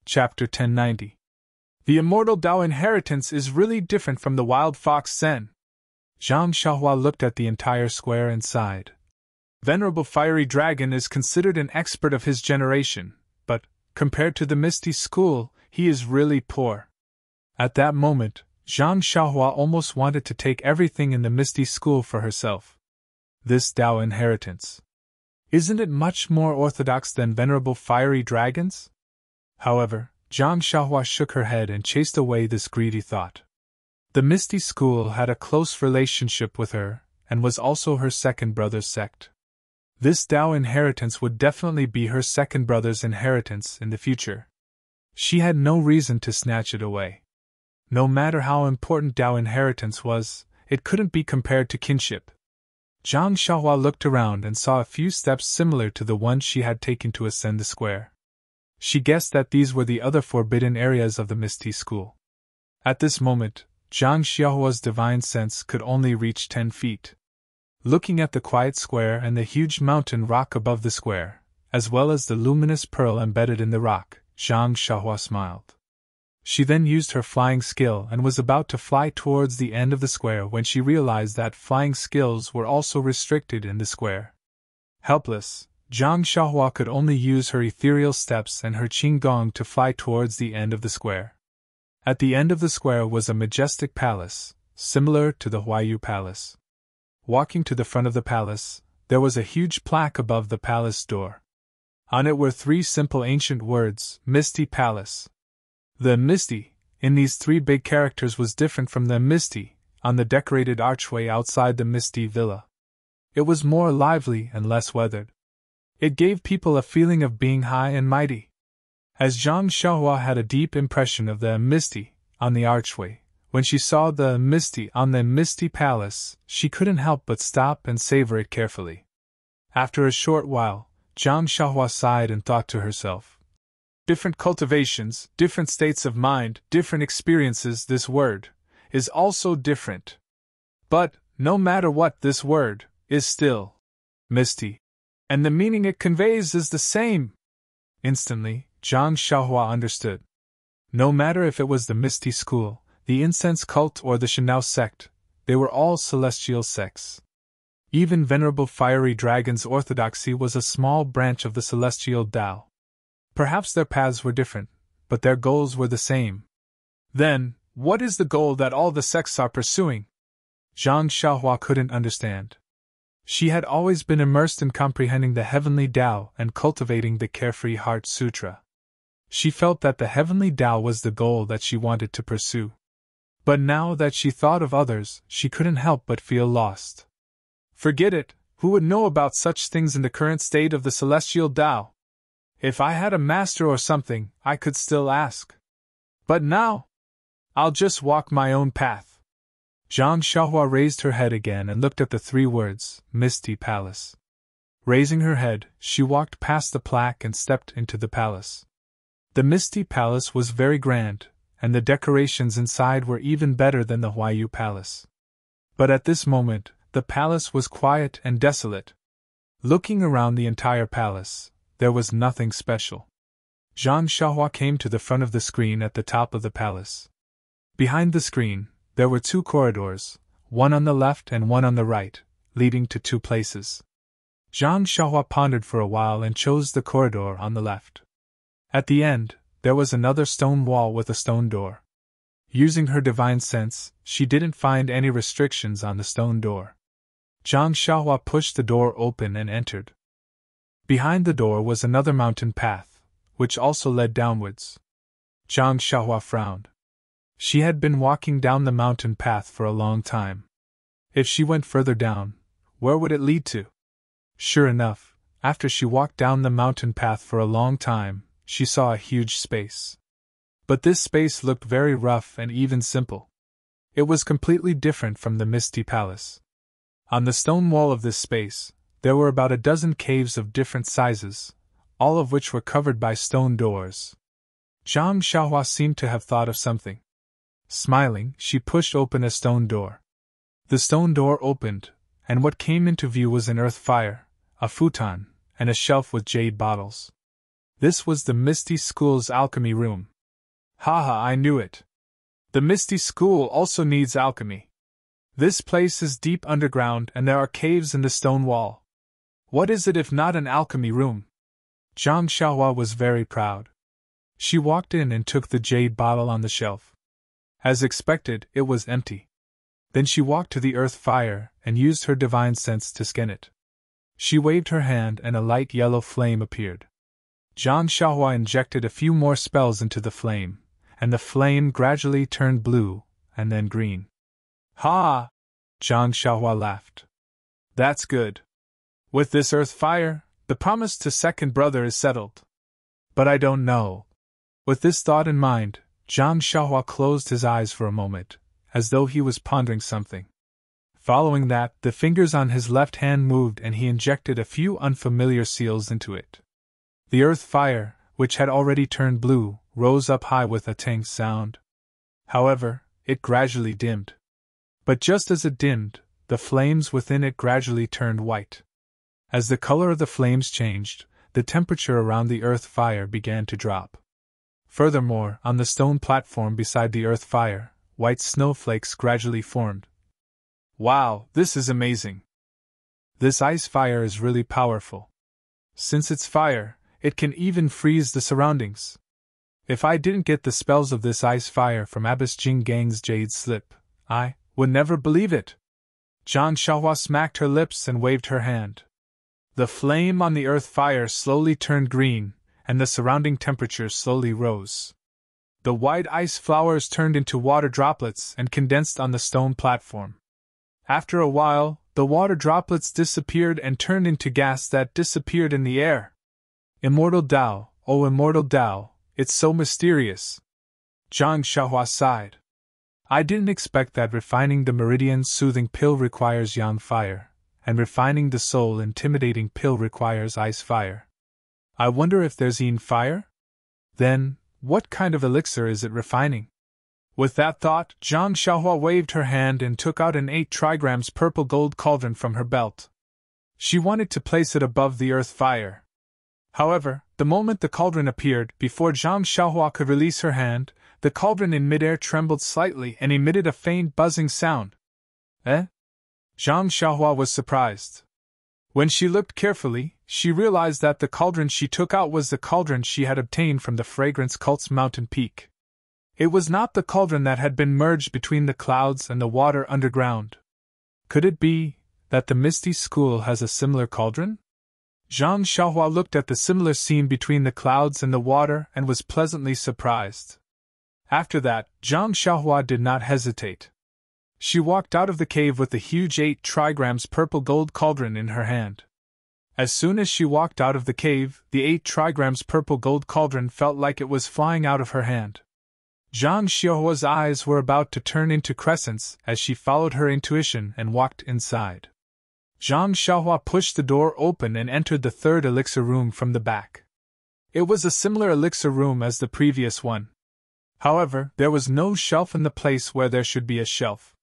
Chapter 1090. The Immortal Dao inheritance is really different from the Wild Fox Zen. Zhang Xiaohua looked at the entire square and sighed. Venerable Fiery Dragon is considered an expert of his generation, but, compared to the Misty School, he is really poor. At that moment, Zhang Xiaohua almost wanted to take everything in the Misty School for herself. This Dao inheritance. Isn't it much more orthodox than Venerable Fiery Dragon's? However, Zhang Xiaohua shook her head and chased away this greedy thought. The Misty School had a close relationship with her, and was also her second brother's sect. This Dao inheritance would definitely be her second brother's inheritance in the future. She had no reason to snatch it away. No matter how important Dao inheritance was, it couldn't be compared to kinship. Zhang Xiaohua looked around and saw a few steps similar to the ones she had taken to ascend the square. She guessed that these were the other forbidden areas of the Misty School. At this moment, Zhang Xiaohua's divine sense could only reach 10 feet. Looking at the quiet square and the huge mountain rock above the square, as well as the luminous pearl embedded in the rock, Zhang Xiaohua smiled. She then used her flying skill and was about to fly towards the end of the square when she realized that flying skills were also restricted in the square. Helpless, Zhang Xiaohua could only use her ethereal steps and her qinggong to fly towards the end of the square. At the end of the square was a majestic palace, similar to the Huayu Palace. Walking to the front of the palace, there was a huge plaque above the palace door. On it were 3 simple ancient words, Misty Palace. The Misty, in these 3 big characters, was different from the Misty on the decorated archway outside the Misty Villa. It was more lively and less weathered. It gave people a feeling of being high and mighty. As Zhang Xiaohua had a deep impression of the Misty on the archway, when she saw the Misty on the Misty Palace, she couldn't help but stop and savor it carefully. After a short while, Zhang Xiaohua sighed and thought to herself, different cultivations, different states of mind, different experiences. This word is also different. But, no matter what, this word is still Misty. And the meaning it conveys is the same. Instantly, Zhang Xiaohua understood. No matter if it was the Misty School, the Incense Cult, or the Shanao sect, they were all celestial sects. Even Venerable Fiery Dragon's orthodoxy was a small branch of the celestial Tao. Perhaps their paths were different, but their goals were the same. Then, what is the goal that all the sects are pursuing? Zhang Xiaohua couldn't understand. She had always been immersed in comprehending the heavenly Tao and cultivating the Carefree Heart Sutra. She felt that the heavenly Tao was the goal that she wanted to pursue. But now that she thought of others, she couldn't help but feel lost. Forget it, who would know about such things in the current state of the celestial Tao? If I had a master or something, I could still ask. But now, I'll just walk my own path. Zhang Xiaohua raised her head again and looked at the 3 words, Misty Palace. Raising her head, she walked past the plaque and stepped into the palace. The Misty Palace was very grand, and the decorations inside were even better than the Huayu Palace. But at this moment, the palace was quiet and desolate. Looking around the entire palace, there was nothing special. Zhang Xiaohua came to the front of the screen at the top of the palace. Behind the screen, there were 2 corridors, one on the left and one on the right, leading to 2 places. Zhang Xiaohua pondered for a while and chose the corridor on the left. At the end, there was another stone wall with a stone door. Using her divine sense, she didn't find any restrictions on the stone door. Zhang Xiaohua pushed the door open and entered. Behind the door was another mountain path, which also led downwards. Zhang Xiaohua frowned. She had been walking down the mountain path for a long time. If she went further down, where would it lead to? Sure enough, after she walked down the mountain path for a long time, she saw a huge space. But this space looked very rough and even simple. It was completely different from the Misty Palace. On the stone wall of this space, there were about a dozen caves of different sizes, all of which were covered by stone doors. Zhang Xiaohua seemed to have thought of something. Smiling, she pushed open a stone door. The stone door opened, and what came into view was an earth fire, a futon, and a shelf with jade bottles. This was the Misty School's alchemy room. Haha, I knew it. The Misty School also needs alchemy. This place is deep underground and there are caves in the stone wall. What is it if not an alchemy room? Zhang Xiaohua was very proud. She walked in and took the jade bottle on the shelf. As expected, it was empty. Then she walked to the earth fire and used her divine sense to scan it. She waved her hand and a light yellow flame appeared. Zhang Xiaohua injected a few more spells into the flame, and the flame gradually turned blue, and then green. Ha! Zhang Xiaohua laughed. That's good. With this earth fire, the promise to second brother is settled. But I don't know. With this thought in mind, Zhang Xiaohua closed his eyes for a moment, as though he was pondering something. Following that, the fingers on his left hand moved and he injected a few unfamiliar seals into it. The earth fire, which had already turned blue, rose up high with a tang sound. However, it gradually dimmed. But just as it dimmed, the flames within it gradually turned white. As the color of the flames changed, the temperature around the earth fire began to drop. Furthermore, on the stone platform beside the earth fire, white snowflakes gradually formed. Wow, this is amazing! This ice fire is really powerful. Since it's fire, it can even freeze the surroundings. If I didn't get the spells of this ice fire from Abbess Jing Gang's jade slip, I would never believe it. Zhang Xiaohua smacked her lips and waved her hand. The flame on the earth fire slowly turned green, and the surrounding temperature slowly rose. The white ice flowers turned into water droplets and condensed on the stone platform. After a while, the water droplets disappeared and turned into gas that disappeared in the air. Immortal Tao, oh Immortal Tao, it's so mysterious. Zhang Xiaohua sighed. I didn't expect that refining the meridian soothing pill requires yang fire, and refining the soul intimidating pill requires ice fire. I wonder if there's yin fire? Then, what kind of elixir is it refining? With that thought, Zhang Xiaohua waved her hand and took out an 8 trigrams purple gold cauldron from her belt. She wanted to place it above the earth fire. However, the moment the cauldron appeared, before Zhang Xiaohua could release her hand, the cauldron in midair trembled slightly and emitted a faint buzzing sound. Eh? Zhang Xiaohua was surprised. When she looked carefully, she realized that the cauldron she took out was the cauldron she had obtained from the fragrance cult's mountain peak. It was not the cauldron that had been merged between the clouds and the water underground. Could it be that the Misty School has a similar cauldron? Zhang Xiaohua looked at the similar scene between the clouds and the water and was pleasantly surprised. After that, Zhang Xiaohua did not hesitate. She walked out of the cave with the huge 8 trigrams purple gold cauldron in her hand. As soon as she walked out of the cave, the 8 trigrams purple gold cauldron felt like it was flying out of her hand. Zhang Xiaohua's eyes were about to turn into crescents as she followed her intuition and walked inside. Zhang Xiaohua pushed the door open and entered the third elixir room from the back. It was a similar elixir room as the previous one. However, there was no shelf in the place where there should be a shelf.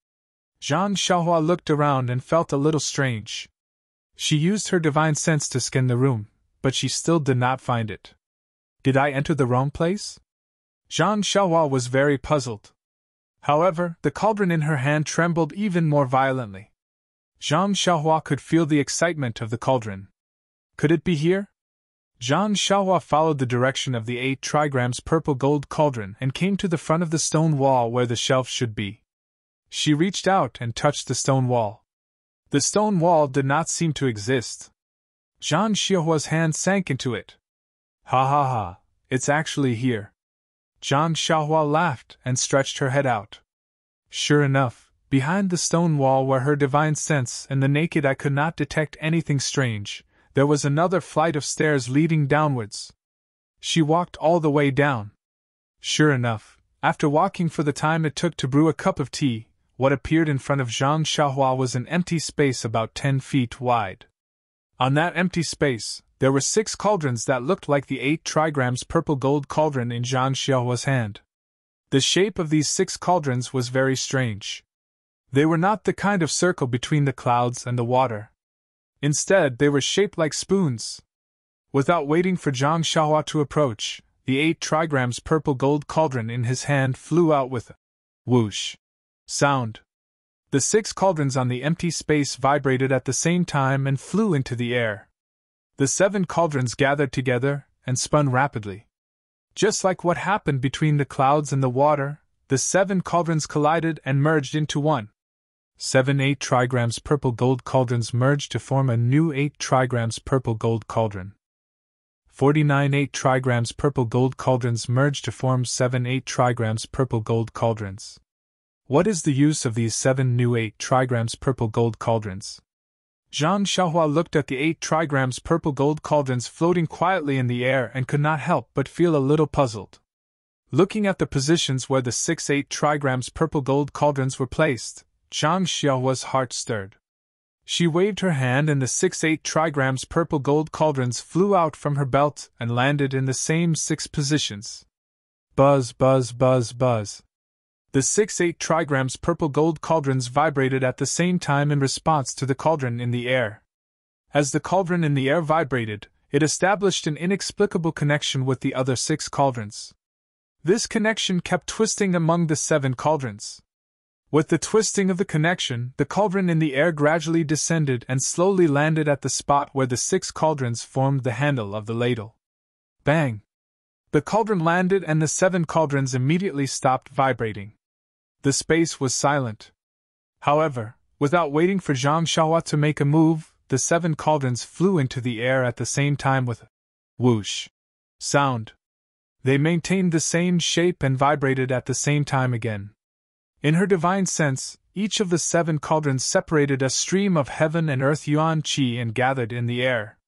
Zhang Xiaohua looked around and felt a little strange. She used her divine sense to scan the room, but she still did not find it. Did I enter the wrong place? Zhang Xiaohua was very puzzled. However, the cauldron in her hand trembled even more violently. Zhang Xiaohua could feel the excitement of the cauldron. Could it be here? Zhang Xiaohua followed the direction of the 8 trigrams purple gold cauldron and came to the front of the stone wall where the shelf should be. She reached out and touched the stone wall. The stone wall did not seem to exist. Zhang Xiaohua's hand sank into it. Ha ha ha, it's actually here. Zhang Xiaohua laughed and stretched her head out. Sure enough, behind the stone wall where her divine sense and the naked eye could not detect anything strange, there was another flight of stairs leading downwards. She walked all the way down. Sure enough, after walking for the time it took to brew a cup of tea, what appeared in front of Zhang Xiaohua was an empty space about 10 feet wide. On that empty space, there were 6 cauldrons that looked like the 8 trigrams purple gold cauldron in Zhang Xiaohua's hand. The shape of these 6 cauldrons was very strange. They were not the kind of circle between the clouds and the water. Instead, they were shaped like spoons. Without waiting for Zhang Xiaohua to approach, the 8 trigrams purple gold cauldron in his hand flew out with a whoosh sound. The 6 cauldrons on the empty space vibrated at the same time and flew into the air. The 7 cauldrons gathered together and spun rapidly. Just like what happened between the clouds and the water, the 7 cauldrons collided and merged into one. 7 8 trigrams purple gold cauldrons merged to form a new 8 trigrams purple gold cauldron. 49 8 trigrams purple gold cauldrons merged to form 7 8 trigrams purple gold cauldrons. What is the use of these 7 new 8 trigrams purple gold cauldrons? Zhang Xiaohua looked at the 8 trigrams purple gold cauldrons floating quietly in the air and could not help but feel a little puzzled. Looking at the positions where the 6 8 trigrams purple gold cauldrons were placed, Zhang Xiaohua's heart stirred. She waved her hand and the 6 8 trigrams purple gold cauldrons flew out from her belt and landed in the same 6 positions. Buzz, buzz, buzz, buzz. The 6 8 trigrams purple gold cauldrons vibrated at the same time in response to the cauldron in the air. As the cauldron in the air vibrated, it established an inexplicable connection with the other 6 cauldrons. This connection kept twisting among the 7 cauldrons. With the twisting of the connection, the cauldron in the air gradually descended and slowly landed at the spot where the 6 cauldrons formed the handle of the ladle. Bang! The cauldron landed and the 7 cauldrons immediately stopped vibrating. The space was silent. However, without waiting for Zhang Xiaohua to make a move, the 7 cauldrons flew into the air at the same time with a whoosh sound. They maintained the same shape and vibrated at the same time again. In her divine sense, each of the 7 cauldrons separated a stream of heaven and earth yuan qi and gathered in the air.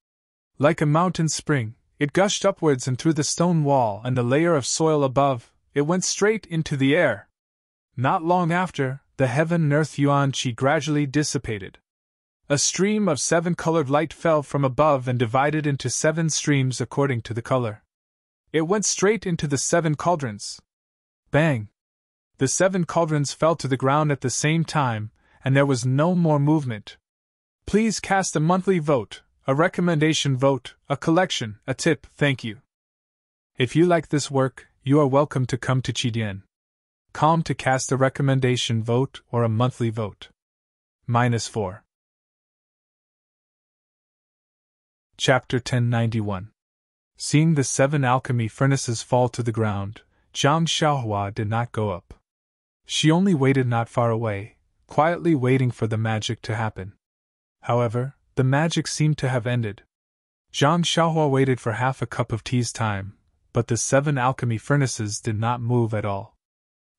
Like a mountain spring, it gushed upwards and through the stone wall and the layer of soil above, it went straight into the air. Not long after, the heaven and earth yuan qi gradually dissipated. A stream of 7-colored light fell from above and divided into 7 streams according to the color. It went straight into the 7 cauldrons. Bang! The 7 cauldrons fell to the ground at the same time, and there was no more movement. Please cast a monthly vote, a recommendation vote, a collection, a tip, thank you. If you like this work, you are welcome to come to Calm to cast a recommendation vote or a monthly vote. -4. Chapter 1091. Seeing the 7 alchemy furnaces fall to the ground, Zhang Xiaohua did not go up. She only waited not far away, quietly waiting for the magic to happen. However, the magic seemed to have ended. Zhang Xiaohua waited for half a cup of tea's time, but the 7 alchemy furnaces did not move at all.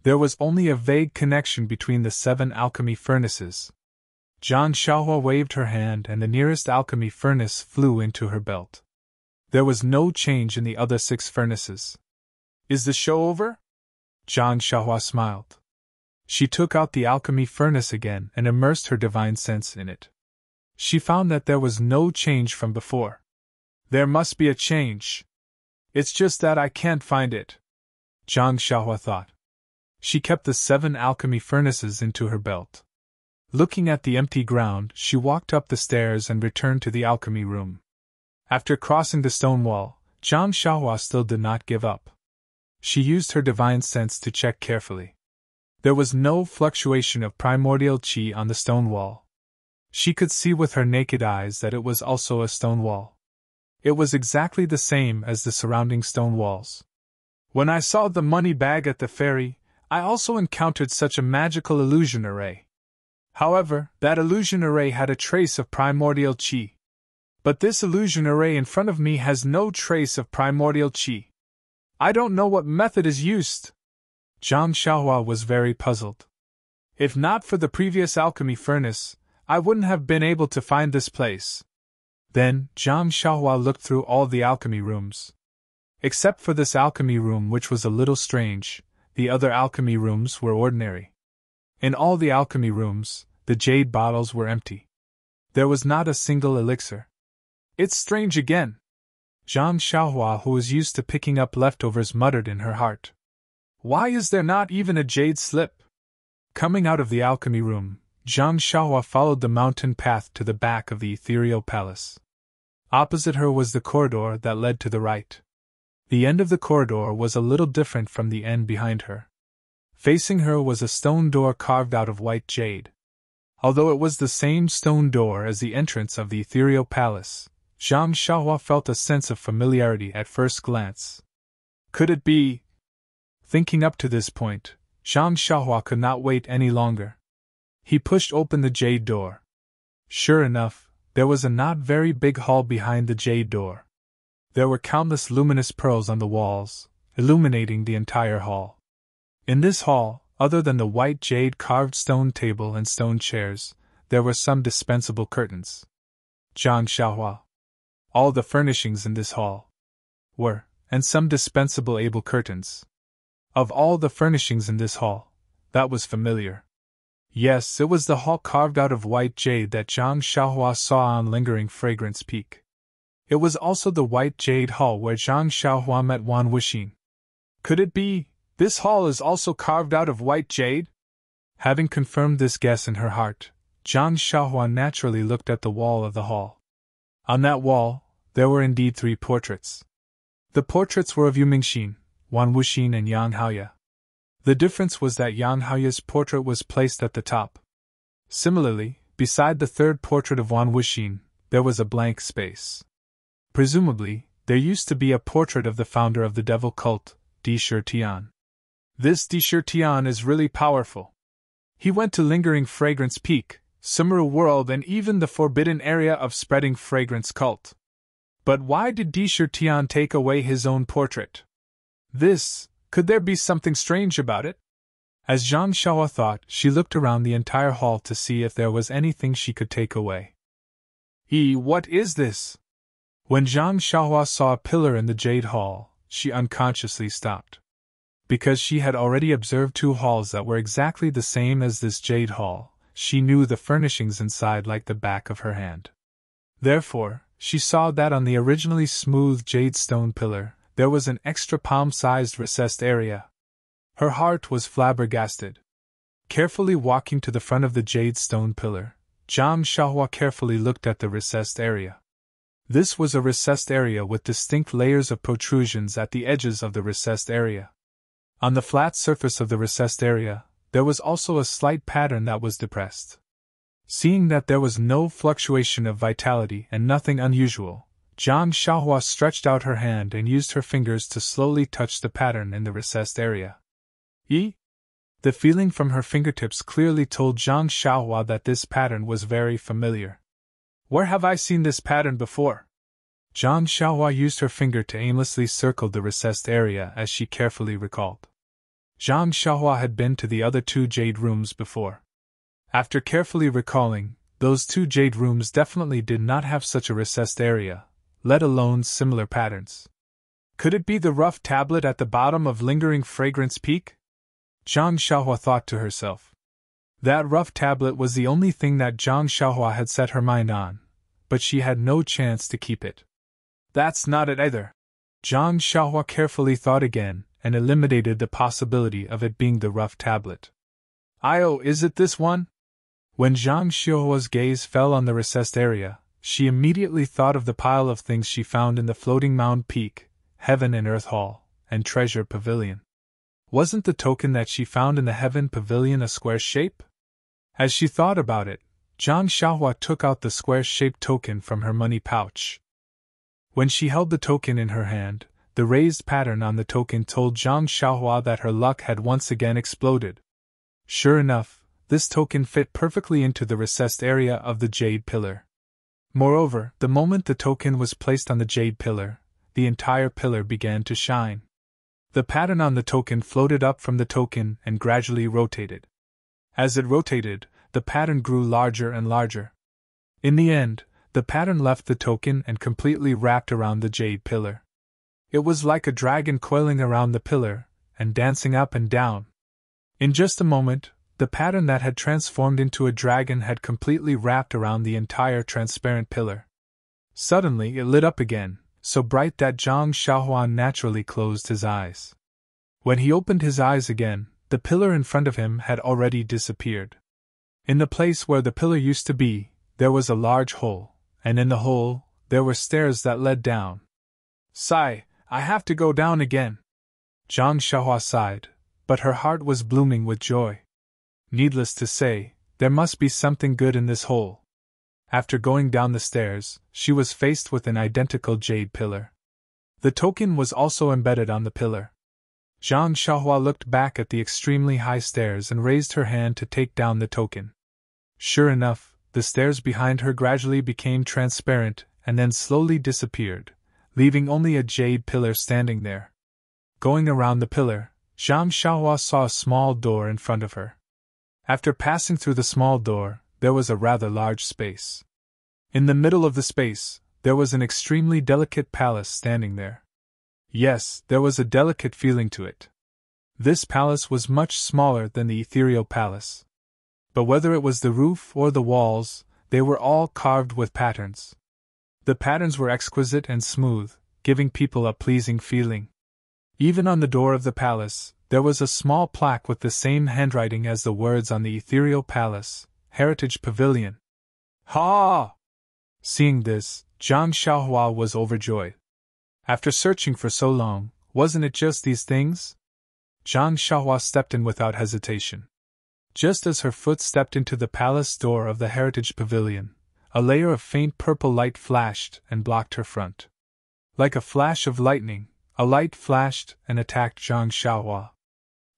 There was only a vague connection between the 7 alchemy furnaces. Zhang Xiaohua waved her hand and the nearest alchemy furnace flew into her belt. There was no change in the other 6 furnaces. Is the show over? Zhang Xiaohua smiled. She took out the alchemy furnace again and immersed her divine sense in it. She found that there was no change from before. There must be a change. It's just that I can't find it, Zhang Xiaohua thought. She kept the 7 alchemy furnaces into her belt. Looking at the empty ground, she walked up the stairs and returned to the alchemy room. After crossing the stone wall, Zhang Xiaohua still did not give up. She used her divine sense to check carefully. There was no fluctuation of primordial qi on the stone wall. She could see with her naked eyes that it was also a stone wall. It was exactly the same as the surrounding stone walls. When I saw the money bag at the ferry, I also encountered such a magical illusion array. However, that illusion array had a trace of primordial qi. But this illusion array in front of me has no trace of primordial qi. I don't know what method is used. Zhang Xiaohua was very puzzled. If not for the previous alchemy furnace, I wouldn't have been able to find this place. Then, Zhang Xiaohua looked through all the alchemy rooms. Except for this alchemy room, which was a little strange, the other alchemy rooms were ordinary. In all the alchemy rooms, the jade bottles were empty. There was not a single elixir. It's strange again. Zhang Xiaohua, who was used to picking up leftovers, muttered in her heart. Why is there not even a jade slip? Coming out of the alchemy room, Zhang Xiaohua followed the mountain path to the back of the ethereal palace. Opposite her was the corridor that led to the right. The end of the corridor was a little different from the end behind her. Facing her was a stone door carved out of white jade. Although it was the same stone door as the entrance of the ethereal palace, Zhang Xiaohua felt a sense of familiarity at first glance. Could it be? Thinking up to this point, Zhang Xiaohua could not wait any longer. He pushed open the jade door. Sure enough, there was a not very big hall behind the jade door. There were countless luminous pearls on the walls, illuminating the entire hall. In this hall, other than the white jade carved stone table and stone chairs, there were some dispensable curtains. Zhang Xiaohua. All the furnishings in this hall were, and some dispensable able curtains. Of all the furnishings in this hall, that was familiar. Yes, it was the hall carved out of white jade that Zhang Xiaohua saw on Lingering Fragrance Peak. It was also the white jade hall where Zhang Xiaohua met Wan Wuxin. Could it be, this hall is also carved out of white jade? Having confirmed this guess in her heart, Zhang Xiaohua naturally looked at the wall of the hall. On that wall, there were indeed 3 portraits. The portraits were of Yu Mingxin, Wan Wuxin and Yang Haoye. The difference was that Yang Haoye's portrait was placed at the top. Similarly, beside the 3rd portrait of Wan Wuxin, there was a blank space. Presumably, there used to be a portrait of the founder of the devil cult, Di Shi Tian. This Di Shi Tian is really powerful. He went to Lingering Fragrance Peak, Sumeru World and even the forbidden area of spreading fragrance cult. But why did Di Shi Tian take away his own portrait? Could there be something strange about it? As Zhang Xiaohua thought, she looked around the entire hall to see if there was anything she could take away. What is this? When Zhang Xiaohua saw a pillar in the jade hall, she unconsciously stopped. Because she had already observed 2 halls that were exactly the same as this jade hall, she knew the furnishings inside like the back of her hand. Therefore, she saw that on the originally smooth jade stone pillar, there was an extra palm-sized recessed area. Her heart was flabbergasted. Carefully walking to the front of the jade stone pillar, Zhang Xiaohua carefully looked at the recessed area. This was a recessed area with distinct layers of protrusions at the edges of the recessed area. On the flat surface of the recessed area, there was also a slight pattern that was depressed. Seeing that there was no fluctuation of vitality and nothing unusual, Zhang Xiaohua stretched out her hand and used her fingers to slowly touch the pattern in the recessed area. The feeling from her fingertips clearly told Zhang Xiaohua that this pattern was very familiar. Where have I seen this pattern before? Zhang Xiaohua used her finger to aimlessly circle the recessed area as she carefully recalled. Zhang Xiaohua had been to the other 2 jade rooms before. After carefully recalling, those 2 jade rooms definitely did not have such a recessed area, let alone similar patterns. Could it be the rough tablet at the bottom of Lingering Fragrance Peak? Zhang Xiaohua thought to herself. That rough tablet was the only thing that Zhang Xiaohua had set her mind on, but she had no chance to keep it. That's not it either. Zhang Xiaohua carefully thought again and eliminated the possibility of it being the rough tablet. Is it this one? When Zhang Xiaohua's gaze fell on the recessed area, she immediately thought of the pile of things she found in the floating mound peak, Heaven and Earth Hall, and Treasure Pavilion. Wasn't the token that she found in the Heaven Pavilion a square shape? As she thought about it, Zhang Xiaohua took out the square-shaped token from her money pouch. When she held the token in her hand, the raised pattern on the token told Zhang Xiaohua that her luck had once again exploded. Sure enough, this token fit perfectly into the recessed area of the jade pillar. Moreover, the moment the token was placed on the jade pillar, the entire pillar began to shine. The pattern on the token floated up from the token and gradually rotated. As it rotated, the pattern grew larger and larger. In the end, the pattern left the token and completely wrapped around the jade pillar. It was like a dragon coiling around the pillar and dancing up and down. In just a moment, the pattern that had transformed into a dragon had completely wrapped around the entire transparent pillar. Suddenly it lit up again, so bright that Zhang Xiaohua naturally closed his eyes. When he opened his eyes again, the pillar in front of him had already disappeared. In the place where the pillar used to be, there was a large hole, and in the hole, there were stairs that led down. Sigh, I have to go down again. Zhang Xiaohua sighed, but her heart was blooming with joy. Needless to say, there must be something good in this hole. After going down the stairs, she was faced with an identical jade pillar. The token was also embedded on the pillar. Zhang Xiaohua looked back at the extremely high stairs and raised her hand to take down the token. Sure enough, the stairs behind her gradually became transparent and then slowly disappeared, leaving only a jade pillar standing there. Going around the pillar, Zhang Xiaohua saw a small door in front of her. After passing through the small door, there was a rather large space. In the middle of the space, there was an extremely delicate palace standing there. Yes, there was a delicate feeling to it. This palace was much smaller than the ethereal palace. But whether it was the roof or the walls, they were all carved with patterns. The patterns were exquisite and smooth, giving people a pleasing feeling. Even on the door of the palace, there was a small plaque with the same handwriting as the words on the ethereal palace, Heritage Pavilion. Ha! Seeing this, Zhang Xiaohua was overjoyed. After searching for so long, wasn't it just these things? Zhang Xiaohua stepped in without hesitation. Just as her foot stepped into the palace door of the Heritage Pavilion, a layer of faint purple light flashed and blocked her front. Like a flash of lightning, a light flashed and attacked Zhang Xiaohua.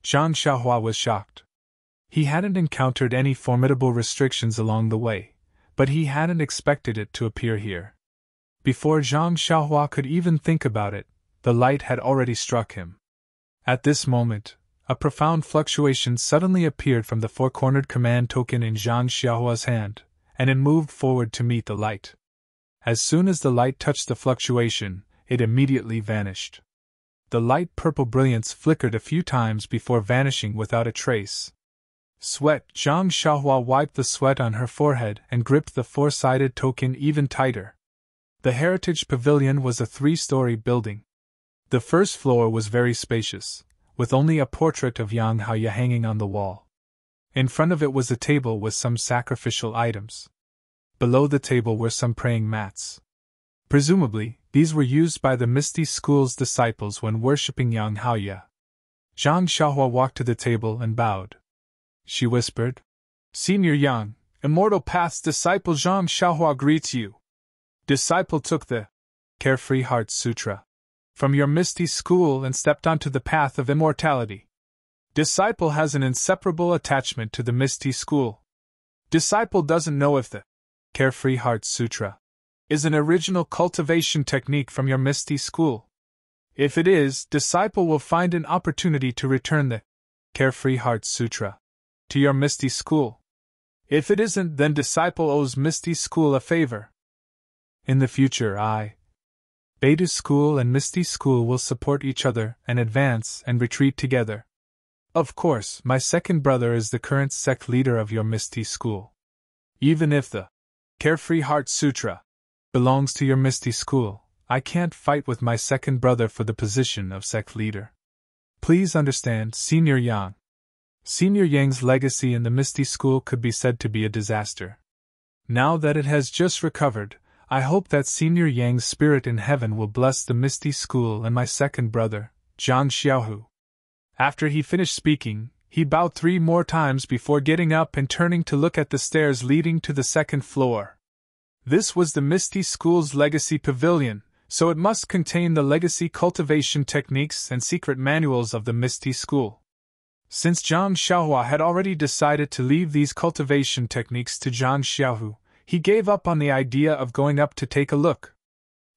Zhang Xiaohua was shocked. He hadn't encountered any formidable restrictions along the way, but he hadn't expected it to appear here. Before Zhang Xiaohua could even think about it, the light had already struck him. At this moment, a profound fluctuation suddenly appeared from the four-cornered command token in Zhang Xiaohua's hand, and it moved forward to meet the light. As soon as the light touched the fluctuation, it immediately vanished. The light purple brilliance flickered a few times before vanishing without a trace. Sweat. Zhang Xiaohua wiped the sweat on her forehead and gripped the four-sided token even tighter. The Heritage Pavilion was a 3-story building. The first floor was very spacious, with only a portrait of Yang Haoye hanging on the wall. In front of it was a table with some sacrificial items. Below the table were some praying mats. Presumably, these were used by the Misty School's disciples when worshipping Yang Haoye. Zhang Xiaohua walked to the table and bowed. She whispered, "Senior Yang, Immortal Path's disciple Zhang Xiaohua greets you. Disciple took the Carefree Heart Sutra from your Misty School and stepped onto the path of immortality. Disciple has an inseparable attachment to the Misty School. Disciple doesn't know if the Carefree Heart Sutra is an original cultivation technique from your Misty School. If it is, Disciple will find an opportunity to return the Carefree Heart Sutra to your Misty School. If it isn't, then Disciple owes Misty School a favor. In the future, Beta School and Misty School will support each other and advance and retreat together. Of course, my second brother is the current sect leader of your Misty School. Even if the Carefree Heart Sutra belongs to your Misty School, I can't fight with my second brother for the position of sect leader. Please understand, Senior Yang. Senior Yang's legacy in the Misty School could be said to be a disaster. Now that it has just recovered, I hope that Senior Yang's spirit in heaven will bless the Misty School and my second brother, Zhang Xiaohu." After he finished speaking, he bowed 3 more times before getting up and turning to look at the stairs leading to the second floor. This was the Misty School's Legacy Pavilion, so it must contain the legacy cultivation techniques and secret manuals of the Misty School. Since Zhang Xiaohua had already decided to leave these cultivation techniques to Zhang Xiaohu, he gave up on the idea of going up to take a look.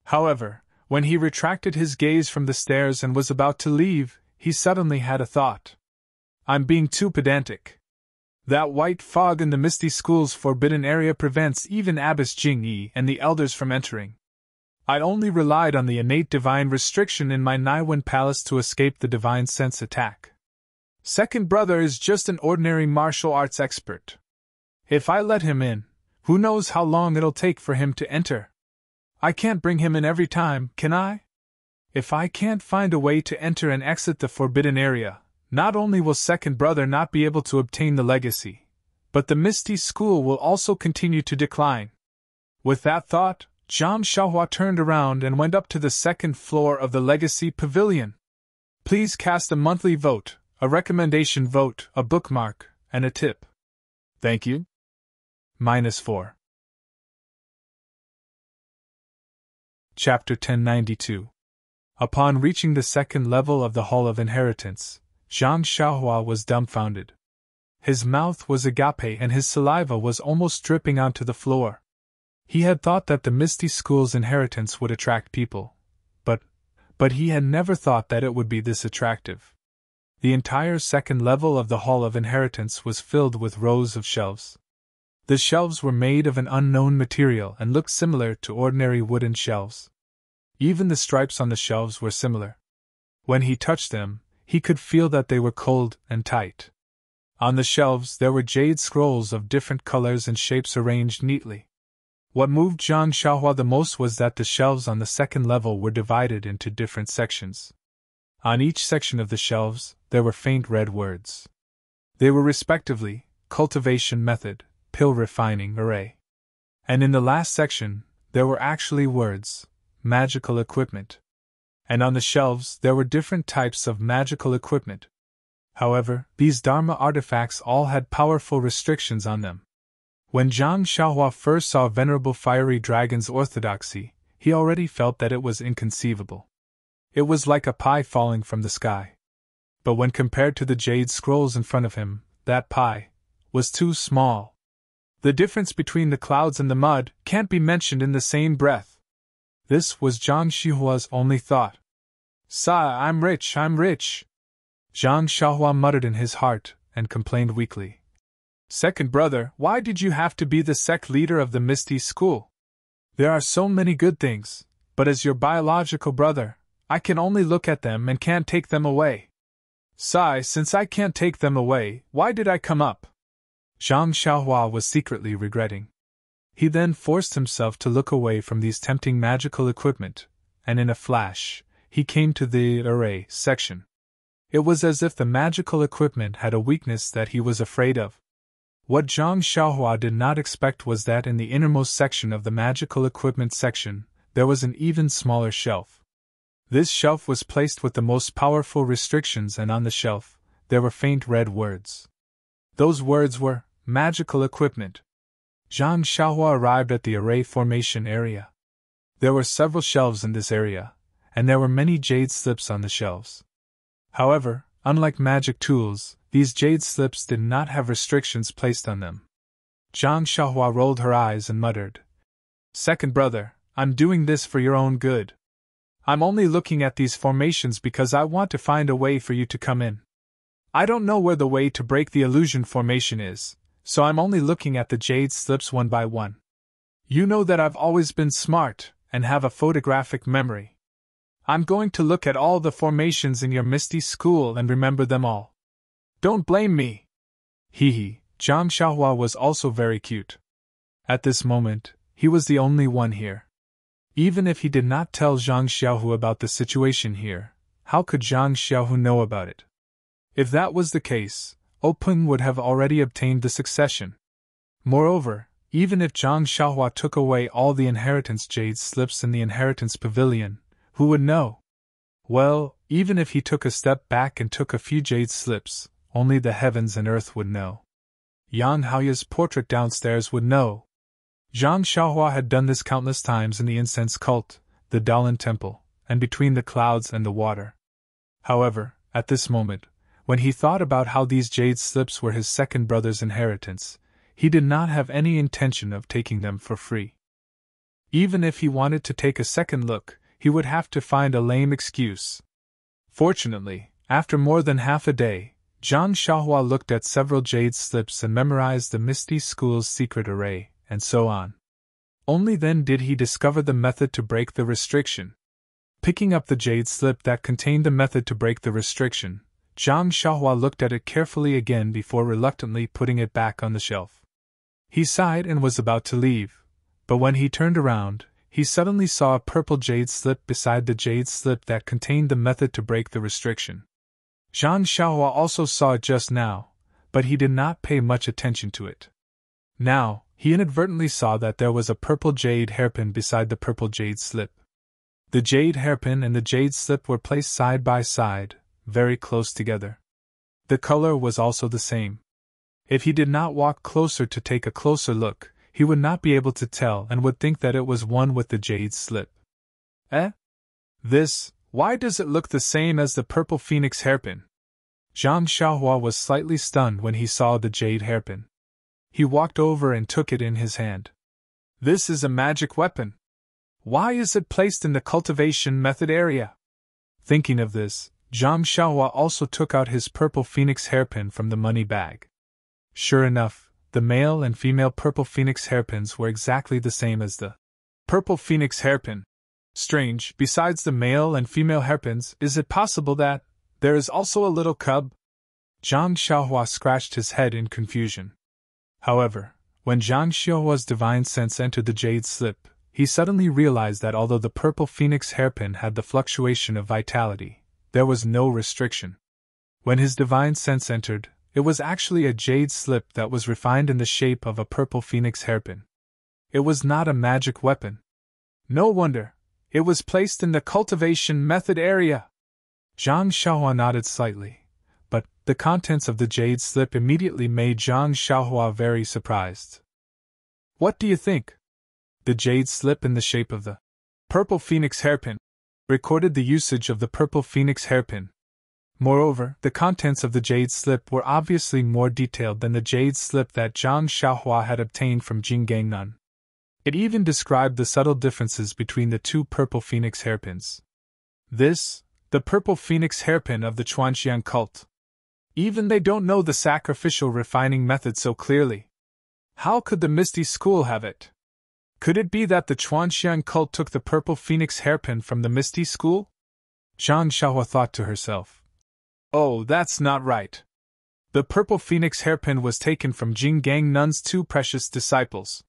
However, when he retracted his gaze from the stairs and was about to leave, he suddenly had a thought. "I'm being too pedantic. That white fog in the Misty School's forbidden area prevents even Abbess Jing-yi and the elders from entering. I only relied on the innate divine restriction in my Naiwen Palace to escape the divine sense attack. Second brother is just an ordinary martial arts expert. If I let him in, who knows how long it'll take for him to enter? I can't bring him in every time, can I? If I can't find a way to enter and exit the forbidden area, not only will second brother not be able to obtain the legacy, but the Misty School will also continue to decline." With that thought, Zhang Xiaohua turned around and went up to the second floor of the Legacy Pavilion. Please cast a monthly vote, a recommendation vote, a bookmark, and a tip. Thank you. -4. Chapter 1092. Upon reaching the second level of the Hall of Inheritance, Zhang Xiaohua was dumbfounded. His mouth was agape and his saliva was almost dripping onto the floor. He had thought that the Misty School's inheritance would attract people, but he had never thought that it would be this attractive. The entire second level of the Hall of Inheritance was filled with rows of shelves. The shelves were made of an unknown material and looked similar to ordinary wooden shelves. Even the stripes on the shelves were similar. When he touched them, he could feel that they were cold and tight. On the shelves there were jade scrolls of different colors and shapes arranged neatly. What moved Zhang Xiaohua the most was that the shelves on the second level were divided into different sections. On each section of the shelves, there were faint red words. They were respectively, cultivation method, pill refining array. And in the last section, there were actually words, magical equipment. And on the shelves, there were different types of magical equipment. However, these Dharma artifacts all had powerful restrictions on them. When Zhang Xiaohua first saw Venerable Fiery Dragon's orthodoxy, he already felt that it was inconceivable. It was like a pie falling from the sky. But when compared to the jade scrolls in front of him, that pie was too small. The difference between the clouds and the mud can't be mentioned in the same breath. This was Zhang Xiaohua's only thought. "Sigh, I'm rich. Zhang Xiaohua muttered in his heart, and complained weakly. "Second brother, why did you have to be the sect leader of the Misty School? There are so many good things, but as your biological brother, I can only look at them and can't take them away. Sigh, since I can't take them away, why did I come up?" Zhang Xiaohua was secretly regretting. He then forced himself to look away from these tempting magical equipment, and in a flash, he came to the array section. It was as if the magical equipment had a weakness that he was afraid of. What Zhang Xiaohua did not expect was that in the innermost section of the magical equipment section, there was an even smaller shelf. This shelf was placed with the most powerful restrictions, and on the shelf, there were faint red words. Those words were, magical equipment. Zhang Xiaohua arrived at the array formation area. There were several shelves in this area, and there were many jade slips on the shelves. However, unlike magic tools, these jade slips did not have restrictions placed on them. Zhang Xiaohua rolled her eyes and muttered, "Second brother, I'm doing this for your own good. I'm only looking at these formations because I want to find a way for you to come in. I don't know where the way to break the illusion formation is, so I'm only looking at the jade slips one by one. You know that I've always been smart, and have a photographic memory. I'm going to look at all the formations in your Misty School and remember them all. Don't blame me." Hee. Zhang Xiaohua was also very cute. At this moment, he was the only one here. Even if he did not tell Zhang Xiaohu about the situation here, how could Zhang Xiaohu know about it? If that was the case, Openg would have already obtained the succession. Moreover, even if Zhang Xiaohua took away all the inheritance jade slips in the inheritance pavilion, who would know? Well, even if he took a step back and took a few jade slips, only the heavens and earth would know. Yang Haoya's portrait downstairs would know. Zhang Xiaohua had done this countless times in the incense cult, the Dalan temple, and between the clouds and the water. However, at this moment, when he thought about how these jade slips were his second brother's inheritance, he did not have any intention of taking them for free. Even if he wanted to take a second look, he would have to find a lame excuse. Fortunately, after more than half a day, Zhang Xiaohua looked at several jade slips and memorized the Misty School's secret array, and so on. Only then did he discover the method to break the restriction. Picking up the jade slip that contained the method to break the restriction, Zhang Xiaohua looked at it carefully again before reluctantly putting it back on the shelf. He sighed and was about to leave, but when he turned around, he suddenly saw a purple jade slip beside the jade slip that contained the method to break the restriction. Zhang Xiaohua also saw it just now, but he did not pay much attention to it. Now, he inadvertently saw that there was a purple jade hairpin beside the purple jade slip. The jade hairpin and the jade slip were placed side by side, very close together. The color was also the same. If he did not walk closer to take a closer look, he would not be able to tell and would think that it was one with the jade slip. Why does it look the same as the purple phoenix hairpin? Zhang Xiaohua was slightly stunned when he saw the jade hairpin. He walked over and took it in his hand. This is a magic weapon. Why is it placed in the cultivation method area? Thinking of this, Zhang Xiaohua also took out his purple phoenix hairpin from the money bag. Sure enough, the male and female purple phoenix hairpins were exactly the same as the purple phoenix hairpin. Strange, besides the male and female hairpins, is it possible that there is also a little cub? Zhang Xiaohua scratched his head in confusion. However, when Zhang Xiaohua's divine sense entered the jade slip, he suddenly realized that although the purple phoenix hairpin had the fluctuation of vitality, there was no restriction. When his divine sense entered, it was actually a jade slip that was refined in the shape of a purple phoenix hairpin. It was not a magic weapon. No wonder. It was placed in the cultivation method area. Zhang Xiaohua nodded slightly, but the contents of the jade slip immediately made Zhang Xiaohua very surprised. What do you think? The jade slip in the shape of the purple phoenix hairpin recorded the usage of the purple phoenix hairpin. Moreover, the contents of the jade slip were obviously more detailed than the jade slip that Zhang Xiaohua had obtained from Jinggang Nun. It even described the subtle differences between the two purple phoenix hairpins. The purple phoenix hairpin of the Chuanxian cult. Even they don't know the sacrificial refining method so clearly. How could the Misty School have it? Could it be that the Chuanxian cult took the purple phoenix hairpin from the Misty School? Zhang Xiaohua thought to herself. Oh, that's not right. The purple phoenix hairpin was taken from Jinggang Nun's two precious disciples.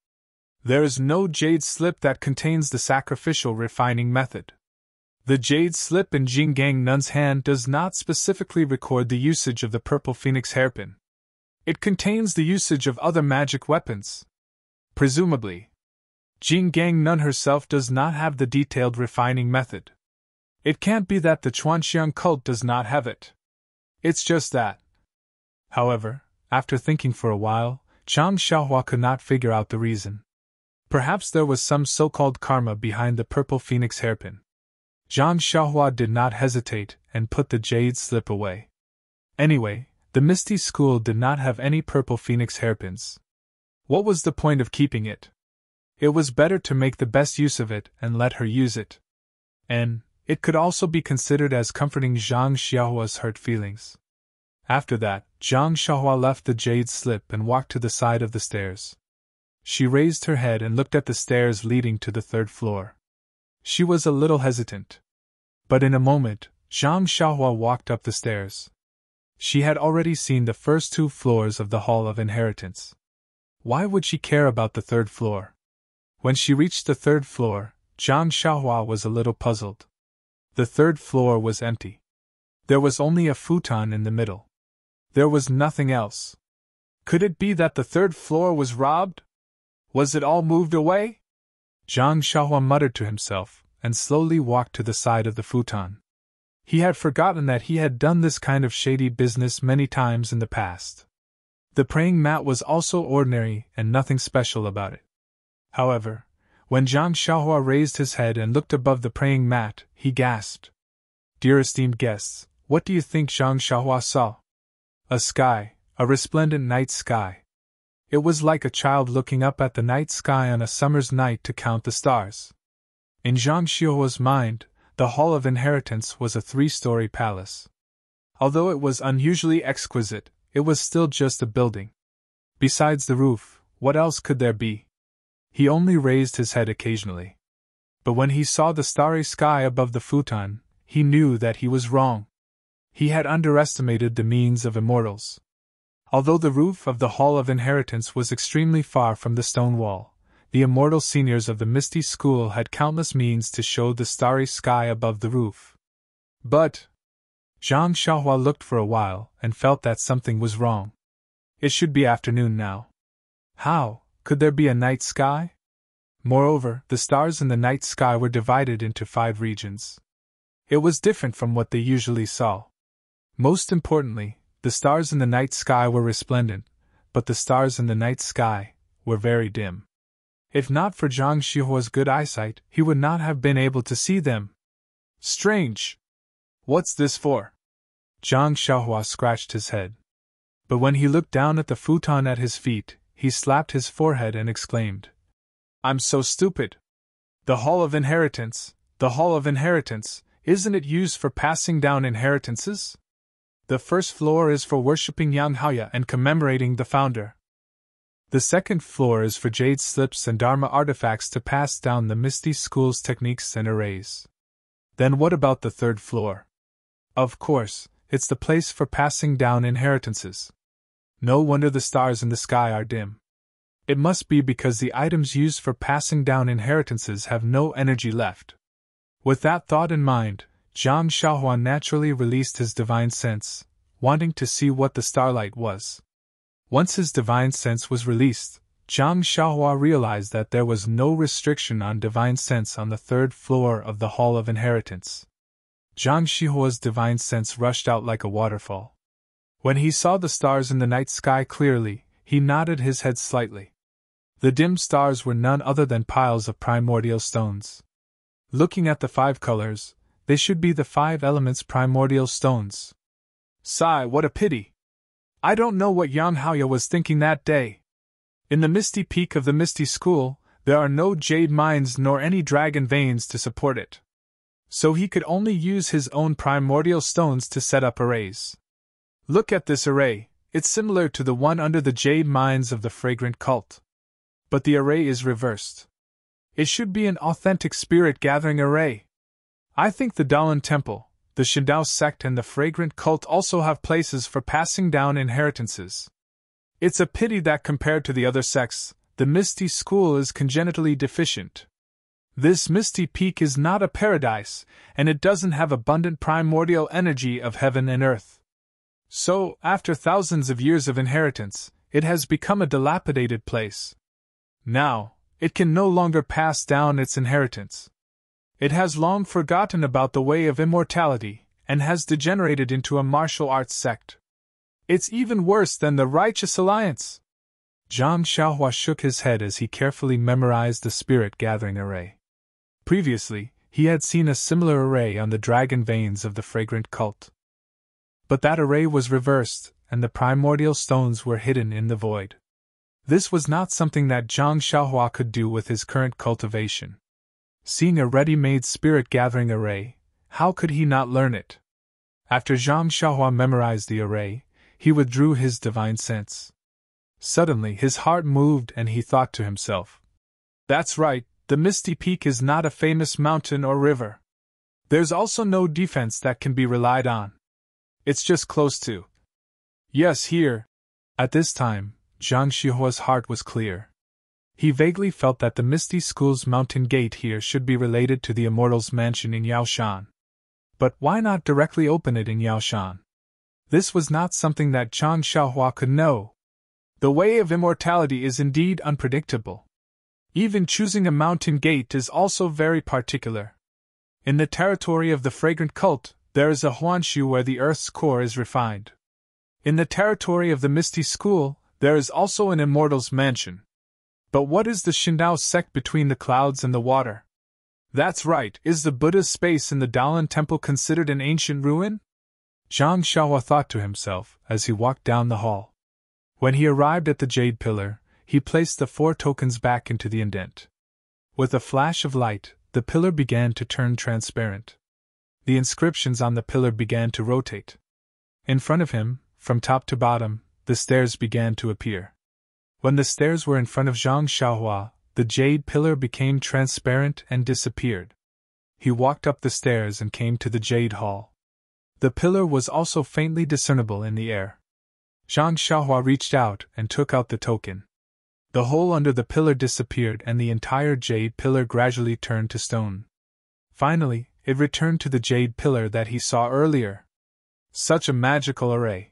There is no jade slip that contains the sacrificial refining method. The jade slip in Jinggang Nun's hand does not specifically record the usage of the purple phoenix hairpin. It contains the usage of other magic weapons. Presumably, Jinggang Nun herself does not have the detailed refining method. It can't be that the Chuanxian cult does not have it. It's just that. However, after thinking for a while, Zhang Xiaohua could not figure out the reason. Perhaps there was some so-called karma behind the purple phoenix hairpin. Zhang Xiaohua did not hesitate and put the jade slip away. Anyway, the Misty School did not have any purple phoenix hairpins. What was the point of keeping it? It was better to make the best use of it and let her use it. And it could also be considered as comforting Zhang Xiaohua's hurt feelings. After that, Zhang Xiaohua left the jade slip and walked to the side of the stairs. She raised her head and looked at the stairs leading to the third floor. She was a little hesitant. But in a moment, Zhang Xiaohua walked up the stairs. She had already seen the first 2 floors of the Hall of Inheritance. Why would she care about the third floor? When she reached the third floor, Zhang Xiaohua was a little puzzled. The third floor was empty. There was only a futon in the middle. There was nothing else. Could it be that the third floor was robbed? Was it all moved away? Zhang Xiaohua muttered to himself, and slowly walked to the side of the futon. He had forgotten that he had done this kind of shady business many times in the past. The praying mat was also ordinary and nothing special about it. However, when Zhang Xiaohua raised his head and looked above the praying mat, he gasped. Dear esteemed guests, what do you think Zhang Xiaohua saw? A sky, a resplendent night sky. It was like a child looking up at the night sky on a summer's night to count the stars. In Zhang Xiaohua's mind, the Hall of Inheritance was a 3-story palace. Although it was unusually exquisite, it was still just a building. Besides the roof, what else could there be? He only raised his head occasionally. But when he saw the starry sky above the futon, he knew that he was wrong. He had underestimated the means of immortals. Although the roof of the Hall of Inheritance was extremely far from the stone wall, the immortal seniors of the Misty School had countless means to show the starry sky above the roof. But Zhang Xiaohua looked for a while and felt that something was wrong. It should be afternoon now. How Could there be a night sky? Moreover, the stars in the night sky were divided into 5 regions. It was different from what they usually saw. Most importantly, the stars in the night sky were resplendent, but the stars in the night sky were very dim. If not for Zhang Xihua's good eyesight, he would not have been able to see them. Strange! What's this for? Zhang Xiahua scratched his head. But when he looked down at the futon at his feet, he slapped his forehead and exclaimed, I'm so stupid! The Hall of Inheritance, the Hall of Inheritance, isn't it used for passing down inheritances? The first floor is for worshipping Yang Haoya and commemorating the founder. The second floor is for jade slips and Dharma artifacts to pass down the Misty School's techniques and arrays. Then what about the third floor? Of course, it's the place for passing down inheritances. No wonder the stars in the sky are dim. It must be because the items used for passing down inheritances have no energy left. With that thought in mind, Zhang Xiahua naturally released his divine sense, wanting to see what the starlight was. Once his divine sense was released, Zhang Xiahua realized that there was no restriction on divine sense on the third floor of the Hall of Inheritance. Zhang Xiahua's divine sense rushed out like a waterfall. When he saw the stars in the night sky clearly, he nodded his head slightly. The dim stars were none other than piles of primordial stones. Looking at the 5 colors, they should be the 5 elements primordial stones. Sigh, what a pity! I don't know what Yang Haoya was thinking that day. In the misty peak of the Misty School, there are no jade mines nor any dragon veins to support it. So he could only use his own primordial stones to set up arrays. Look at this array, it's similar to the one under the jade mines of the fragrant cult. But the array is reversed. It should be an authentic spirit-gathering array. I think the Dalan Temple, the Shindao sect and the fragrant cult also have places for passing down inheritances. It's a pity that compared to the other sects, the Misty School is congenitally deficient. This Misty Peak is not a paradise, and it doesn't have abundant primordial energy of heaven and earth. So, after thousands of years of inheritance, it has become a dilapidated place. Now, it can no longer pass down its inheritance. It has long forgotten about the way of immortality, and has degenerated into a martial arts sect. It's even worse than the Righteous Alliance. Zhang Xiahua shook his head as he carefully memorized the spirit-gathering array. Previously, he had seen a similar array on the dragon veins of the fragrant cult. But that array was reversed, and the primordial stones were hidden in the void. This was not something that Zhang Xiahua could do with his current cultivation. Seeing a ready-made spirit-gathering array, how could he not learn it? After Zhang Xiahua memorized the array, he withdrew his divine sense. Suddenly his heart moved and he thought to himself, That's right, the Misty Peak is not a famous mountain or river. There's also no defense that can be relied on. It's just close to. Yes, here. At this time, Zhang Xihua's heart was clear. He vaguely felt that the Misty School's mountain gate here should be related to the Immortal's mansion in Yaoshan. But why not directly open it in Yaoshan? This was not something that Zhang Xiahua could know. The way of immortality is indeed unpredictable. Even choosing a mountain gate is also very particular. In the territory of the fragrant cult, there is a Huanshu where the earth's core is refined. In the territory of the Misty School, there is also an Immortal's mansion. But what is the Shindao sect between the clouds and the water? That's right, is the Buddha's space in the Dalan Temple considered an ancient ruin? Zhang Xiahua thought to himself as he walked down the hall. When he arrived at the jade pillar, he placed the 4 tokens back into the indent. With a flash of light, the pillar began to turn transparent. The inscriptions on the pillar began to rotate. In front of him, from top to bottom, the stairs began to appear. When the stairs were in front of Zhang Xiahua, the jade pillar became transparent and disappeared. He walked up the stairs and came to the jade hall. The pillar was also faintly discernible in the air. Zhang Xiahua reached out and took out the token. The hole under the pillar disappeared and the entire jade pillar gradually turned to stone. Finally, it returned to the jade pillar that he saw earlier. Such a magical array!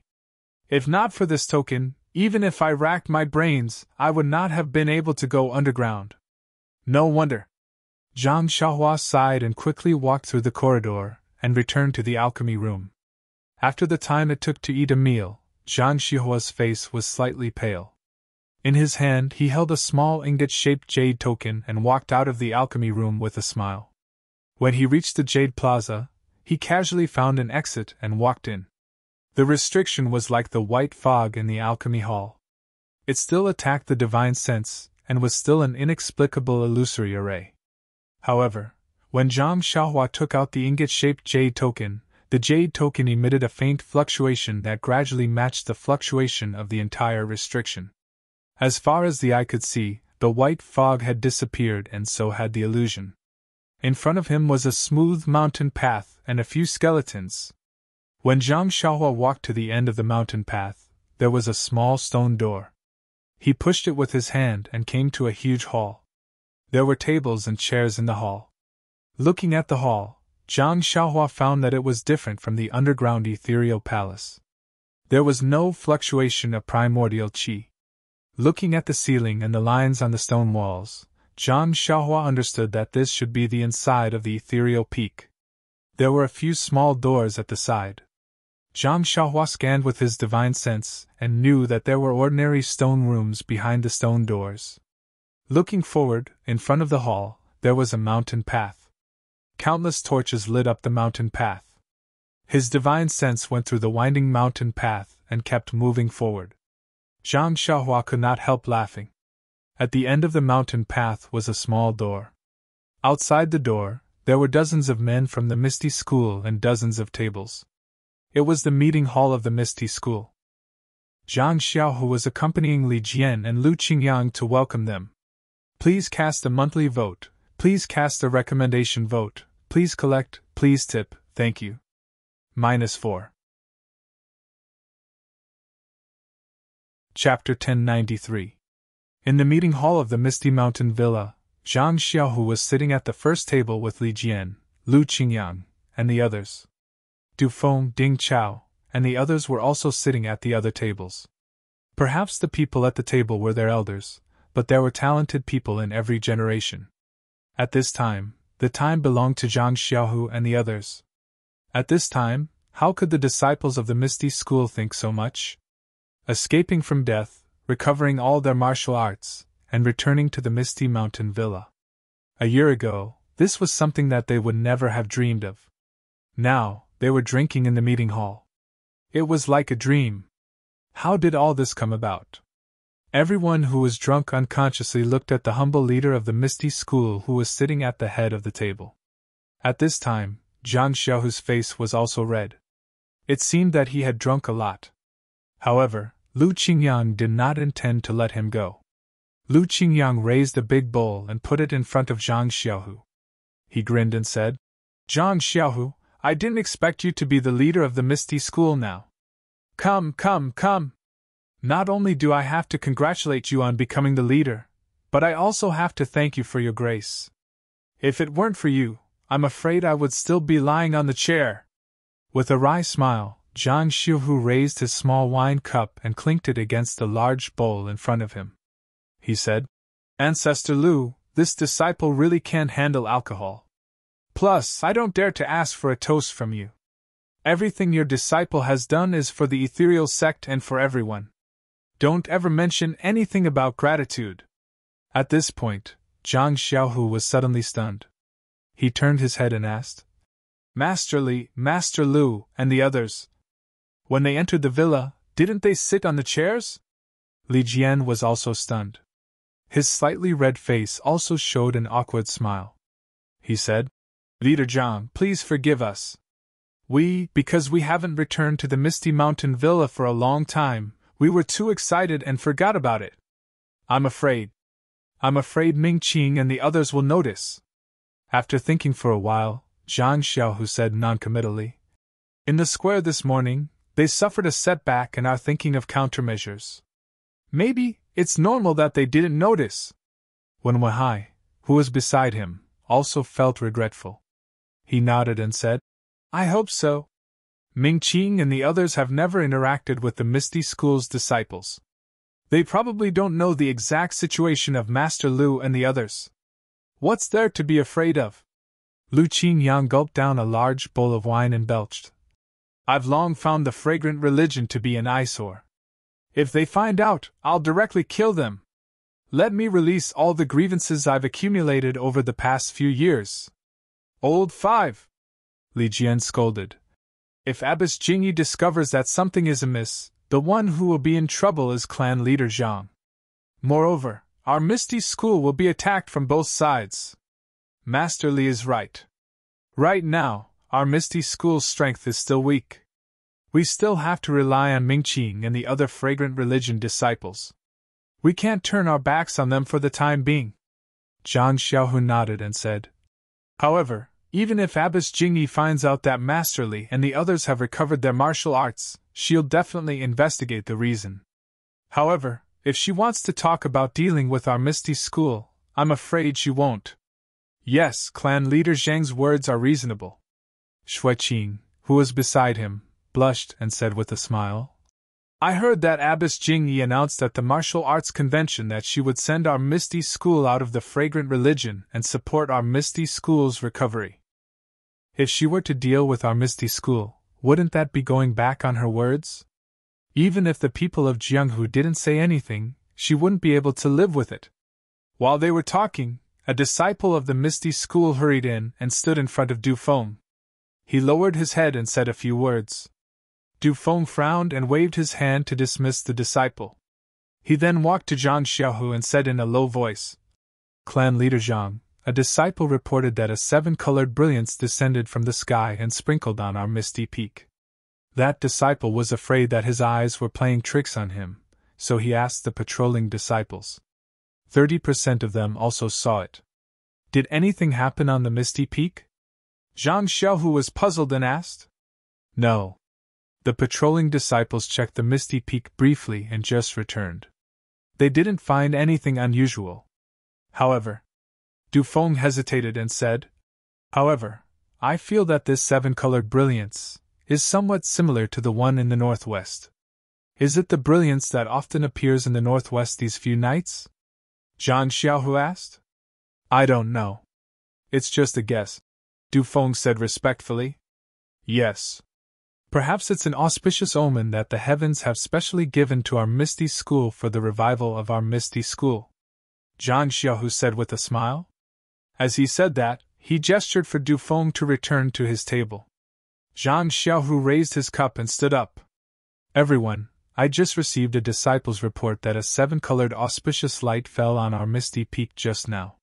If not for this token, Even if I racked my brains, I would not have been able to go underground. No wonder. Zhang Xiaohua sighed and quickly walked through the corridor and returned to the alchemy room. After the time it took to eat a meal, Zhang Xiaohua's face was slightly pale. In his hand he held a small ingot-shaped jade token and walked out of the alchemy room with a smile. When he reached the Jade Plaza, he casually found an exit and walked in. The restriction was like the white fog in the alchemy hall. It still attacked the divine sense, and was still an inexplicable illusory array. However, when Zhang Xiaohua took out the ingot-shaped jade token, the jade token emitted a faint fluctuation that gradually matched the fluctuation of the entire restriction. As far as the eye could see, the white fog had disappeared and so had the illusion. In front of him was a smooth mountain path and a few skeletons. When Zhang Xiaohua walked to the end of the mountain path, there was a small stone door. He pushed it with his hand and came to a huge hall. There were tables and chairs in the hall. Looking at the hall, Zhang Xiaohua found that it was different from the underground ethereal palace. There was no fluctuation of primordial qi. Looking at the ceiling and the lines on the stone walls, Zhang Xiaohua understood that this should be the inside of the ethereal peak. There were a few small doors at the side. Zhang Xiaohua scanned with his divine sense and knew that there were ordinary stone rooms behind the stone doors. Looking forward, in front of the hall, there was a mountain path. Countless torches lit up the mountain path. His divine sense went through the winding mountain path and kept moving forward. Zhang Xiaohua could not help laughing. At the end of the mountain path was a small door. Outside the door, there were dozens of men from the Misty School and dozens of tables. It was the meeting hall of the Misty School. Zhang Xiaohu was accompanying Li Jian and Lu Qingyang to welcome them. Please cast a monthly vote, please cast a recommendation vote, please collect, please tip, thank you. -4. Chapter 1093. In the meeting hall of the Misty Mountain Villa, Zhang Xiaohu was sitting at the first table with Li Jian, Lu Qingyang, and the others. Du Feng, Ding Chao, and the others were also sitting at the other tables. Perhaps the people at the table were their elders, but there were talented people in every generation. At this time, the time belonged to Zhang Xiaohu and the others. At this time, how could the disciples of the Misty School think so much? Escaping from death, recovering all their martial arts, and returning to the Misty Mountain Villa. A year ago, this was something that they would never have dreamed of. Now, they were drinking in the meeting hall. It was like a dream. How did all this come about? Everyone who was drunk unconsciously looked at the humble leader of the Misty School who was sitting at the head of the table. At this time, Zhang Xiaohu's face was also red. It seemed that he had drunk a lot. However, Lu Qingyang did not intend to let him go. Lu Qingyang raised a big bowl and put it in front of Zhang Xiaohu. He grinned and said, "Zhang Xiaohu, I didn't expect you to be the leader of the Misty School now. Come, come, come! Not only do I have to congratulate you on becoming the leader, but I also have to thank you for your grace. If it weren't for you, I'm afraid I would still be lying on the chair." With a wry smile, Zhang Xiaohu raised his small wine cup and clinked it against the large bowl in front of him. He said, "Ancestor Lu, this disciple really can't handle alcohol. Plus, I don't dare to ask for a toast from you. Everything your disciple has done is for the ethereal sect and for everyone. Don't ever mention anything about gratitude." At this point, Zhang Xiaohu was suddenly stunned. He turned his head and asked, "Master Li, Master Lu, and the others, when they entered the villa, didn't they sit on the chairs?" Li Jian was also stunned. His slightly red face also showed an awkward smile. He said, "Leader Zhang, please forgive us. Because we haven't returned to the Misty Mountain Villa for a long time, we were too excited and forgot about it. I'm afraid Ming Qing and the others will notice." After thinking for a while, Zhang Xiaohu said noncommittally, "In the square this morning, they suffered a setback and are thinking of countermeasures. Maybe it's normal that they didn't notice." Wen Weihai, who was beside him, also felt regretful. He nodded and said, "I hope so. Ming Qing and the others have never interacted with the Misty School's disciples. They probably don't know the exact situation of Master Lu and the others. What's there to be afraid of? Lu Qingyang gulped down a large bowl of wine and belched. I've long found the fragrant religion to be an eyesore. If they find out, I'll directly kill them. Let me release all the grievances I've accumulated over the past few years. Old 5! Li Jian scolded. If Abbess Jingyi discovers that something is amiss, the one who will be in trouble is clan leader Zhang. Moreover, our Misty School will be attacked from both sides. Master Li is right. Right now, our Misty School's strength is still weak. We still have to rely on Mingqing and the other fragrant religion disciples. We can't turn our backs on them for the time being. Zhang Xiaohu nodded and said, However, even if Abbess Jingyi finds out that Master Li and the others have recovered their martial arts, she'll definitely investigate the reason. However, if she wants to talk about dealing with our Misty School, I'm afraid she won't. Yes, clan leader Zhang's words are reasonable. Xueqing, who was beside him, blushed and said with a smile, I heard that Abbess Jingyi announced at the martial arts convention that she would send our Misty School out of the fragrant religion and support our Misty School's recovery. If she were to deal with our Misty School, wouldn't that be going back on her words? Even if the people of Jianghu didn't say anything, she wouldn't be able to live with it. While they were talking, a disciple of the Misty School hurried in and stood in front of Du Feng. He lowered his head and said a few words. Du Feng frowned and waved his hand to dismiss the disciple. He then walked to Zhang Xiaohu and said in a low voice, Clan leader Zhang, a disciple reported that a 7-colored brilliance descended from the sky and sprinkled on our misty peak. That disciple was afraid that his eyes were playing tricks on him, so he asked the patrolling disciples. 30% of them also saw it. Did anything happen on the misty peak? Zhang Xiaohu was puzzled and asked. No. The patrolling disciples checked the misty peak briefly and just returned. They didn't find anything unusual. However, Du Feng hesitated and said, However, I feel that this 7-colored brilliance is somewhat similar to the one in the northwest. Is it the brilliance that often appears in the northwest these few nights? Zhang Xiaohu asked. I don't know. It's just a guess, Du Feng said respectfully. Yes. Perhaps it's an auspicious omen that the heavens have specially given to our Misty School for the revival of our Misty School, Zhang Xiaohu said with a smile. As he said that, he gestured for Du Feng to return to his table. Zhang Xiaohu raised his cup and stood up. Everyone, I just received a disciple's report that a 7-colored auspicious light fell on our misty peak just now.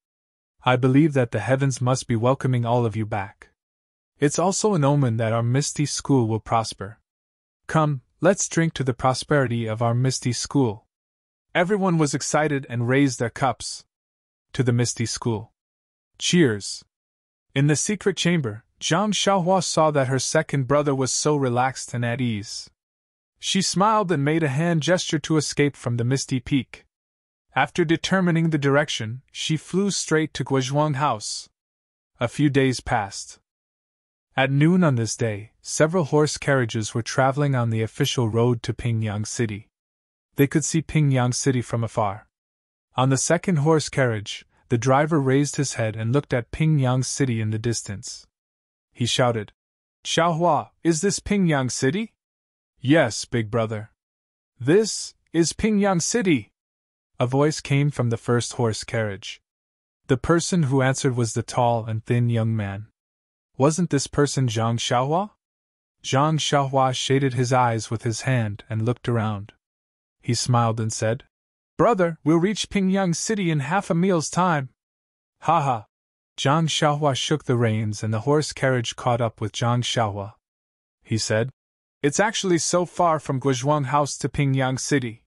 I believe that the heavens must be welcoming all of you back. It's also an omen that our Misty School will prosper. Come, let's drink to the prosperity of our Misty School. Everyone was excited and raised their cups. To the Misty School. Cheers. In the secret chamber, Zhang Xiaohua saw that her second brother was so relaxed and at ease. She smiled and made a hand gesture to escape from the misty peak. After determining the direction, she flew straight to Guozhuang House. A few days passed. At noon on this day, several horse carriages were traveling on the official road to Pingyang City. They could see Pingyang City from afar. On the second horse carriage, the driver raised his head and looked at Pingyang City in the distance. He shouted, Xiaohua, is this Pingyang City? Yes, big brother. This is Pingyang City. A voice came from the first horse carriage. The person who answered was the tall and thin young man. Wasn't this person Zhang Xiaohua? Zhang Xiaohua shaded his eyes with his hand and looked around. He smiled and said, Brother, we'll reach Pingyang City in half a meal's time. Ha ha. Zhang Xiaohua shook the reins and the horse carriage caught up with Zhang Xiaohua. He said, It's actually so far from Guozhuang House to Pingyang City.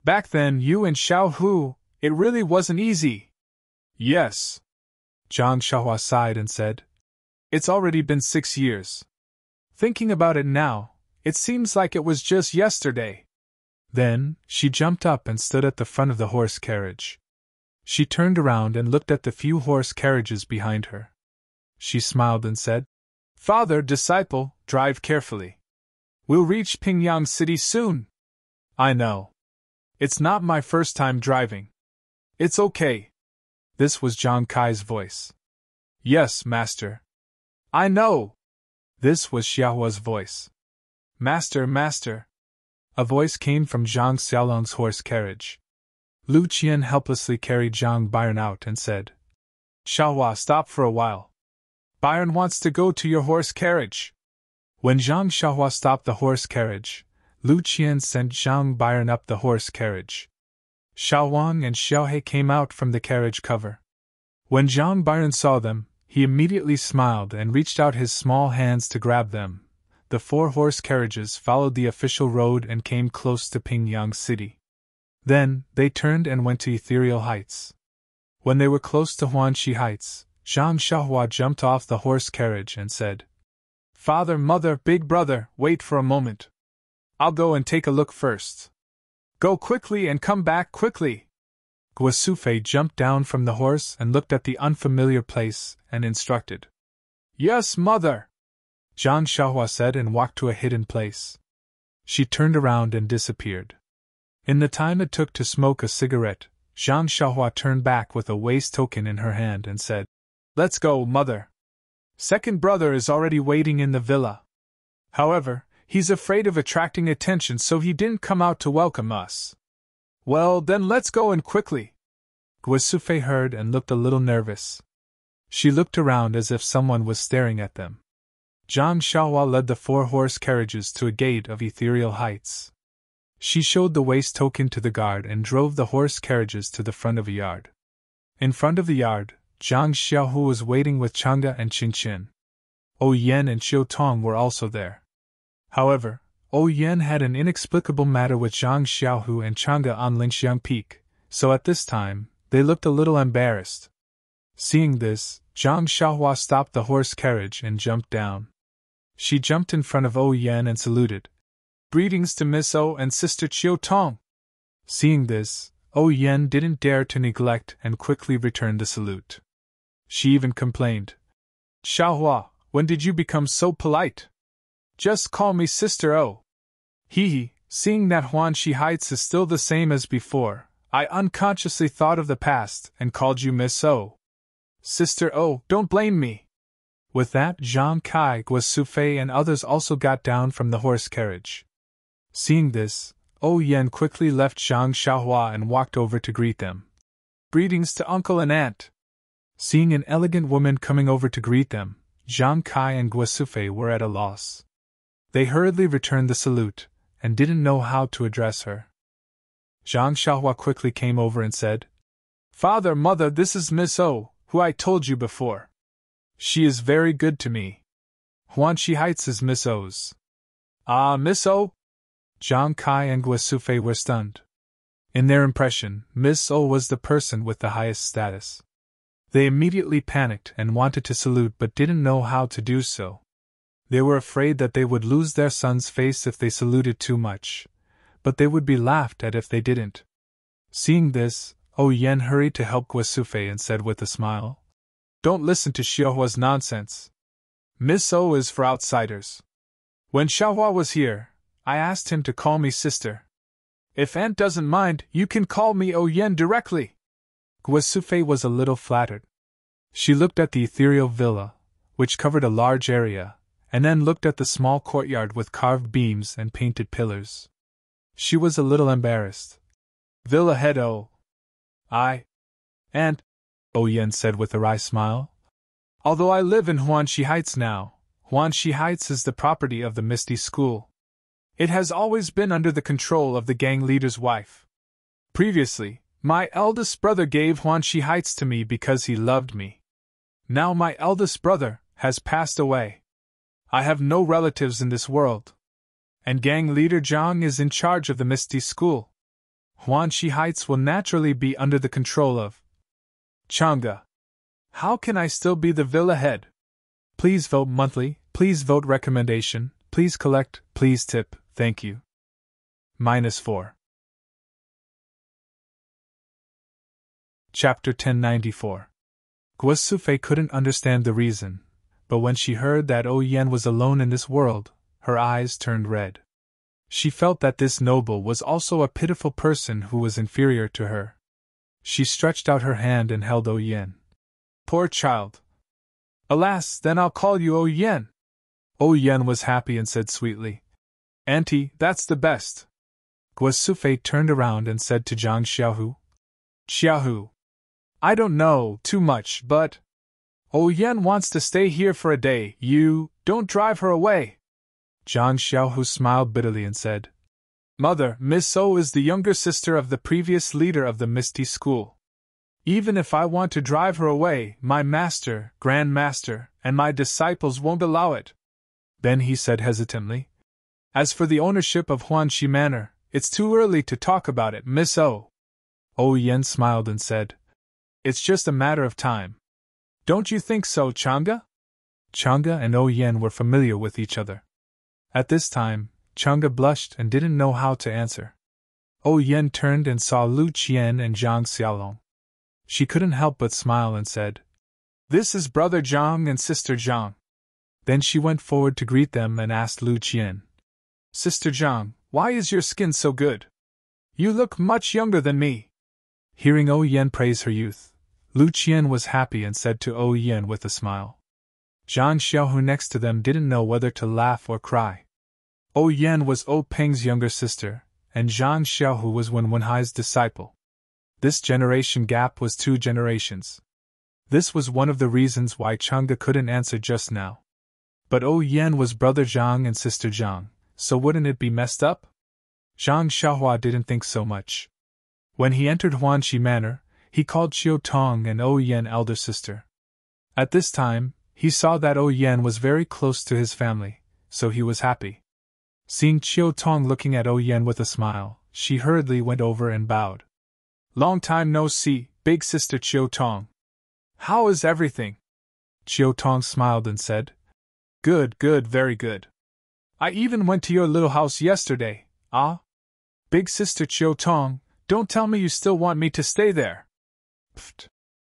Back then, you and Xiaohu, it really wasn't easy. Yes. Zhang Xiaohua sighed and said, It's already been 6 years. Thinking about it now, it seems like it was just yesterday. Then, she jumped up and stood at the front of the horse carriage. She turned around and looked at the few horse carriages behind her. She smiled and said, Father, disciple, drive carefully. We'll reach Pingyang City soon. I know. It's not my first time driving. It's okay. This was Zhang Kai's voice. Yes, master. I know. This was Xiaohua's voice. Master, master. A voice came from Zhang Xiaolong's horse carriage. Lu Qian helplessly carried Zhang Byron out and said, Xiaohua, stop for a while. Byron wants to go to your horse carriage. When Zhang Xiaohua stopped the horse carriage, Lu Qian sent Zhang Byron up the horse carriage. Xiao Wang and Xiaohe came out from the carriage cover. When Zhang Byron saw them, he immediately smiled and reached out his small hands to grab them. The 4 horse carriages followed the official road and came close to Pingyang City. Then, they turned and went to Ethereal Heights. When they were close to Huanxi Heights, Zhang Xiaohua jumped off the horse carriage and said, Father, mother, big brother, wait for a moment. I'll go and take a look first. Go quickly and come back quickly. Guosufei jumped down from the horse and looked at the unfamiliar place and instructed. Yes, mother, Zhang Xiaohua said and walked to a hidden place. She turned around and disappeared. In the time it took to smoke a cigarette, Zhang Xiaohua turned back with a waist token in her hand and said, Let's go, mother. Second brother is already waiting in the villa. However, he's afraid of attracting attention, so he didn't come out to welcome us. Well, then let's go and quickly. Guosufei heard and looked a little nervous. She looked around as if someone was staring at them. Zhang Xiaohua led the 4 horse carriages to a gate of Ethereal Heights. She showed the waist token to the guard and drove the horse carriages to the front of a yard. In front of the yard, Zhang Xiaohu was waiting with Chang'e and Qingqin. O Yan and Qiu Tong were also there. However, O Yan had an inexplicable matter with Zhang Xiaohu and Chang'e on Lingxiang Peak, so at this time, they looked a little embarrassed. Seeing this, Zhang Xiaohua stopped the horse carriage and jumped down. She jumped in front of O Yan and saluted. Greetings to Miss O and Sister Qiu Tong. Seeing this, O Yan didn't dare to neglect and quickly returned the salute. She even complained. Xiaohua, when did you become so polite? Just call me Sister O. Hee, seeing that Huanxi Heights is still the same as before, I unconsciously thought of the past and called you Miss O. Sister O, don't blame me. With that, Zhang Kai, Guosufei and others also got down from the horse carriage. Seeing this, O Yan quickly left Zhang Xiaohua and walked over to greet them. Greetings to uncle and aunt. Seeing an elegant woman coming over to greet them, Zhang Kai and Guosufei were at a loss. They hurriedly returned the salute, and didn't know how to address her. Zhang Xiaohua quickly came over and said, Father, mother, this is Miss O, who I told you before. She is very good to me. Huanxi Heights is Miss O's. Ah, Miss O? Zhang Kai and Guosufei were stunned. In their impression, Miss O was the person with the highest status. They immediately panicked and wanted to salute but didn't know how to do so. They were afraid that they would lose their son's face if they saluted too much, but they would be laughed at if they didn't. Seeing this, O Yan hurried to help Guosufei and said with a smile, Don't listen to Xiaohua's nonsense. Miss O is for outsiders. When Xiaohua was here, I asked him to call me sister. If aunt doesn't mind, you can call me O Yan directly. Guosufei was a little flattered. She looked at the ethereal villa, which covered a large area, and then looked at the small courtyard with carved beams and painted pillars. She was a little embarrassed. Villa head O. Aunt, O Yan said with a wry smile. Although I live in Huanxi Heights now, Huanxi Heights is the property of the Misty School. It has always been under the control of the gang leader's wife. Previously, my eldest brother gave Huanxi Heights to me because he loved me. Now my eldest brother has passed away. I have no relatives in this world. And gang leader Zhang is in charge of the Misty School. Huanxi Heights will naturally be under the control of Chang'e. How can I still be the villa head? Please vote monthly, please vote recommendation, please collect, please tip, thank you. -4. Chapter 1094. Guosufei couldn't understand the reason, but when she heard that O Yan was alone in this world, her eyes turned red. She felt that this noble was also a pitiful person who was inferior to her. She stretched out her hand and held Yen. Poor child. Alas, then I'll call you Yen. Yen was happy and said sweetly, Auntie, that's the best. Guosufei turned around and said to Zhang Xiaohu, Xiaohu, I don't know too much, but Yen wants to stay here for a day. You don't drive her away. Zhang Xiaohu smiled bitterly and said, Mother, Miss O is the younger sister of the previous leader of the Misty School. Even if I want to drive her away, my master, Grand Master, and my disciples won't allow it. Then he said hesitantly, As for the ownership of Huanxi Manor, it's too early to talk about it, Miss O. Yen smiled and said, It's just a matter of time. Don't you think so, Chang'e? Chang'e and Yen were familiar with each other. At this time, Chang'e blushed and didn't know how to answer. Yen turned and saw Lu Qian and Zhang Xiaolong. She couldn't help but smile and said, This is Brother Zhang and Sister Zhang. Then she went forward to greet them and asked Lu Qian, Sister Zhang, why is your skin so good? You look much younger than me. Hearing Yen praise her youth, Lu Qian was happy and said to Yen with a smile. Zhang Xiaohu next to them didn't know whether to laugh or cry. Yen was Peng's younger sister, and Zhang Xiaohu was Wen Wenhai's disciple. This generation gap was 2 generations. This was one of the reasons why Chang'e couldn't answer just now. But Yen was Brother Zhang and Sister Zhang, so wouldn't it be messed up? Zhang Xiaohua didn't think so much. When he entered Huanxi Manor, he called Qiu Tong and Yen elder sister. At this time, he saw that Yen was very close to his family, so he was happy. Seeing Qiu Tong looking at Yen with a smile, she hurriedly went over and bowed. Long time no see, big sister Qiu Tong. How is everything? Qiu Tong smiled and said, Good, very good. I even went to your little house yesterday. Ah? Big sister Qiu Tong, don't tell me you still want me to stay there. Pfft.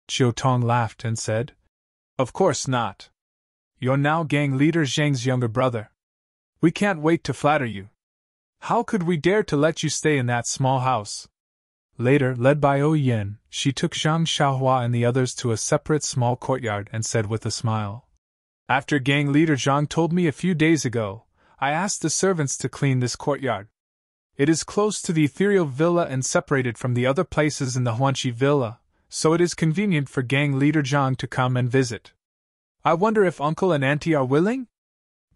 Qiu Tong laughed and said, Of course not. You're now gang leader Zhang's younger brother. We can't wait to flatter you. How could we dare to let you stay in that small house? Later, led by Yen, she took Zhang Xiaohua and the others to a separate small courtyard and said with a smile, After gang leader Zhang told me a few days ago, I asked the servants to clean this courtyard. It is close to the ethereal villa and separated from the other places in the Huanxi villa, so it is convenient for gang leader Zhang to come and visit. I wonder if uncle and auntie are willing?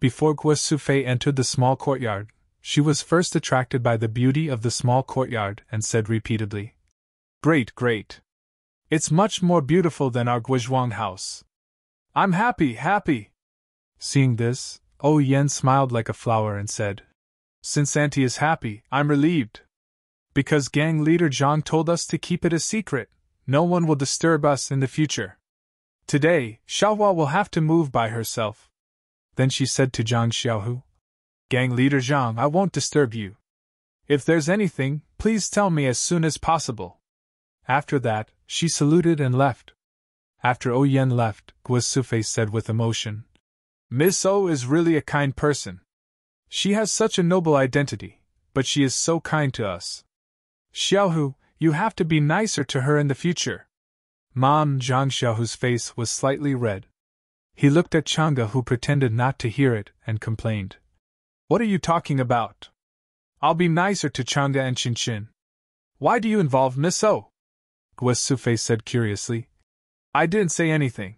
Before Guosufei entered the small courtyard, she was first attracted by the beauty of the small courtyard and said repeatedly, Great. It's much more beautiful than our Guizhuang house. I'm happy. Seeing this, Yen smiled like a flower and said, Since auntie is happy, I'm relieved. Because gang leader Zhang told us to keep it a secret, no one will disturb us in the future. Today, Xiaohua will have to move by herself. Then she said to Zhang Xiaohu, Gang leader Zhang, I won't disturb you. If there's anything, please tell me as soon as possible. After that, she saluted and left. After Yen left, Guosufei said with emotion, Miss O is really a kind person. She has such a noble identity, but she is so kind to us. Xiaohu, you have to be nicer to her in the future. Mom, Zhang Xiaohu's face was slightly red. He looked at Chang'e, who pretended not to hear it, and complained. What are you talking about? I'll be nicer to Chang'e and Qinchin. Why do you involve Miss O? Guosufei said curiously. I didn't say anything.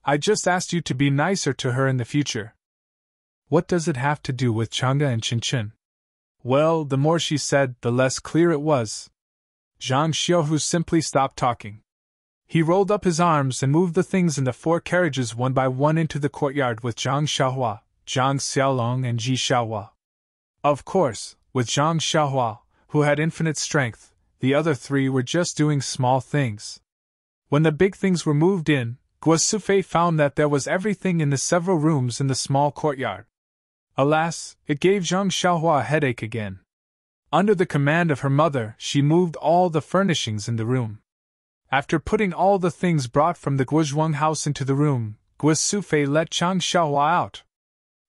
I just asked you to be nicer to her in the future. What does it have to do with Chang'e and Qinchin? Well, the more she said, the less clear it was. Zhang Xiaohu simply stopped talking. He rolled up his arms and moved the things in the 4 carriages one by one into the courtyard with Zhang Xiaohua, Zhang Xiaolong and Ji Xiaohua. Of course, with Zhang Xiaohua, who had infinite strength, the other 3 were just doing small things. When the big things were moved in, Guosufei found that there was everything in the several rooms in the small courtyard. Alas, it gave Zhang Xiaohua a headache again. Under the command of her mother, she moved all the furnishings in the room. After putting all the things brought from the Guizhuang house into the room, Guosufei let Zhang Xiaohua out.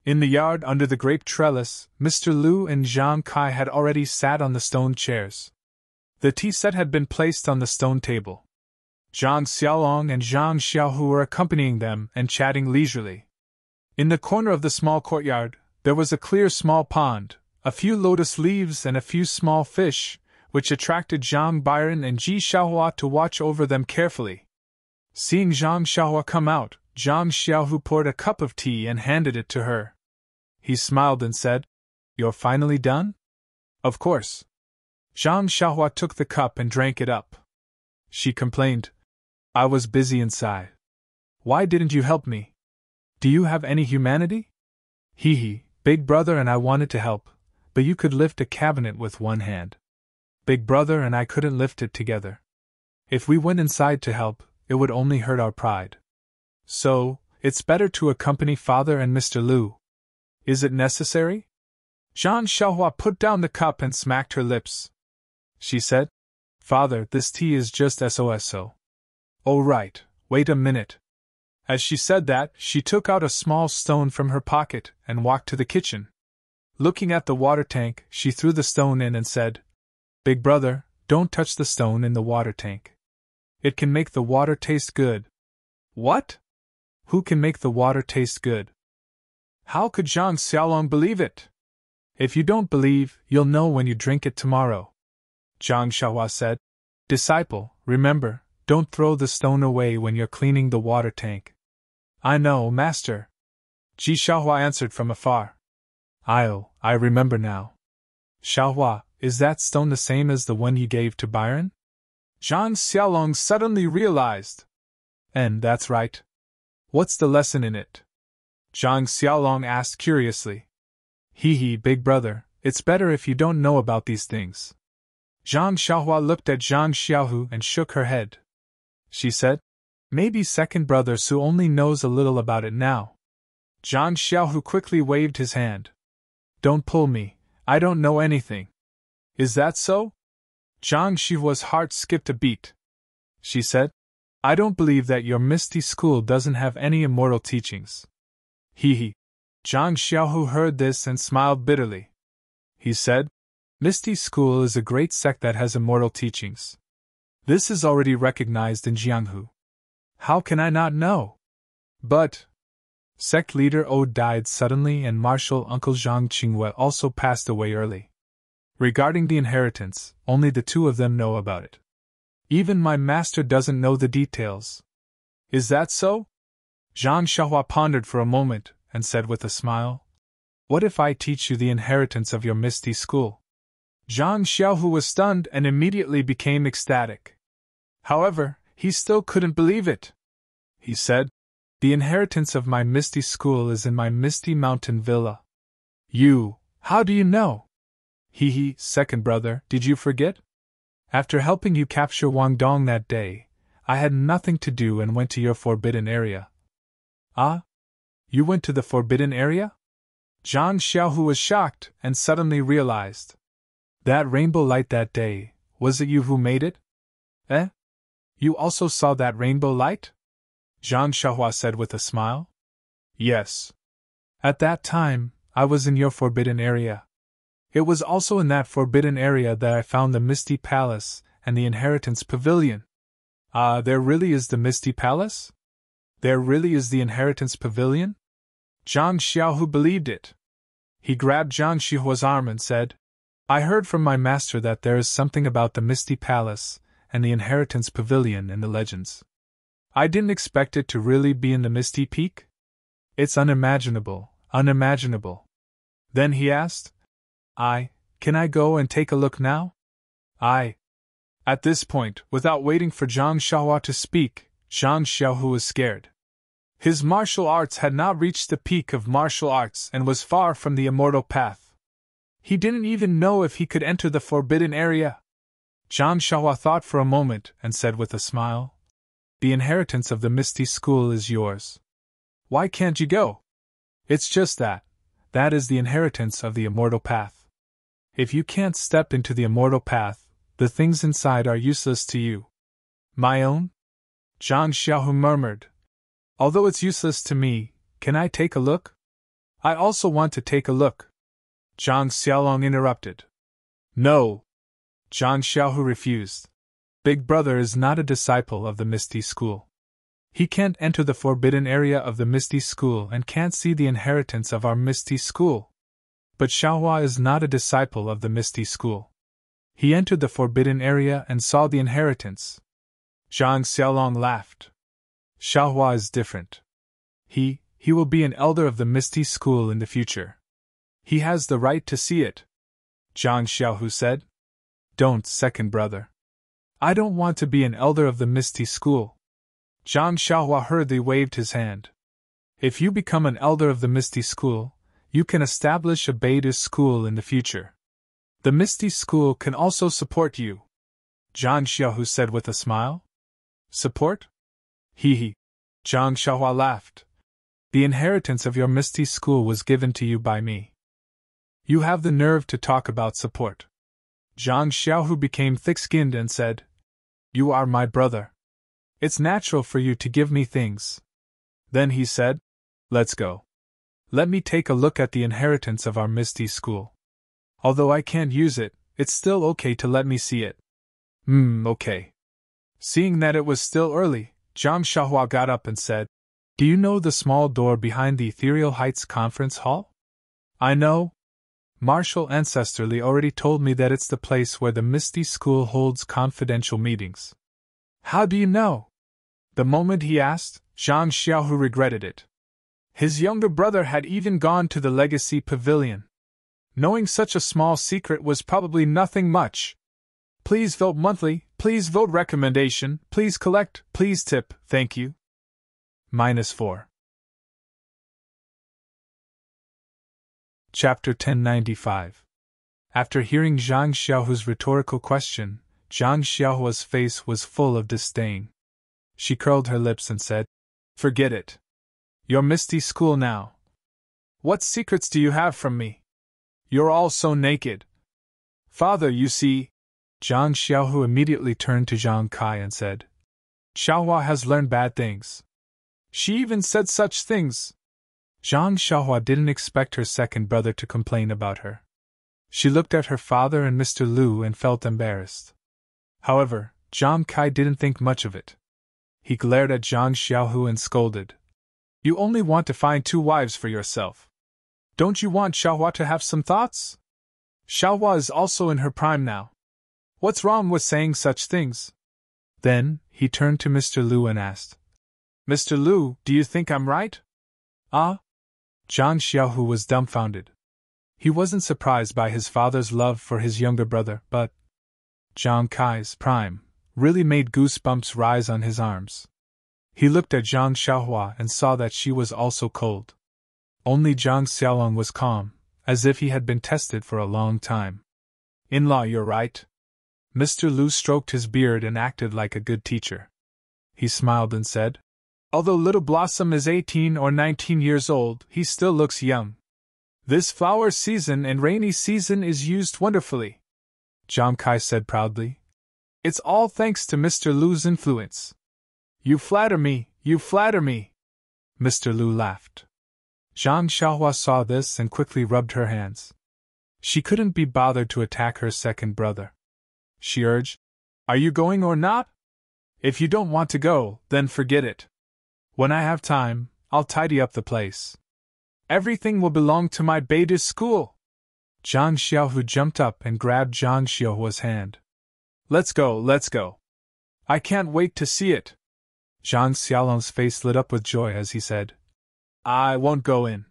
In the yard under the grape trellis, Mr. Liu and Zhang Kai had already sat on the stone chairs. The tea set had been placed on the stone table. Zhang Xiaolong and Zhang Xiaohu were accompanying them and chatting leisurely. In the corner of the small courtyard, there was a clear small pond, a few lotus leaves and a few small fish, which attracted Zhang Byron and Ji Xiaohua to watch over them carefully. Seeing Zhang Xiaohua come out, Zhang Xiaohu poured a cup of tea and handed it to her. He smiled and said, "You're finally done?" "Of course." Zhang Xiaohua took the cup and drank it up. She complained, "I was busy inside. Why didn't you help me? Do you have any humanity?" "Hee, Big Brother and I wanted to help, but you could lift a cabinet with one hand. Big Brother and I couldn't lift it together. If we went inside to help, it would only hurt our pride. So, it's better to accompany Father and Mr. Liu." "Is it necessary?" Zhang Xiaohua put down the cup and smacked her lips. She said, "Father, this tea is just so. "Oh right, wait a minute." As she said that, she took out a small stone from her pocket and walked to the kitchen. Looking at the water tank, she threw the stone in and said, "Big Brother, don't touch the stone in the water tank. It can make the water taste good." "What? Who can make the water taste good?" How could Zhang Xiaolong believe it? "If you don't believe, you'll know when you drink it tomorrow," Zhang Xiaohua said. "Disciple, remember, don't throw the stone away when you're cleaning the water tank." "I know, Master," Ji Xiaohua answered from afar. I remember now." "Xiaohua, is that stone the same as the one you gave to Byron?" Zhang Xiaolong suddenly realized. "And that's right. What's the lesson in it?" Zhang Xiaolong asked curiously. Hee, Big Brother, it's better if you don't know about these things." Zhang Xiaohua looked at Zhang Xiaohu and shook her head. She said, "Maybe second brother Su only knows a little about it now." Zhang Xiaohu quickly waved his hand. "Don't pull me, I don't know anything." "Is that so?" Zhang Xiaohua's heart skipped a beat. She said, "I don't believe that your Misty School doesn't have any immortal teachings." Hee. Zhang Xiaohu heard this and smiled bitterly. He said, "Misty School is a great sect that has immortal teachings. This is already recognized in Jianghu. How can I not know?" But sect leader O died suddenly and martial uncle Zhang Qingwei also passed away early. Regarding the inheritance, only the two of them know about it. Even my master doesn't know the details. "Is that so?" Zhang Xiaohua pondered for a moment and said with a smile, "What if I teach you the inheritance of your Misty School?" Zhang Xiaohu was stunned and immediately became ecstatic. However, he still couldn't believe it. He said, "The inheritance of my Misty School is in my Misty Mountain Villa." How do you know?" Hee, second brother, did you forget? After helping you capture Wang Dong that day, I had nothing to do and went to your forbidden area. "Ah? You went to the forbidden area?" Zhang Xiaohu was shocked and suddenly realized. "That rainbow light that day, was it you who made it?" "Eh? You also saw that rainbow light?" Zhang Xiaohua said with a smile. "Yes. At that time, I was in your forbidden area. It was also in that forbidden area that I found the Misty Palace and the Inheritance Pavilion." "Ah, there really is the Misty Palace? There really is the Inheritance Pavilion?" Zhang Xiaohu believed it. He grabbed Zhang Xiaohua's arm and said, "I heard from my master that there is something about the Misty Palace and the Inheritance Pavilion in the legends. I didn't expect it to really be in the Misty Peak. It's unimaginable. Then he asked, Can I go and take a look now?" At this point, without waiting for Zhang Xiaohua to speak, Zhang Xiaohu was scared. His martial arts had not reached the peak of martial arts and was far from the immortal path. He didn't even know if he could enter the forbidden area. Zhang Xiaohua thought for a moment and said with a smile, "The inheritance of the Misty School is yours. Why can't you go? It's just that. That is the inheritance of the immortal path. If you can't step into the immortal path, the things inside are useless to you." "My own?" Zhang Xiaohu murmured. "Although it's useless to me, can I take a look?" I also want to take a look. Zhang Xiaolong interrupted. No. Zhang Xiaohu refused. Big Brother is not a disciple of the Misty School. He can't enter the forbidden area of the Misty School and can't see the inheritance of our Misty School. But Xiaohua is not a disciple of the Misty School. He entered the forbidden area and saw the inheritance. Zhang Xiaolong laughed. Xiaohua is different. He will be an elder of the Misty School in the future. He has the right to see it. Zhang Xiaohu said. Don't, second brother. I don't want to be an elder of the Misty School. Zhang Xiaohua hurriedly waved his hand. If you become an elder of the Misty School, you can establish a Beta school in the future. The Misty School can also support you. Zhang Xiaohu said with a smile. Support? He. Zhang Xiaohua laughed. The inheritance of your Misty School was given to you by me. You have the nerve to talk about support. Zhang Xiaohu became thick-skinned and said, You are my brother. It's natural for you to give me things. Then he said, Let's go. Let me take a look at the inheritance of our Misty School. Although I can't use it, it's still okay to let me see it. Okay. Seeing that it was still early, Zhang Xiaohua got up and said, Do you know the small door behind the Ethereal Heights Conference Hall? I know. Marshall Ancestrally already told me that it's the place where the Misty School holds confidential meetings. How do you know? The moment he asked, Zhang Xiaohu regretted it. His younger brother had even gone to the Legacy Pavilion. Knowing such a small secret was probably nothing much. Please vote monthly, please vote recommendation, please collect, please tip, thank you. -4. Chapter 1095. After hearing Zhang Xiaohu's rhetorical question, Zhang Xiaohua's face was full of disdain. She curled her lips and said, Forget it. Your Misty School now. What secrets do you have from me? You're all so naked. Father, you see. Zhang Xiaohu immediately turned to Zhang Kai and said, Xiaohua has learned bad things. She even said such things. Zhang Xiaohua didn't expect her second brother to complain about her. She looked at her father and Mr. Lu and felt embarrassed. However, Zhang Kai didn't think much of it. He glared at Zhang Xiaohu and scolded. You only want to find 2 wives for yourself. Don't you want Xiaohua to have some thoughts? Xiaohua is also in her prime now. What's wrong with saying such things? Then, he turned to Mr. Lu and asked, Mr. Lu, do you think I'm right? Ah? Zhang Xiaohu was dumbfounded. He wasn't surprised by his father's love for his younger brother, but Zhang Kai's prime really made goosebumps rise on his arms. He looked at Zhang Xiaohua and saw that she was also cold. Only Zhang Xiaolong was calm, as if he had been tested for a long time. In-law, you're right. Mr. Lu stroked his beard and acted like a good teacher. He smiled and said, Although Little Blossom is 18 or 19 years old, he still looks young. This flower season and rainy season is used wonderfully. Zhang Kai said proudly. It's all thanks to Mr. Lu's influence. You flatter me, you flatter me. Mr. Lu laughed. Zhang Xiaohua saw this and quickly rubbed her hands. She couldn't be bothered to attack her second brother. She urged, Are you going or not? If you don't want to go, then forget it. When I have time, I'll tidy up the place. Everything will belong to my Beta school. Zhang Xiaohu jumped up and grabbed Zhang Xiaohua's hand. Let's go, let's go. I can't wait to see it. Zhang Xiaolong's face lit up with joy as he said, I won't go in.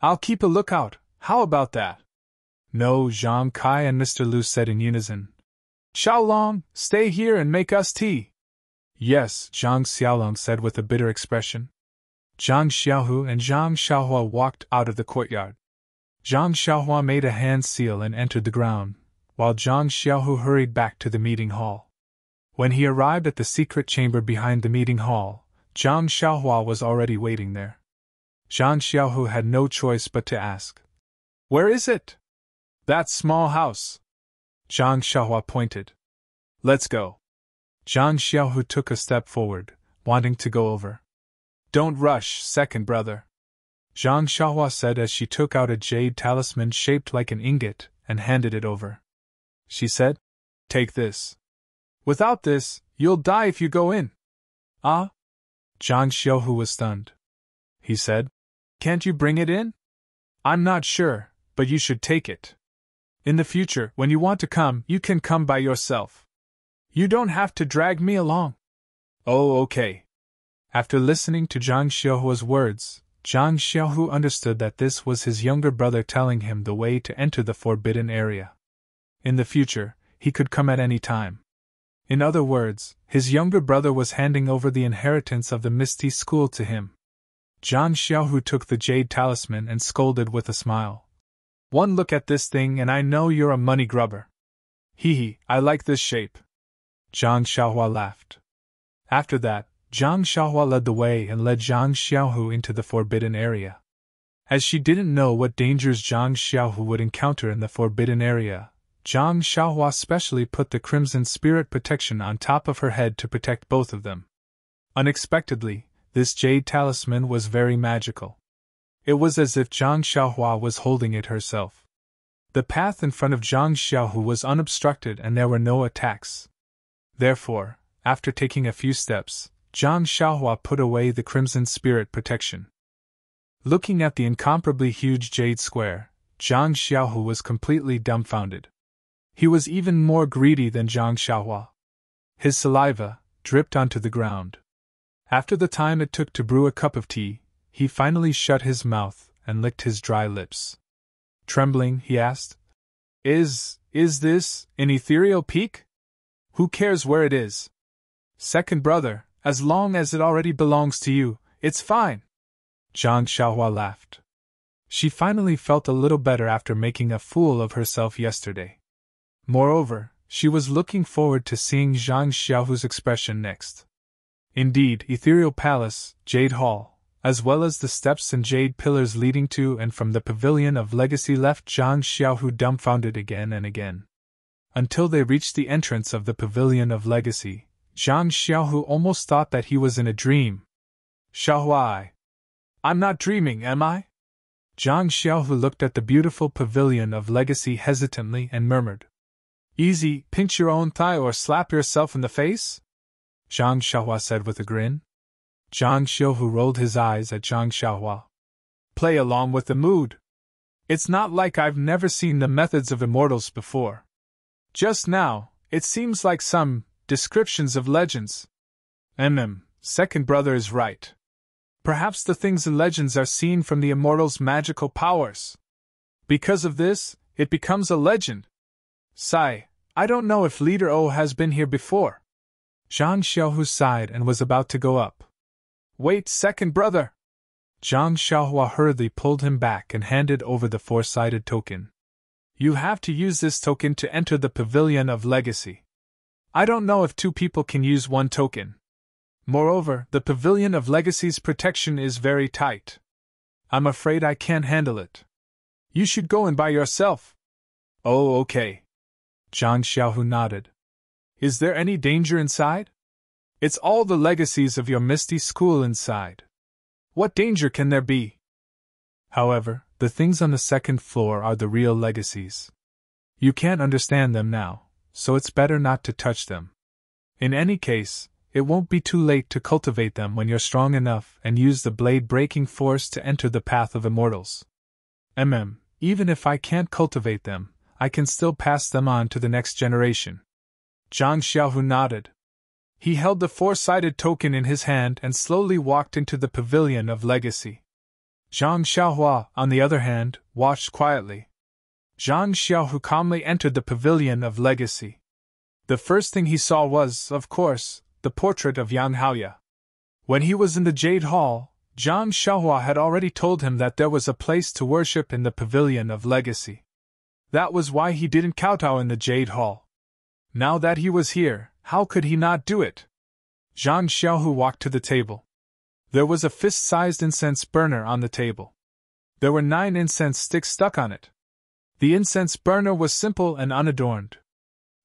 I'll keep a lookout, how about that? No, Zhang Kai and Mr. Lu said in unison. Xiaolong, stay here and make us tea. Yes, Zhang Xiaolong said with a bitter expression. Zhang Xiaohu and Zhang Xiaohua walked out of the courtyard. Zhang Xiaohua made a hand seal and entered the ground, while Zhang Xiaohu hurried back to the meeting hall. When he arrived at the secret chamber behind the meeting hall, Zhang Xiaohua was already waiting there. Zhang Xiaohu had no choice but to ask, Where is it? That small house. Zhang Xiaohua pointed. Let's go. Zhang Xiaohu took a step forward, wanting to go over. Don't rush, second brother. Zhang Xiaohua said as she took out a jade talisman shaped like an ingot and handed it over. She said, "Take this. Without this, you'll die if you go in." "Ah?" Zhang Xiaohu was stunned. He said, "Can't you bring it in?" "I'm not sure, but you should take it. In the future, when you want to come, you can come by yourself. You don't have to drag me along." "Oh, okay." After listening to Zhang Xiaohua's words, Zhang Xiaohu understood that this was his younger brother telling him the way to enter the forbidden area. In the future, he could come at any time. In other words, his younger brother was handing over the inheritance of the Misty School to him. Zhang Xiaohu took the jade talisman and scolded with a smile. "One look at this thing and I know you're a money grubber." "Hee, I like this shape." Zhang Xiaohua laughed. After that, Zhang Xiaohua led the way and led Zhang Xiaohu into the forbidden area. As she didn't know what dangers Zhang Xiaohu would encounter in the forbidden area, Zhang Xiaohua specially put the Crimson Spirit protection on top of her head to protect both of them. Unexpectedly, this jade talisman was very magical. It was as if Zhang Xiaohua was holding it herself. The path in front of Zhang Xiaohu was unobstructed and there were no attacks. Therefore, after taking a few steps, Zhang Xiaohua put away the Crimson Spirit protection. Looking at the incomparably huge jade square, Zhang Xiaohu was completely dumbfounded. He was even more greedy than Zhang Xiaohua. His saliva dripped onto the ground. After the time it took to brew a cup of tea, he finally shut his mouth and licked his dry lips. Trembling, he asked, Is this an ethereal peak? Who cares where it is? Second brother, as long as it already belongs to you, it's fine." Zhang Xiaohua laughed. She finally felt a little better after making a fool of herself yesterday. Moreover, she was looking forward to seeing Zhang Xiaohu's expression next. Indeed, Ethereal Palace, Jade Hall, as well as the steps and jade pillars leading to and from the Pavilion of Legacy left Zhang Xiaohu dumbfounded again and again. Until they reached the entrance of the Pavilion of Legacy, Zhang Xiaohu almost thought that he was in a dream. "Xiaohua, I'm not dreaming, am I?" Zhang Xiaohu looked at the beautiful Pavilion of Legacy hesitantly and murmured. "Easy, pinch your own thigh or slap yourself in the face?" Zhang Xiaohua said with a grin. Zhang Xiaohu rolled his eyes at Zhang Xiaohua. "Play along with the mood. It's not like I've never seen the methods of immortals before. Just now, it seems like some descriptions of legends." Second brother is right. Perhaps the things in legends are seen from the immortal's magical powers. Because of this, it becomes a legend. Sigh, I don't know if Leader O has been here before." Zhang Xiaohu sighed and was about to go up. "Wait, second brother!" Zhang Xiaohua hurriedly pulled him back and handed over the four-sided token. "You have to use this token to enter the Pavilion of Legacy. I don't know if two people can use one token. Moreover, the Pavilion of Legacy's protection is very tight. I'm afraid I can't handle it. You should go in by yourself." "Oh, okay." Zhang Xiaohu nodded. "Is there any danger inside?" "It's all the legacies of your Misty School inside. What danger can there be?" However, the things on the second floor are the real legacies. You can't understand them now, so it's better not to touch them. In any case, it won't be too late to cultivate them when you're strong enough and use the blade-breaking force to enter the path of immortals. Even if I can't cultivate them, I can still pass them on to the next generation." Zhang Xiaohu nodded. He held the four-sided token in his hand and slowly walked into the Pavilion of Legacy. Zhang Xiaohua, on the other hand, watched quietly. Zhang Xiaohu calmly entered the Pavilion of Legacy. The first thing he saw was, of course, the portrait of Yang Haoya. When he was in the Jade Hall, Zhang Xiaohua had already told him that there was a place to worship in the Pavilion of Legacy. That was why he didn't kowtow in the Jade Hall. Now that he was here, how could he not do it? Zhang Xiaohu walked to the table. There was a fist-sized incense burner on the table. There were 9 incense sticks stuck on it. The incense burner was simple and unadorned.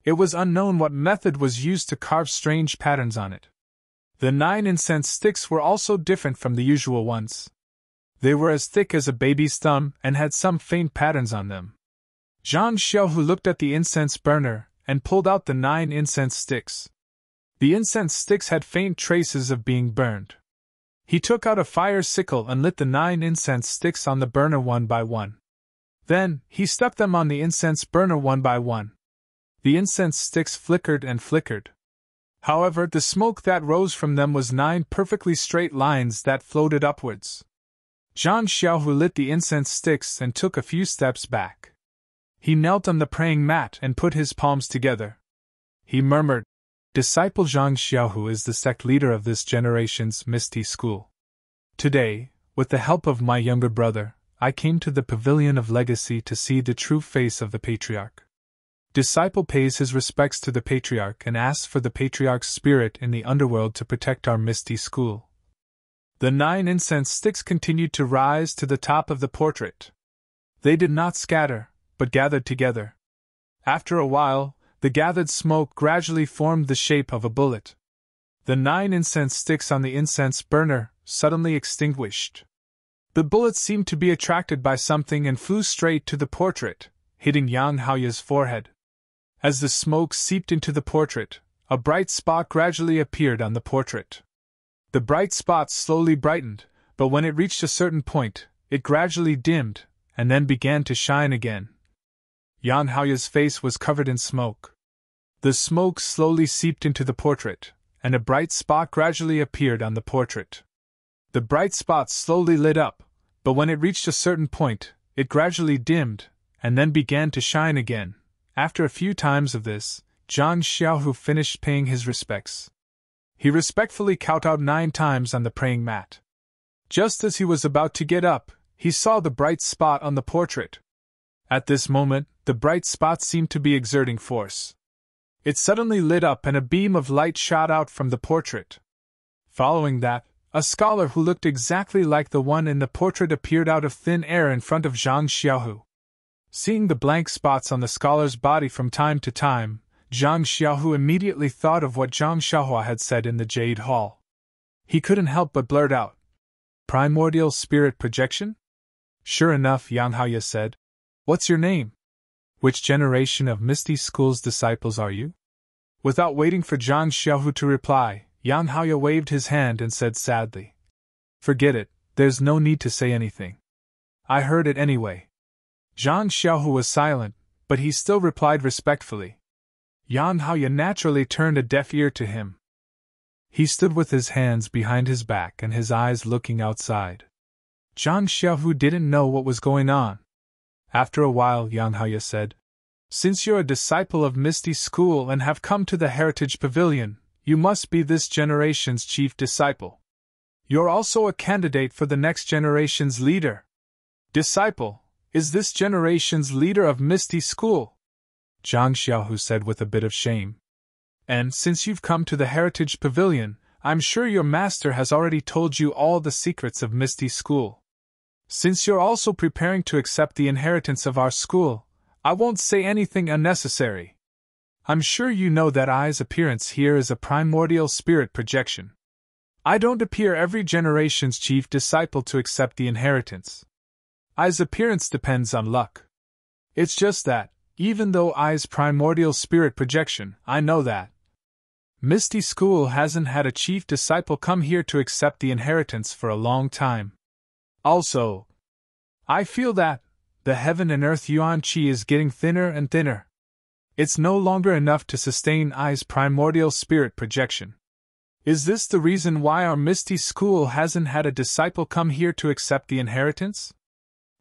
It was unknown what method was used to carve strange patterns on it. The 9 incense sticks were also different from the usual ones. They were as thick as a baby's thumb and had some faint patterns on them. Zhang Xiaohu looked at the incense burner and pulled out the 9 incense sticks. The incense sticks had faint traces of being burned. He took out a fire sickle and lit the 9 incense sticks on the burner one by one. Then, he stuck them on the incense burner one by one. The incense sticks flickered and flickered. However, the smoke that rose from them was 9 perfectly straight lines that floated upwards. Zhang Xiaohu lit the incense sticks and took a few steps back. He knelt on the praying mat and put his palms together. He murmured, "Disciple Zhang Xiaohu is the sect leader of this generation's Misty School. Today, with the help of my younger brother, I came to the Pavilion of Legacy to see the true face of the Patriarch." Disciple pays his respects to the Patriarch and asks for the Patriarch's spirit in the underworld to protect our Misty School. The 9 incense sticks continued to rise to the top of the portrait. They did not scatter, but gathered together. After a while, the gathered smoke gradually formed the shape of a bullet. The 9 incense sticks on the incense burner suddenly extinguished. The bullet seemed to be attracted by something and flew straight to the portrait, hitting Yang Haoya's forehead. As the smoke seeped into the portrait, a bright spot gradually appeared on the portrait. The bright spot slowly brightened, but when it reached a certain point, it gradually dimmed, and then began to shine again. Yang Haoya's face was covered in smoke. The smoke slowly seeped into the portrait, and a bright spot gradually appeared on the portrait. The bright spot slowly lit up, but when it reached a certain point, it gradually dimmed, and then began to shine again. After a few times of this, Zhang Xiaohu finished paying his respects. He respectfully kowtowed 9 times on the praying mat. Just as he was about to get up, he saw the bright spot on the portrait. At this moment, the bright spot seemed to be exerting force. It suddenly lit up and a beam of light shot out from the portrait. Following that, a scholar who looked exactly like the one in the portrait appeared out of thin air in front of Zhang Xiaohu. Seeing the blank spots on the scholar's body from time to time, Zhang Xiaohu immediately thought of what Zhang Xiaohua had said in the Jade Hall. He couldn't help but blurt out, "Primordial spirit projection?" Sure enough, Yang Haoya said, "What's your name? Which generation of Misty School's disciples are you?" Without waiting for Zhang Xiaohu to reply, Yang Haoya waved his hand and said sadly, "Forget it, there's no need to say anything. I heard it anyway." Zhang Xiaohu was silent, but he still replied respectfully. Yang Haoya naturally turned a deaf ear to him. He stood with his hands behind his back and his eyes looking outside. Zhang Xiaohu didn't know what was going on. After a while, Yang Haoya said, "Since you're a disciple of Misty School and have come to the Heritage Pavilion, you must be this generation's chief disciple. You're also a candidate for the next generation's leader. Disciple, is this generation's leader of Misty School?" Zhang Xiaohu said with a bit of shame. "And since you've come to the Heritage Pavilion, I'm sure your master has already told you all the secrets of Misty School. Since you're also preparing to accept the inheritance of our school, I won't say anything unnecessary. I'm sure you know that I's appearance here is a primordial spirit projection. I don't appear every generation's chief disciple to accept the inheritance. I's appearance depends on luck. It's just that, even though I's primordial spirit projection, I know that Misty School hasn't had a chief disciple come here to accept the inheritance for a long time. Also, I feel that the heaven and earth yuan qi is getting thinner and thinner. It's no longer enough to sustain I's primordial spirit projection. Is this the reason why our Misty School hasn't had a disciple come here to accept the inheritance?"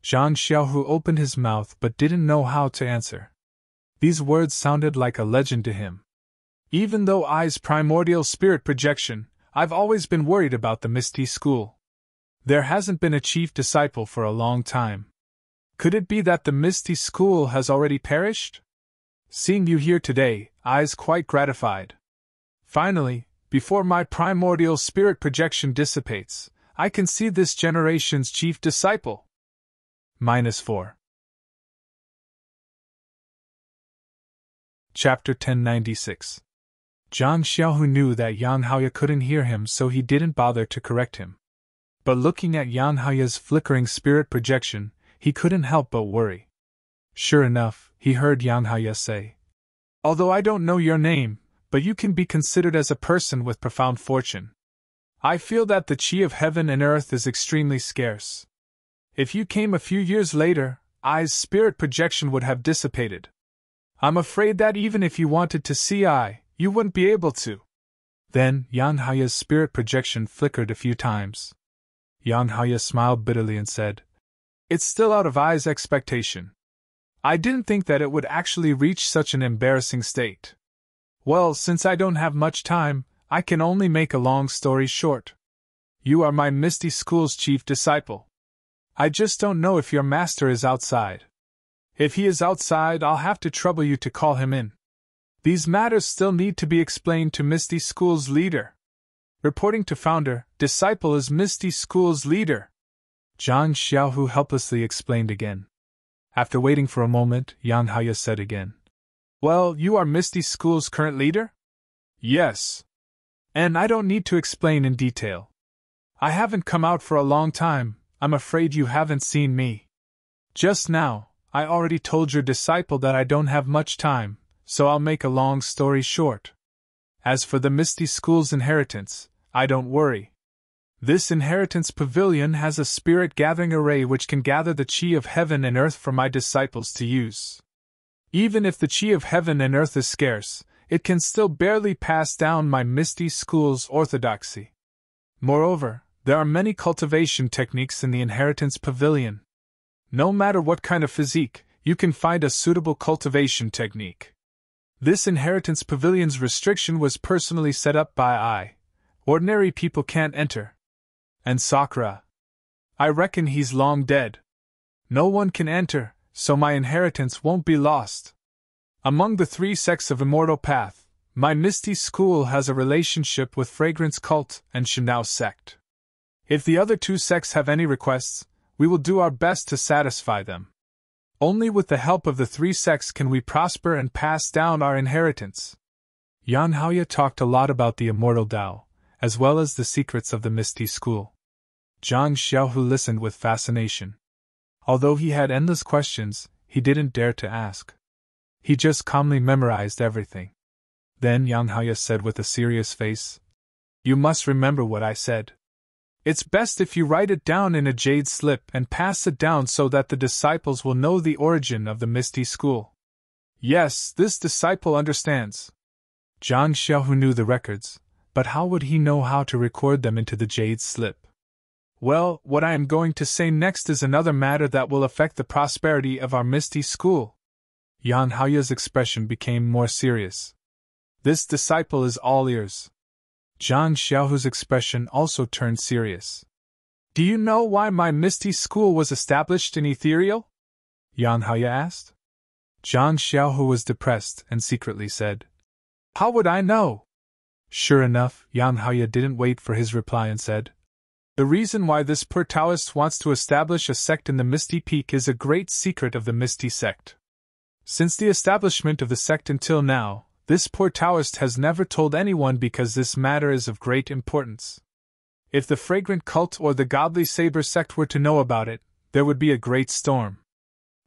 Zhang Xiaohu opened his mouth but didn't know how to answer. These words sounded like a legend to him. Even though I's primordial spirit projection, I've always been worried about the Misty School. There hasn't been a chief disciple for a long time. Could it be that the Misty School has already perished? Seeing you here today, I's quite gratified. Finally, before my primordial spirit projection dissipates, I can see this generation's chief disciple. -4. Chapter 1096. Zhang Xiaohu knew that Yang Haoya couldn't hear him, so he didn't bother to correct him. But looking at Yan Haya's flickering spirit projection, he couldn't help but worry. Sure enough, he heard Yan Haya say, "Although I don't know your name, but you can be considered as a person with profound fortune. I feel that the chi of heaven and earth is extremely scarce. If you came a few years later, I's spirit projection would have dissipated. I'm afraid that even if you wanted to see I, you wouldn't be able to." Then Yan Haya's spirit projection flickered a few times. Yan Haya smiled bitterly and said, "It's still out of I's expectation. I didn't think that it would actually reach such an embarrassing state. Well, since I don't have much time, I can only make a long story short. You are my Misty School's chief disciple. I just don't know if your master is outside. If he is outside, I'll have to trouble you to call him in. These matters still need to be explained to Misty School's leader." Reporting to founder, disciple is Misty School's leader, Zhang Xiaohu helplessly explained again. After waiting for a moment, Yan Haya said again, "Well, you are Misty School's current leader?" "Yes. And I don't need to explain in detail. I haven't come out for a long time, I'm afraid you haven't seen me. Just now, I already told your disciple that I don't have much time, so I'll make a long story short. As for the Misty School's inheritance, I don't worry. This inheritance pavilion has a spirit gathering array which can gather the chi of heaven and earth for my disciples to use. Even if the chi of heaven and earth is scarce, it can still barely pass down my Misty School's orthodoxy. Moreover, there are many cultivation techniques in the inheritance pavilion. No matter what kind of physique, you can find a suitable cultivation technique. This inheritance pavilion's restriction was personally set up by I. Ordinary people can't enter. And Sakura. I reckon he's long dead. No one can enter, so my inheritance won't be lost. Among the 3 sects of Immortal Path, my Misty School has a relationship with Fragrance Cult and Shanao sect. If the other 2 sects have any requests, we will do our best to satisfy them. Only with the help of the 3 sects can we prosper and pass down our inheritance." Yan Haoya talked a lot about the Immortal Tao, as well as the secrets of the Misty School. Zhang Xiaohu listened with fascination. Although he had endless questions, he didn't dare to ask. He just calmly memorized everything. Then Yan Haoya said with a serious face, "You must remember what I said. It's best if you write it down in a jade slip and pass it down so that the disciples will know the origin of the Misty School." "Yes, this disciple understands." Zhang Xiaohu knew the records, but how would he know how to record them into the jade slip? "Well, what I am going to say next is another matter that will affect the prosperity of our Misty School." Yan Haoya's expression became more serious. "This disciple is all ears." Zhang Xiaohu's expression also turned serious. "Do you know why my Misty School was established in Ethereal?" Yan Haoya asked. Zhang Xiaohu was depressed and secretly said, "How would I know?" Sure enough, Yan Haoya didn't wait for his reply and said, "The reason why this poor Taoist wants to establish a sect in the Misty Peak is a great secret of the Misty sect. Since the establishment of the sect until now, this poor Taoist has never told anyone because this matter is of great importance. If the Fragrant Cult or the Godly Saber sect were to know about it, there would be a great storm.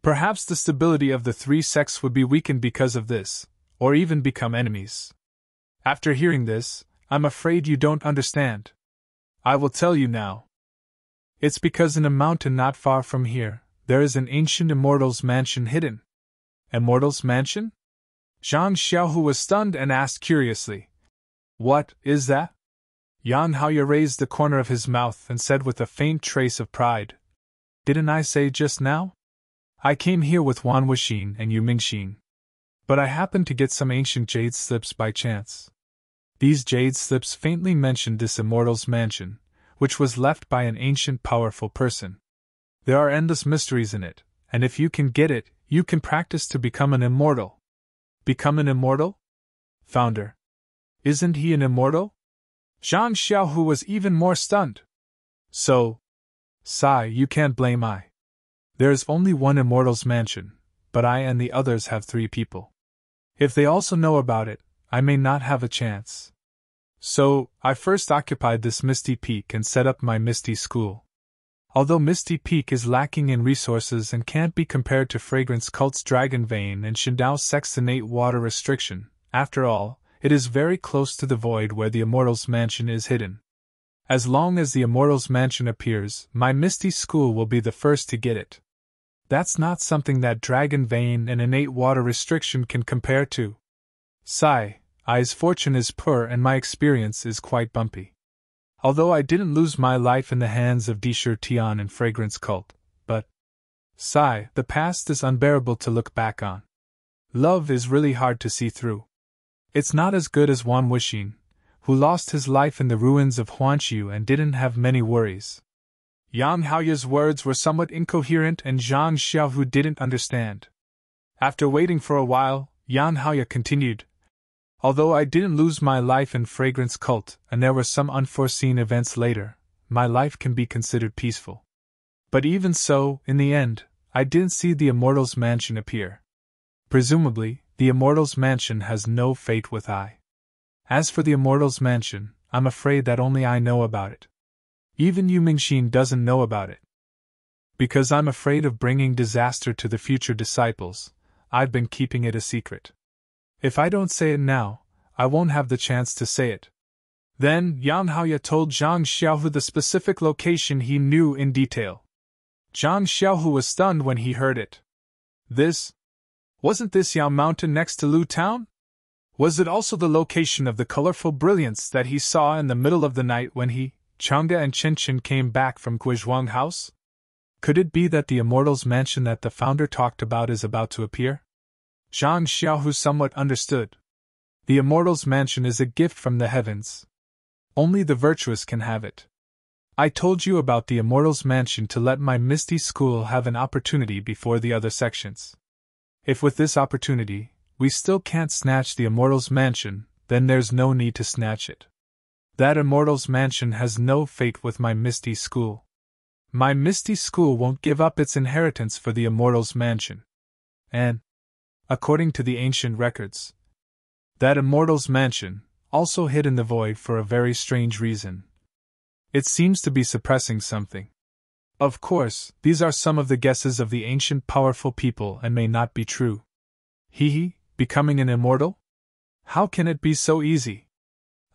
Perhaps the stability of the 3 sects would be weakened because of this, or even become enemies. After hearing this, I'm afraid you don't understand. I will tell you now. It's because in a mountain not far from here, there is an ancient Immortal's mansion hidden." "Immortal's mansion?" Zhang Xiaohu was stunned and asked curiously, "What is that?" Yan Haoya raised the corner of his mouth and said with a faint trace of pride, "Didn't I say just now? I came here with Wan Wuxin and Yu Mingxin. But I happened to get some ancient jade slips by chance. These jade slips faintly mentioned this Immortal's mansion, which was left by an ancient powerful person. There are endless mysteries in it, and if you can get it, you can practice to become an immortal." "Become an immortal?" "Founder. Isn't he an immortal?" Zhang Xiaohu was even more stunned. "So, Sai, you can't blame I. There is only one Immortal's mansion, but I and the others have 3 people. If they also know about it, I may not have a chance." So, I first occupied this misty peak and set up my misty school. Although Misty Peak is lacking in resources and can't be compared to Fragrance Cult's Dragon Vein and Shindao's Sextonate Water Restriction, after all, it is very close to the void where the Immortal's mansion is hidden. As long as the Immortal's mansion appears, my Misty School will be the first to get it. That's not something that Dragon Vein and Innate Water Restriction can compare to. Sigh, I's fortune is poor and my experience is quite bumpy. Although I didn't lose my life in the hands of Dishur Tian and Fragrance Cult, but, sigh, the past is unbearable to look back on. Love is really hard to see through. It's not as good as Wan Wuxin, who lost his life in the ruins of Huanshu and didn't have many worries. Yang Haoya's words were somewhat incoherent and Zhang Xiaohu didn't understand. After waiting for a while, Yang Haoya continued, although I didn't lose my life in Fragrance Cult and there were some unforeseen events later, my life can be considered peaceful. But even so, in the end, I didn't see the Immortal's mansion appear. Presumably, the Immortal's mansion has no fate with I. As for the Immortal's mansion, I'm afraid that only I know about it. Even Yu Mingxin doesn't know about it. Because I'm afraid of bringing disaster to the future disciples, I've been keeping it a secret. If I don't say it now, I won't have the chance to say it. Then Yang Haoya told Zhang Xiaohu the specific location he knew in detail. Zhang Xiaohu was stunned when he heard it. Wasn't this Yao Mountain next to Lu Town? Was it also the location of the colorful brilliance that he saw in the middle of the night when he, Chang'e and Qianqin came back from Guizhuang House? Could it be that the Immortal's mansion that the founder talked about is about to appear? Zhang Xiaohu somewhat understood. The Immortal's mansion is a gift from the heavens. Only the virtuous can have it. I told you about the Immortal's mansion to let my Misty School have an opportunity before the other sections. If with this opportunity, we still can't snatch the Immortal's mansion, then there's no need to snatch it. That Immortal's mansion has no fate with my Misty School. My Misty School won't give up its inheritance for the Immortal's mansion. And, according to the ancient records, that Immortal's mansion also hid in the void for a very strange reason. It seems to be suppressing something. Of course, these are some of the guesses of the ancient powerful people and may not be true. Becoming an immortal? How can it be so easy?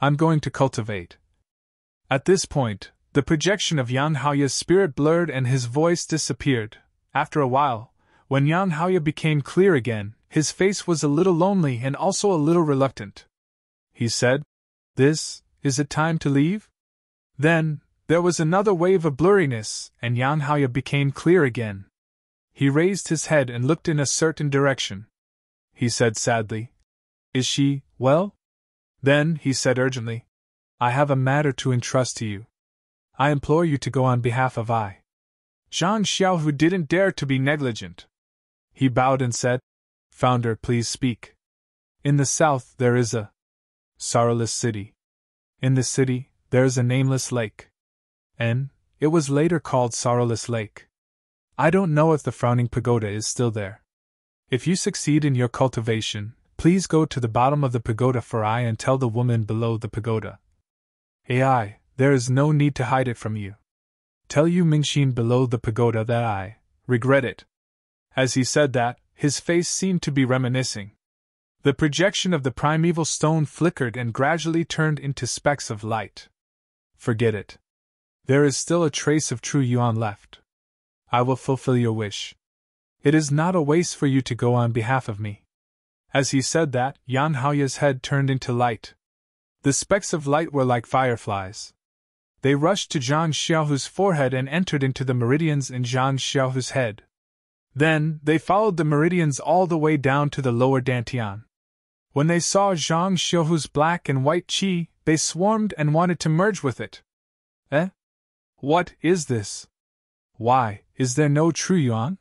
I'm going to cultivate. At this point, the projection of Yang Haoya's spirit blurred and his voice disappeared. After a while, when Yang Haoya became clear again, his face was a little lonely and also a little reluctant. He said, "Is it time to leave?" Then, there was another wave of blurriness, and Yang Haoya became clear again. He raised his head and looked in a certain direction. He said sadly, "Is she well?" Then, he said urgently, "I have a matter to entrust to you. I implore you to go on behalf of I." Zhang Xiaohu didn't dare to be negligent. He bowed and said, "Founder, please speak. In the south there is a sorrowless city. In the city, there is a nameless lake. And it was later called Sorrowless Lake. I don't know if the Frowning Pagoda is still there. If you succeed in your cultivation, please go to the bottom of the pagoda for I and tell the woman below the pagoda. AI, there is no need to hide it from you. Tell Yu Mingxin below the pagoda that I regret it." As he said that, his face seemed to be reminiscing. The projection of the primeval stone flickered and gradually turned into specks of light. "Forget it. There is still a trace of true yuan left. I will fulfill your wish. It is not a waste for you to go on behalf of me." As he said that, Yang Haoya's head turned into light. The specks of light were like fireflies. They rushed to Zhang Xiaohu's forehead and entered into the meridians in Zhang Xiaohu's head. Then, they followed the meridians all the way down to the lower dantian. When they saw Zhang Xiaohu's black and white qi, they swarmed and wanted to merge with it. What is this? Why, is there no true yuan?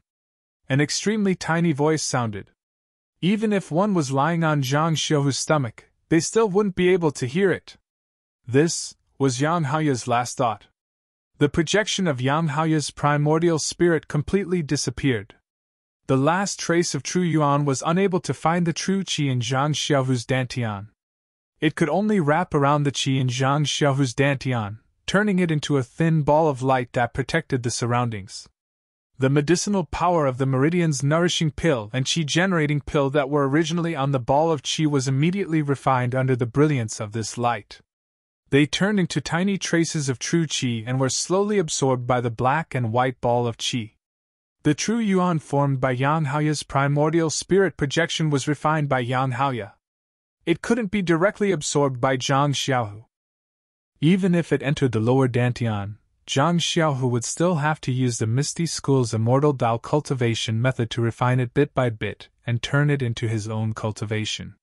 An extremely tiny voice sounded. Even if one was lying on Zhang Xiaohu's stomach, they still wouldn't be able to hear it. This was Yang Haoya's last thought. The projection of Yang Haoya's primordial spirit completely disappeared. The last trace of true yuan was unable to find the true qi in Zhang Xiaohu's dantian. It could only wrap around the qi in Zhang Xiaohu's dantian, turning it into a thin ball of light that protected the surroundings. The medicinal power of the meridian's nourishing pill and qi-generating pill that were originally on the ball of qi was immediately refined under the brilliance of this light. They turned into tiny traces of true qi and were slowly absorbed by the black and white ball of qi. The true yuan formed by Yang Haoya's primordial spirit projection was refined by Yang Haoya. It couldn't be directly absorbed by Zhang Xiaohu. Even if it entered the lower dantian, Zhang Xiaohu would still have to use the Misty School's Immortal Dao cultivation method to refine it bit by bit and turn it into his own cultivation.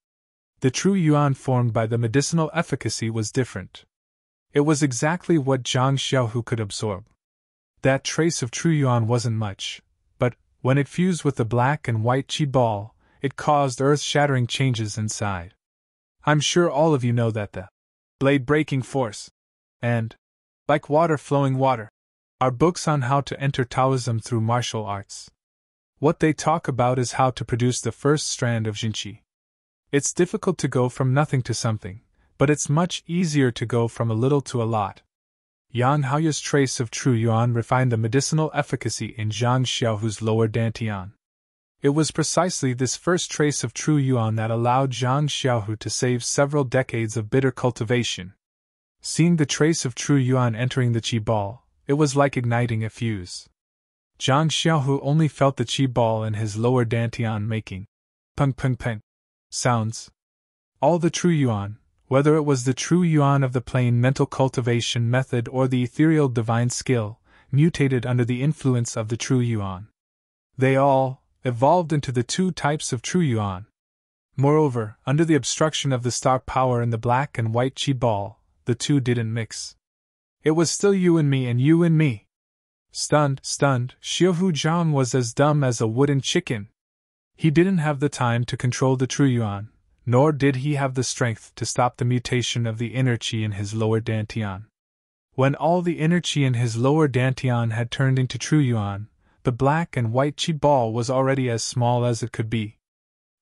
The true yuan formed by the medicinal efficacy was different. It was exactly what Zhang Xiaohu could absorb. That trace of true yuan wasn't much, but when it fused with the black and white qi ball, it caused earth-shattering changes inside. I'm sure all of you know that the blade-breaking force and like water flowing water are books on how to enter Taoism through martial arts. What they talk about is how to produce the first strand of Jinqi. It's difficult to go from nothing to something, but it's much easier to go from a little to a lot. Yang Haoya's trace of true yuan refined the medicinal efficacy in Zhang Xiaohu's lower dantian. It was precisely this first trace of true yuan that allowed Zhang Xiaohu to save several decades of bitter cultivation. Seeing the trace of true yuan entering the qi ball, it was like igniting a fuse. Zhang Xiaohu only felt the qi ball in his lower dantian making peng peng peng sounds. All the true yuan, whether it was the true yuan of the plain mental cultivation method or the ethereal divine skill, mutated under the influence of the true yuan. They all evolved into the two types of true yuan. Moreover, under the obstruction of the star power in the black and white qi ball, the two didn't mix. It was still you and me and you and me. Stunned, Xiaohu Zhang was as dumb as a wooden chicken. He didn't have the time to control the true yuan, nor did he have the strength to stop the mutation of the inner qi in his lower dantian. When all the inner qi in his lower dantian had turned into true yuan, the black and white qi ball was already as small as it could be.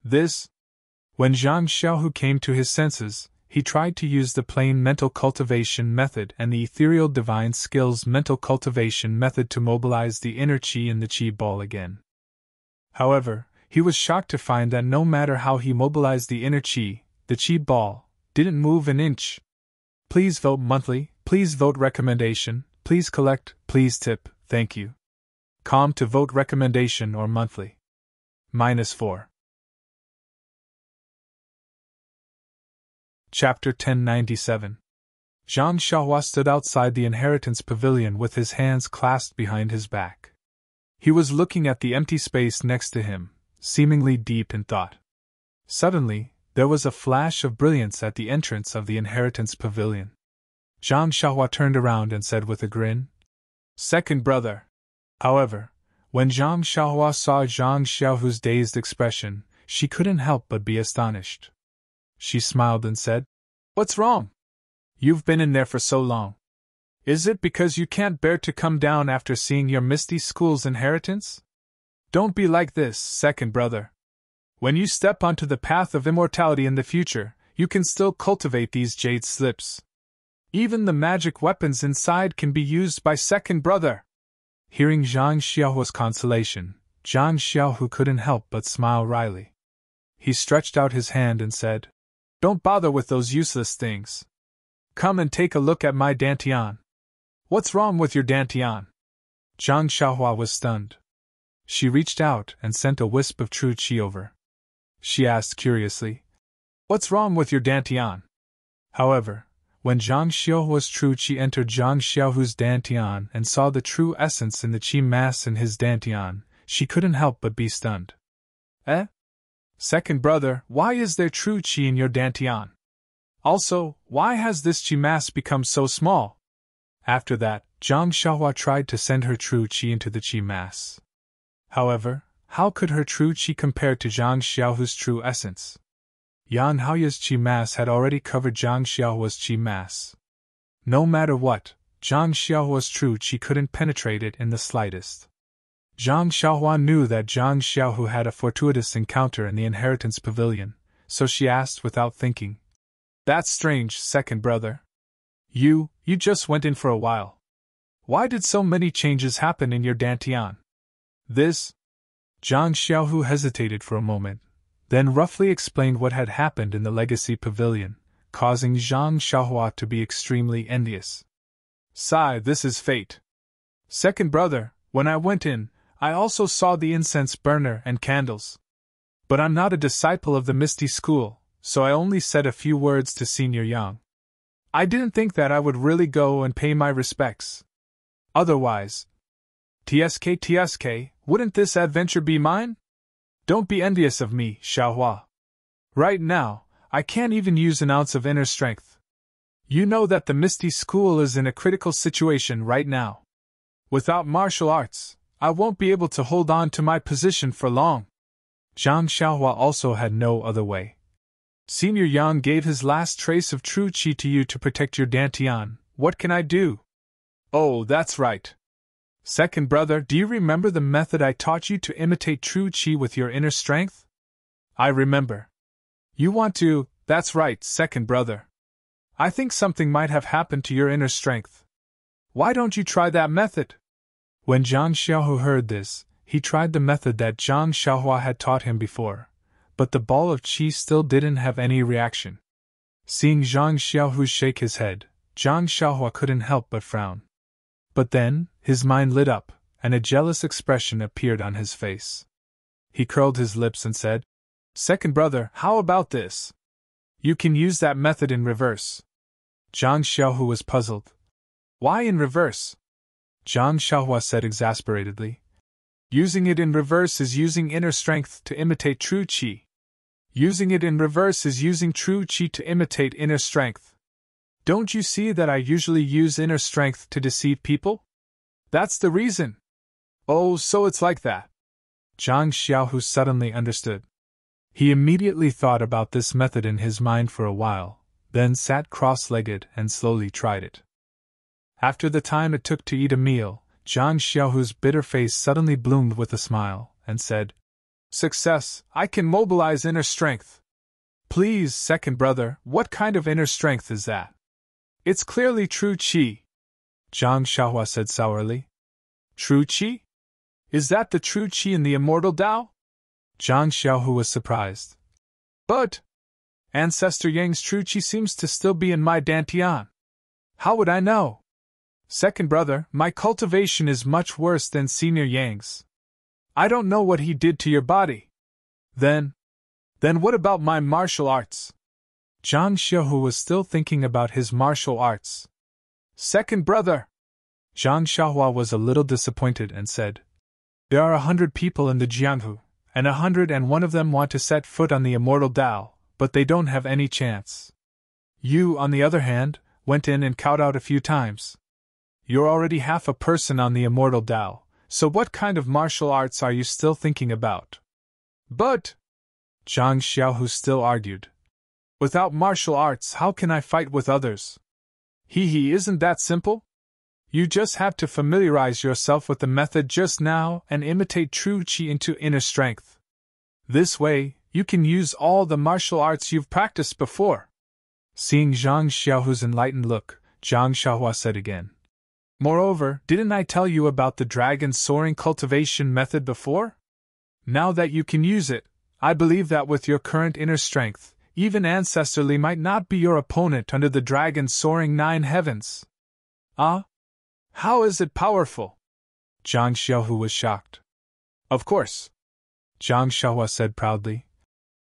When Zhang Xiaohu came to his senses, he tried to use the plain mental cultivation method and the ethereal divine skills mental cultivation method to mobilize the inner qi in the qi ball again. However, he was shocked to find that no matter how he mobilized the inner qi, the qi ball didn't move an inch. Please vote monthly, please vote recommendation, please collect, please tip, thank you. Com to vote recommendation or monthly. -4. Chapter 1097. Zhang Xiaohua stood outside the inheritance pavilion with his hands clasped behind his back. He was looking at the empty space next to him, seemingly deep in thought. Suddenly, there was a flash of brilliance at the entrance of the inheritance pavilion. Zhang Xiaohua turned around and said with a grin, "Second brother." However, when Zhang Xiaohua saw Zhang Xiaohu's dazed expression, she couldn't help but be astonished. She smiled and said, "What's wrong? You've been in there for so long. Is it because you can't bear to come down after seeing your Misty School's inheritance? Don't be like this, second brother. When you step onto the path of immortality in the future, you can still cultivate these jade slips. Even the magic weapons inside can be used by second brother." Hearing Zhang Xiaohua's consolation, Zhang Xiaohu couldn't help but smile wryly. He stretched out his hand and said, "Don't bother with those useless things. Come and take a look at my dantian." "What's wrong with your dantian?" Zhang Xiaohua was stunned. She reached out and sent a wisp of true qi over. She asked curiously, "What's wrong with your dantian?" However, when Zhang Xiaohua's true qi entered Zhang Xiaohu's dantian and saw the true essence in the qi mass in his dantian, she couldn't help but be stunned. Second brother, why is there true qi in your dantian? Also, why has this qi mass become so small?" After that, Zhang Xiaohua tried to send her true qi into the qi mass. However, how could her true qi compare to Zhang Xiaohu's true essence? Yang Haoya's qi mass had already covered Zhang Xiaohua's qi mass. No matter what, Zhang Xiaohua's true qi couldn't penetrate it in the slightest. Zhang Xiaohua knew that Zhang Xiaohu had a fortuitous encounter in the inheritance pavilion, so she asked without thinking, That's strange, second brother. You just went in for a while. Why did so many changes happen in your dantian? This? Zhang Xiaohu hesitated for a moment, then roughly explained what had happened in the Legacy Pavilion, causing Zhang Xiaohua to be extremely envious. Sigh, this is fate. Second brother, when I went in, I also saw the incense burner and candles. But I'm not a disciple of the Misty School, so I only said a few words to Senior Yang. I didn't think that I would really go and pay my respects. Otherwise, TSK, wouldn't this adventure be mine? Don't be envious of me, Xiaohua. Right now, I can't even use an ounce of inner strength. You know that the Misty School is in a critical situation right now. Without martial arts, I won't be able to hold on to my position for long. Zhang Xiaohua also had no other way. Senior Yang gave his last trace of true qi to you to protect your dantian. What can I do? Oh, that's right. Second brother, do you remember the method I taught you to imitate true qi with your inner strength? I remember. You want to, that's right, second brother. I think something might have happened to your inner strength. Why don't you try that method? When Zhang Xiaohu heard this, he tried the method that Zhang Xiaohua had taught him before, but the ball of qi still didn't have any reaction. Seeing Zhang Xiaohu shake his head, Zhang Xiaohua couldn't help but frown. But then, his mind lit up, and a jealous expression appeared on his face. He curled his lips and said, Second brother, how about this? You can use that method in reverse. Zhang Xiaohu was puzzled. Why in reverse? Zhang Xiaohua said exasperatedly. Using it in reverse is using inner strength to imitate true qi. Using it in reverse is using true qi to imitate inner strength. Don't you see that I usually use inner strength to deceive people? That's the reason. Oh, so it's like that. Zhang Xiaohu suddenly understood. He immediately thought about this method in his mind for a while, then sat cross-legged and slowly tried it. After the time it took to eat a meal, Zhang Xiaohu's bitter face suddenly bloomed with a smile, and said, Success, I can mobilize inner strength. Please, second brother, what kind of inner strength is that? It's clearly true qi. Zhang Xiaohua said sourly. True qi? Is that the true qi in the Immortal Tao? Zhang Xiaohu was surprised. But Ancestor Yang's true qi seems to still be in my dantian. How would I know? Second brother, my cultivation is much worse than Senior Yang's. I don't know what he did to your body. Then what about my martial arts? Zhang Xiaohu was still thinking about his martial arts. Second brother! Zhang Xiaohua was a little disappointed and said, There are 100 people in the Jianghu, and 101 of them want to set foot on the Immortal Tao, but they don't have any chance. You, on the other hand, went in and kowtowed a few times. You're already half a person on the Immortal Tao, so what kind of martial arts are you still thinking about? But, Zhang Xiaohu still argued, without martial arts, how can I fight with others? Isn't that simple? You just have to familiarize yourself with the method just now and imitate true qi into inner strength. This way, you can use all the martial arts you've practiced before. Seeing Zhang Xiaohu's enlightened look, Zhang Xiaohua said again. Moreover, didn't I tell you about the dragon soaring cultivation method before? Now that you can use it, I believe that with your current inner strength, even Ancestor Li might not be your opponent under the dragon soaring 9 heavens. Ah? How is it powerful? Zhang Xiaohu was shocked. Of course, Zhang Xiaohua said proudly.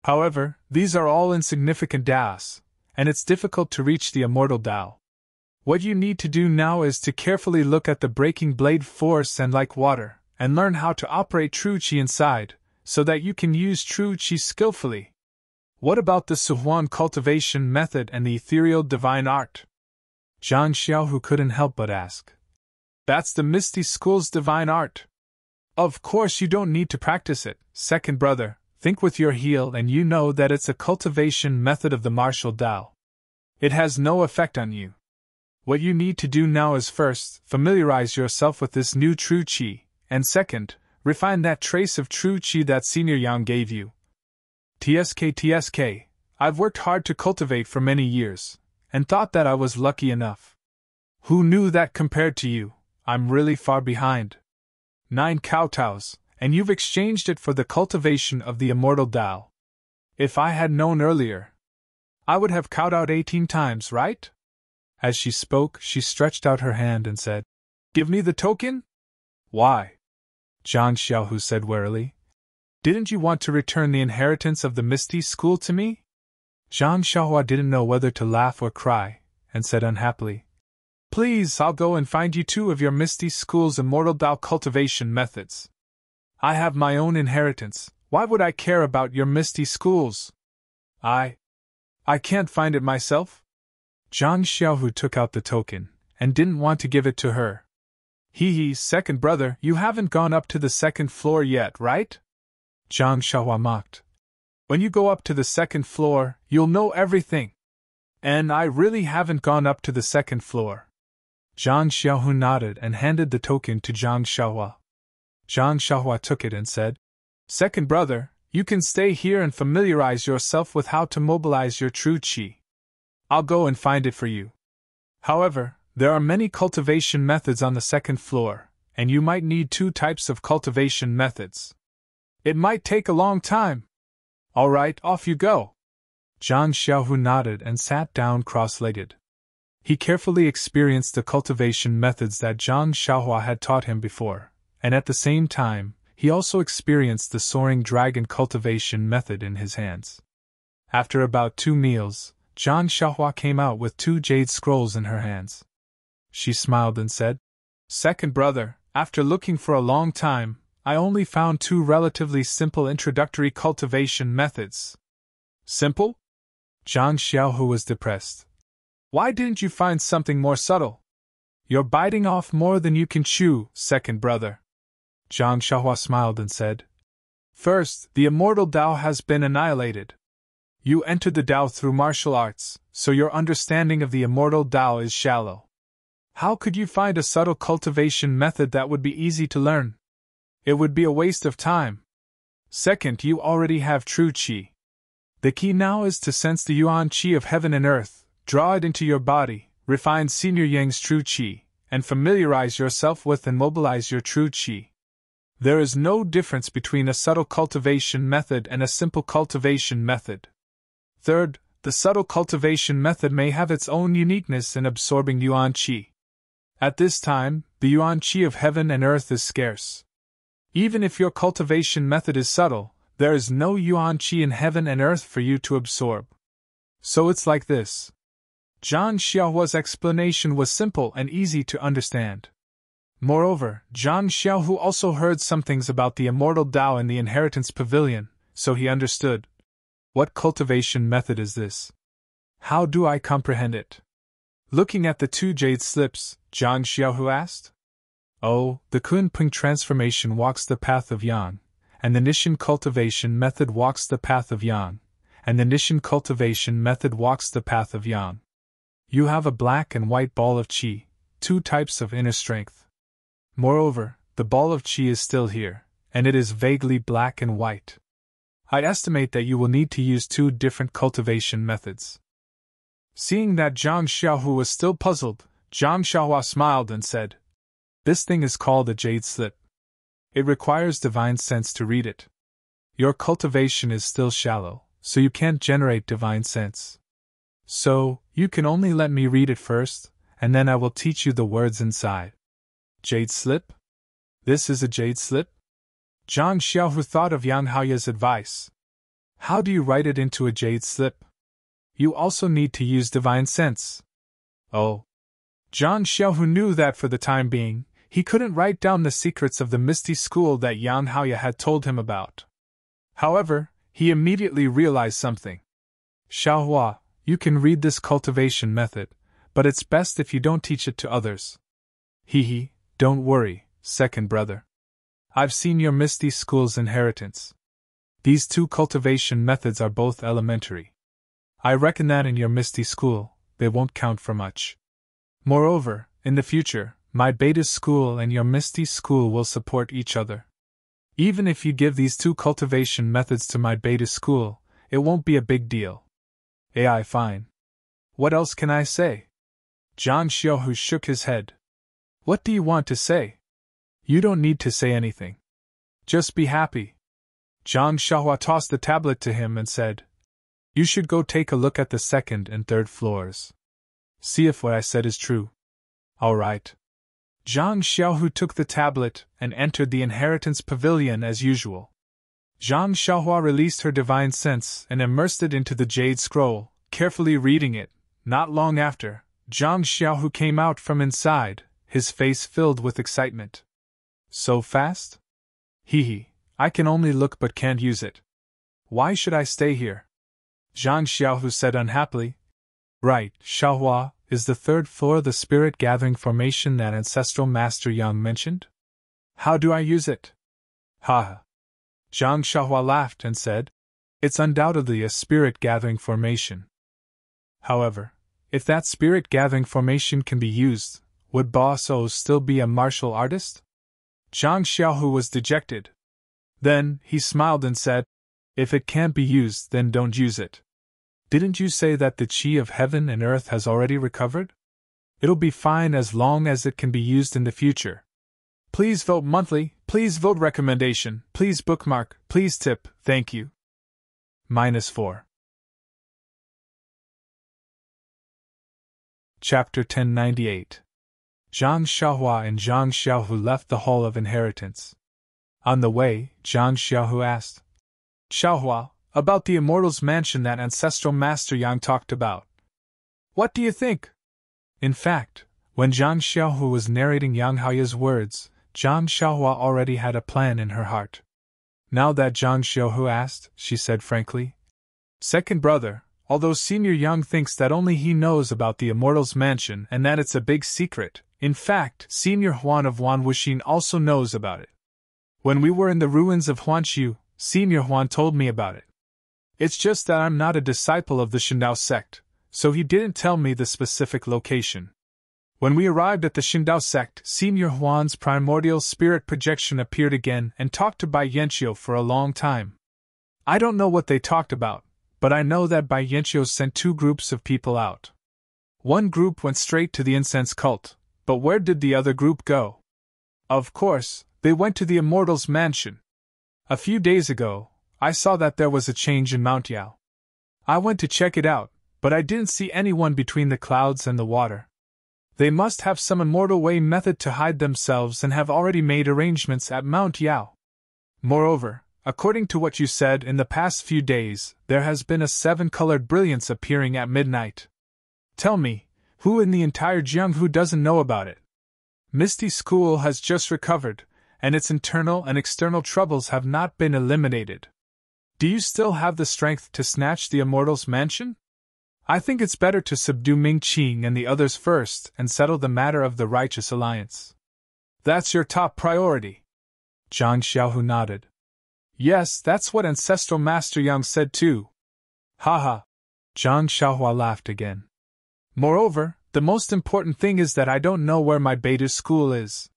However, these are all insignificant Daos, and it's difficult to reach the Immortal Tao. What you need to do now is to carefully look at the breaking blade force and like water, and learn how to operate true qi inside, so that you can use true qi skillfully. What about the Suhuan cultivation method and the ethereal divine art? Zhang Xiaohu couldn't help but ask. That's the Misty School's divine art. Of course you don't need to practice it, second brother, think with your heel and you know that it's a cultivation method of the martial Tao. It has no effect on you. What you need to do now is first, familiarize yourself with this new true qi, and second, refine that trace of true qi that Senior Yang gave you. TSK, I've worked hard to cultivate for many years, and thought that I was lucky enough. Who knew that compared to you, I'm really far behind. 9 kowtows, and you've exchanged it for the cultivation of the immortal Tao. If I had known earlier, I would have kowtowed 18 times, right? As she spoke, she stretched out her hand and said, Give me the token? Why? Zhang Xiaohu said warily. Didn't you want to return the inheritance of the Misty School to me? Zhang Xiaohua didn't know whether to laugh or cry, and said unhappily, Please, I'll go and find you 2 of your Misty School's immortal Tao cultivation methods. I have my own inheritance, why would I care about your Misty Schools? I can't find it myself? Zhang Xiaohu took out the token, and didn't want to give it to her. Second brother, you haven't gone up to the 2nd floor yet, right? Zhang Xiaohua mocked. When you go up to the 2nd floor, you'll know everything. And I really haven't gone up to the 2nd floor. Zhang Xiaohu nodded and handed the token to Zhang Xiaohua. Zhang Xiaohua took it and said, Second brother, you can stay here and familiarize yourself with how to mobilize your true qi. I'll go and find it for you. However, there are many cultivation methods on the 2nd floor, and you might need 2 types of cultivation methods. It might take a long time. All right, off you go. Zhang Xiaohu nodded and sat down cross-legged. He carefully experienced the cultivation methods that Zhang Xiaohua had taught him before, and at the same time, he also experienced the soaring dragon cultivation method in his hands. After about 2 meals, Zhang Xiaohua came out with 2 jade scrolls in her hands. She smiled and said, Second brother, after looking for a long time, I only found 2 relatively simple introductory cultivation methods. Simple? Zhang Xiaohu was depressed. Why didn't you find something more subtle? You're biting off more than you can chew, second brother. Zhang Xiaohua smiled and said, First, the immortal Tao has been annihilated. You entered the Tao through martial arts, so your understanding of the immortal Tao is shallow. How could you find a subtle cultivation method that would be easy to learn? It would be a waste of time. Second, you already have true qi. The key now is to sense the yuan qi of heaven and earth, draw it into your body, refine senior yang's true qi, and familiarize yourself with and mobilize your true qi. There is no difference between a subtle cultivation method and a simple cultivation method. Third, the subtle cultivation method may have its own uniqueness in absorbing yuan qi. At this time, the yuan qi of heaven and earth is scarce. Even if your cultivation method is subtle, there is no yuan qi in heaven and earth for you to absorb. So it's like this. Zhang Xiaohua's explanation was simple and easy to understand. Moreover, Zhang Xiaohu also heard some things about the immortal Tao in the inheritance pavilion, so he understood. What cultivation method is this? How do I comprehend it? Looking at the 2 jade slips, Zhang Xiaohu asked. Oh, the Kunpeng transformation walks the path of Yang, and the Nishan cultivation method walks the path of Yang, and the Nishan cultivation method walks the path of Yang. You have a black and white ball of qi, 2 types of inner strength. Moreover, the ball of qi is still here, and it is vaguely black and white. I estimate that you will need to use 2 different cultivation methods. Seeing that Zhang Xiaohu was still puzzled, Zhang Xiaohua smiled and said, This thing is called a jade slip. It requires divine sense to read it. Your cultivation is still shallow, so you can't generate divine sense. So, you can only let me read it first, and then I will teach you the words inside. Jade slip? This is a jade slip? Zhang Xiaohu thought of Yang Haoya's advice. How do you write it into a jade slip? You also need to use divine sense. Oh. Zhang Xiaohu knew that for the time being, he couldn't write down the secrets of the Misty School that Yang Haoya had told him about. However, he immediately realized something. Xiaohua, you can read this cultivation method, but it's best if you don't teach it to others. Don't worry, second brother. I've seen your Misty School's inheritance. These 2 cultivation methods are both elementary. I reckon that in your Misty School, they won't count for much. Moreover, in the future, my Beta School and your Misty School will support each other. Even if you give these 2 cultivation methods to my Beta School, it won't be a big deal. AI fine. What else can I say? Zhang Xiaohu shook his head. What do you want to say? You don't need to say anything. Just be happy. Zhang Xiaohua tossed the tablet to him and said, You should go take a look at the second and third floors. See if what I said is true. All right. Zhang Xiaohu took the tablet and entered the inheritance pavilion as usual. Zhang Xiaohua released her divine sense and immersed it into the jade scroll, carefully reading it. Not long after, Zhang Xiaohu came out from inside, his face filled with excitement. So fast? Hee, I can only look but can't use it. Why should I stay here? Zhang Xiaohu said unhappily. Right, Xiaohua, is the third floor the spirit gathering formation that ancestral master Yang mentioned? How do I use it? Ha! Zhang Xiaohua laughed and said, It's undoubtedly a spirit gathering formation. However, if that spirit gathering formation can be used, would Boss O still be a martial artist? Zhang Xiaohu was dejected. Then, he smiled and said, If it can't be used, then don't use it. Didn't you say that the chi of heaven and earth has already recovered? It'll be fine as long as it can be used in the future. Please vote monthly, please vote recommendation, please bookmark, please tip, thank you. -4. Chapter 1098. Zhang Xiaohua and Zhang Xiaohu left the Hall of Inheritance. On the way, Zhang Xiaohu asked, Xiaohua, about the Immortal's mansion that ancestral master Yang talked about. What do you think? In fact, when Zhang Xiaohu was narrating Yang Haoya's words, Zhang Xiaohua already had a plan in her heart. Now that Zhang Xiaohu asked, she said frankly, Second brother, although Senior Yang thinks that only he knows about the Immortal's mansion and that it's a big secret, in fact, Senior Huan of Wan Wuxin also knows about it. When we were in the ruins of Huanshu, Senior Huan told me about it. It's just that I'm not a disciple of the Shindao sect, so he didn't tell me the specific location. When we arrived at the Shindao sect, Senior Huan's primordial spirit projection appeared again and talked to Bai Yanqiu for a long time. I don't know what they talked about, but I know that Bai Yanqiu sent 2 groups of people out. One group went straight to the incense cult, but where did the other group go? Of course, they went to the Immortal's mansion. A few days ago, I saw that there was a change in Mount Yao. I went to check it out, but I didn't see anyone between the clouds and the water. They must have some immortal way method to hide themselves and have already made arrangements at Mount Yao. Moreover, according to what you said, in the past few days, there has been a 7-colored brilliance appearing at midnight. Tell me, who in the entire Jianghu doesn't know about it? Misty School has just recovered, and its internal and external troubles have not been eliminated. Do you still have the strength to snatch the Immortal's mansion? I think it's better to subdue Ming Qing and the others first and settle the matter of the Righteous Alliance. That's your top priority. Zhang Xiaohu nodded. Yes, that's what Ancestral Master Yang said too. Haha. Zhang Xiaohua laughed again. Moreover, the most important thing is that I don't know where my Beta school is.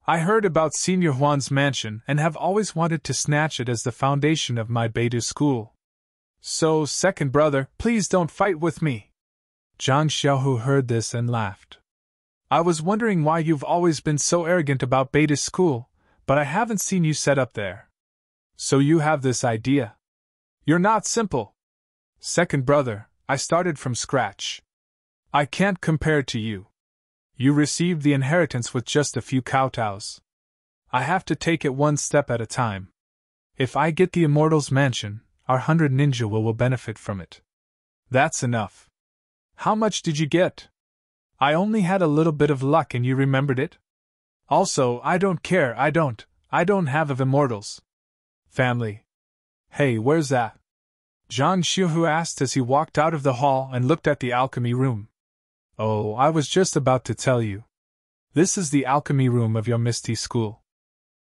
I heard about Senior Huan's mansion and have always wanted to snatch it as the foundation of my Beta school. So, second brother, please don't fight with me. Zhang Xiaohu heard this and laughed. I was wondering why you've always been so arrogant about Beta school, but I haven't seen you set up there. So you have this idea. You're not simple. Second brother, I started from scratch. I can't compare to you. You received the inheritance with just a few kowtows. I have to take it one step at a time. If I get the Immortal's mansion, our 100 ninja will benefit from it. That's enough. How much did you get? I only had a little bit of luck and you remembered it? Also, I don't care, I don't have of Immortals. Family. Hey, where's that? Zhang Xiaohu asked as he walked out of the hall and looked at the alchemy room. Oh, I was just about to tell you. This is the alchemy room of your Misty School.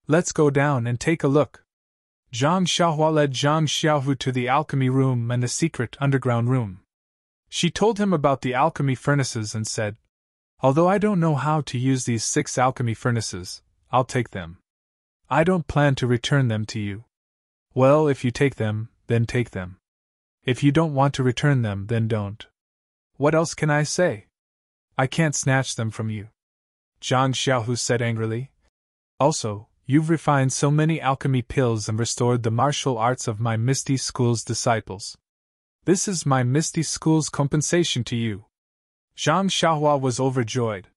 Let's go down and take a look. Zhang Xiaohua led Zhang Xiaohu to the alchemy room and the secret underground room. She told him about the alchemy furnaces and said, Although I don't know how to use these 6 alchemy furnaces, I'll take them. I don't plan to return them to you. Well, if you take them, then take them. If you don't want to return them, then don't. What else can I say? I can't snatch them from you, Zhang Xiaohu said angrily. Also, you've refined so many alchemy pills and restored the martial arts of my Misty School's disciples. This is my Misty School's compensation to you. Zhang Xiaohua was overjoyed.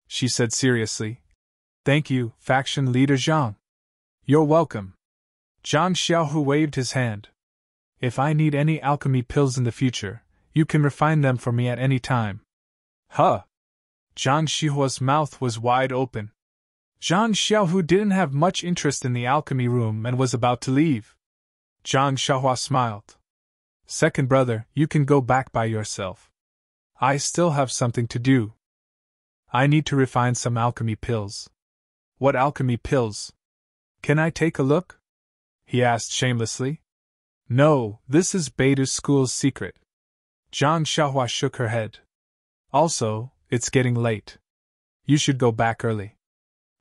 She said seriously, "Thank you, faction leader Zhang. You're welcome." Zhang Xiaohu waved his hand. "If I need any alchemy pills in the future, you can refine them for me at any time." Huh! Zhang Xiaohua's mouth was wide open. Zhang Xiaohu didn't have much interest in the alchemy room and was about to leave. Zhang Xiaohua smiled. "Second brother, you can go back by yourself. I still have something to do. I need to refine some alchemy pills." "What alchemy pills? Can I take a look?" he asked shamelessly. "No, this is Beidou School's secret." Zhang Xiaohua shook her head. "Also, it's getting late. You should go back early.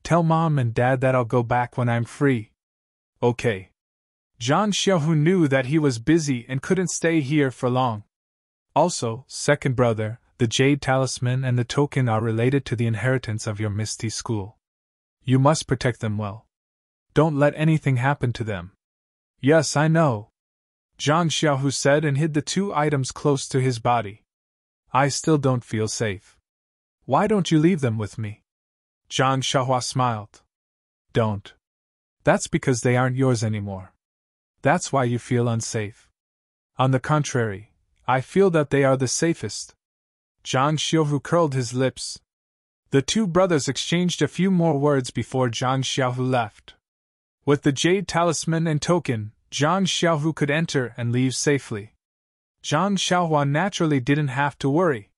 Tell Mom and Dad that I'll go back when I'm free." "Okay." Zhang Xiaohu knew that he was busy and couldn't stay here for long. "Also, second brother, the Jade Talisman and the token are related to the inheritance of your Misty School. You must protect them well. Don't let anything happen to them." "Yes, I know," Zhang Xiaohu said and hid the two items close to his body. "I still don't feel safe. Why don't you leave them with me?" Zhang Xiaohua smiled. "Don't. That's because they aren't yours anymore. That's why you feel unsafe. On the contrary, I feel that they are the safest." Zhang Xiaohu curled his lips. The two brothers exchanged a few more words before Zhang Xiaohu left. With the Jade Talisman and token, Zhang Xiaohu could enter and leave safely. Zhang Xiaohua naturally didn't have to worry.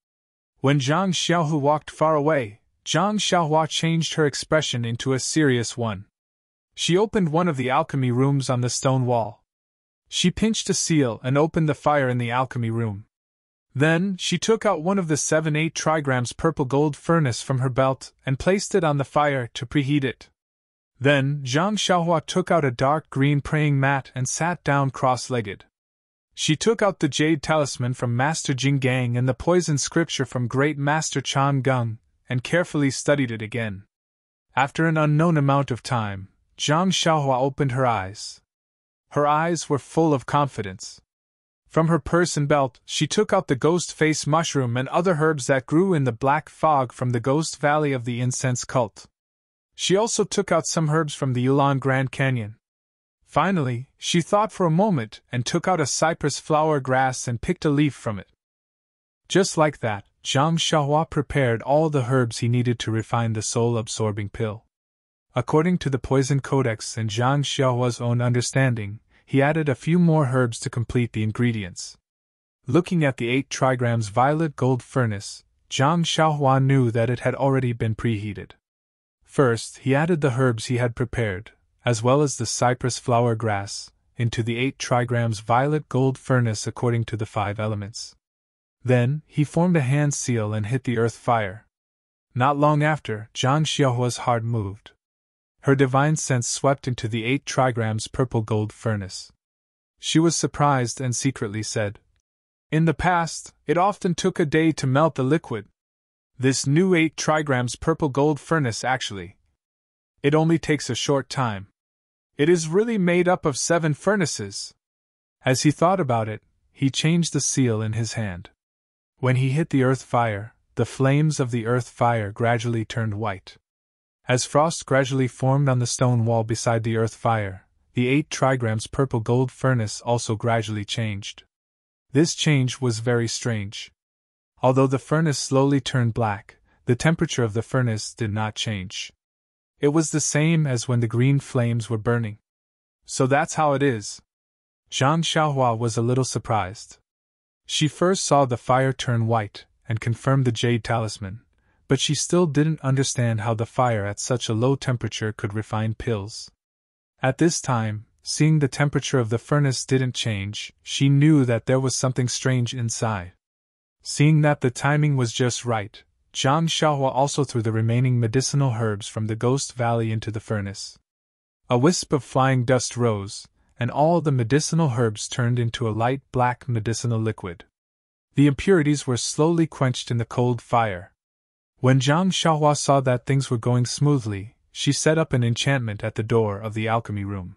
When Zhang Xiaohu walked far away, Zhang Xiaohua changed her expression into a serious one. She opened one of the alchemy rooms on the stone wall. She pinched a seal and opened the fire in the alchemy room. Then, she took out one of the 7-8 trigrams purple gold furnace from her belt and placed it on the fire to preheat it. Then, Zhang Xiaohua took out a dark green praying mat and sat down cross-legged. She took out the Jade Talisman from Master Jing Gang and the poison scripture from Great Master Chan Gung, and carefully studied it again. After an unknown amount of time, Zhang Xiaohua opened her eyes. Her eyes were full of confidence. From her purse and belt, she took out the ghost face mushroom and other herbs that grew in the black fog from the Ghost Valley of the Incense Cult. She also took out some herbs from the Yulon Grand Canyon. Finally, she thought for a moment and took out a cypress flower grass and picked a leaf from it. Just like that, Zhang Xiaohua prepared all the herbs he needed to refine the soul-absorbing pill. According to the Poison Codex and Zhang Xiaohua's own understanding, he added a few more herbs to complete the ingredients. Looking at the 8 trigrams violet gold furnace, Zhang Xiaohua knew that it had already been preheated. First, he added the herbs he had prepared, as well as the cypress flower grass, into the 8 trigrams violet gold furnace according to the 5 elements. Then, he formed a hand seal and hit the earth fire. Not long after, Zhang Xiaohua's heart moved. Her divine sense swept into the 8 trigrams purple gold furnace. She was surprised and secretly said, "In the past, it often took a day to melt the liquid. This new 8 trigrams purple gold furnace actually. It only takes a short time. It is really made up of 7 furnaces." As he thought about it, he changed the seal in his hand. When he hit the earth fire, the flames of the earth fire gradually turned white. As frost gradually formed on the stone wall beside the earth fire, the 8 trigrams purple gold furnace also gradually changed. This change was very strange. Although the furnace slowly turned black, the temperature of the furnace did not change. It was the same as when the green flames were burning. "So that's how it is." Zhang Xiaohua was a little surprised. She first saw the fire turn white and confirmed the Jade Talisman, but she still didn't understand how the fire at such a low temperature could refine pills. At this time, seeing the temperature of the furnace didn't change, she knew that there was something strange inside. Seeing that the timing was just right, Zhang Xiaohua also threw the remaining medicinal herbs from the Ghost Valley into the furnace. A wisp of flying dust rose, and all the medicinal herbs turned into a light black medicinal liquid. The impurities were slowly quenched in the cold fire. When Zhang Xiaohua saw that things were going smoothly, she set up an enchantment at the door of the alchemy room.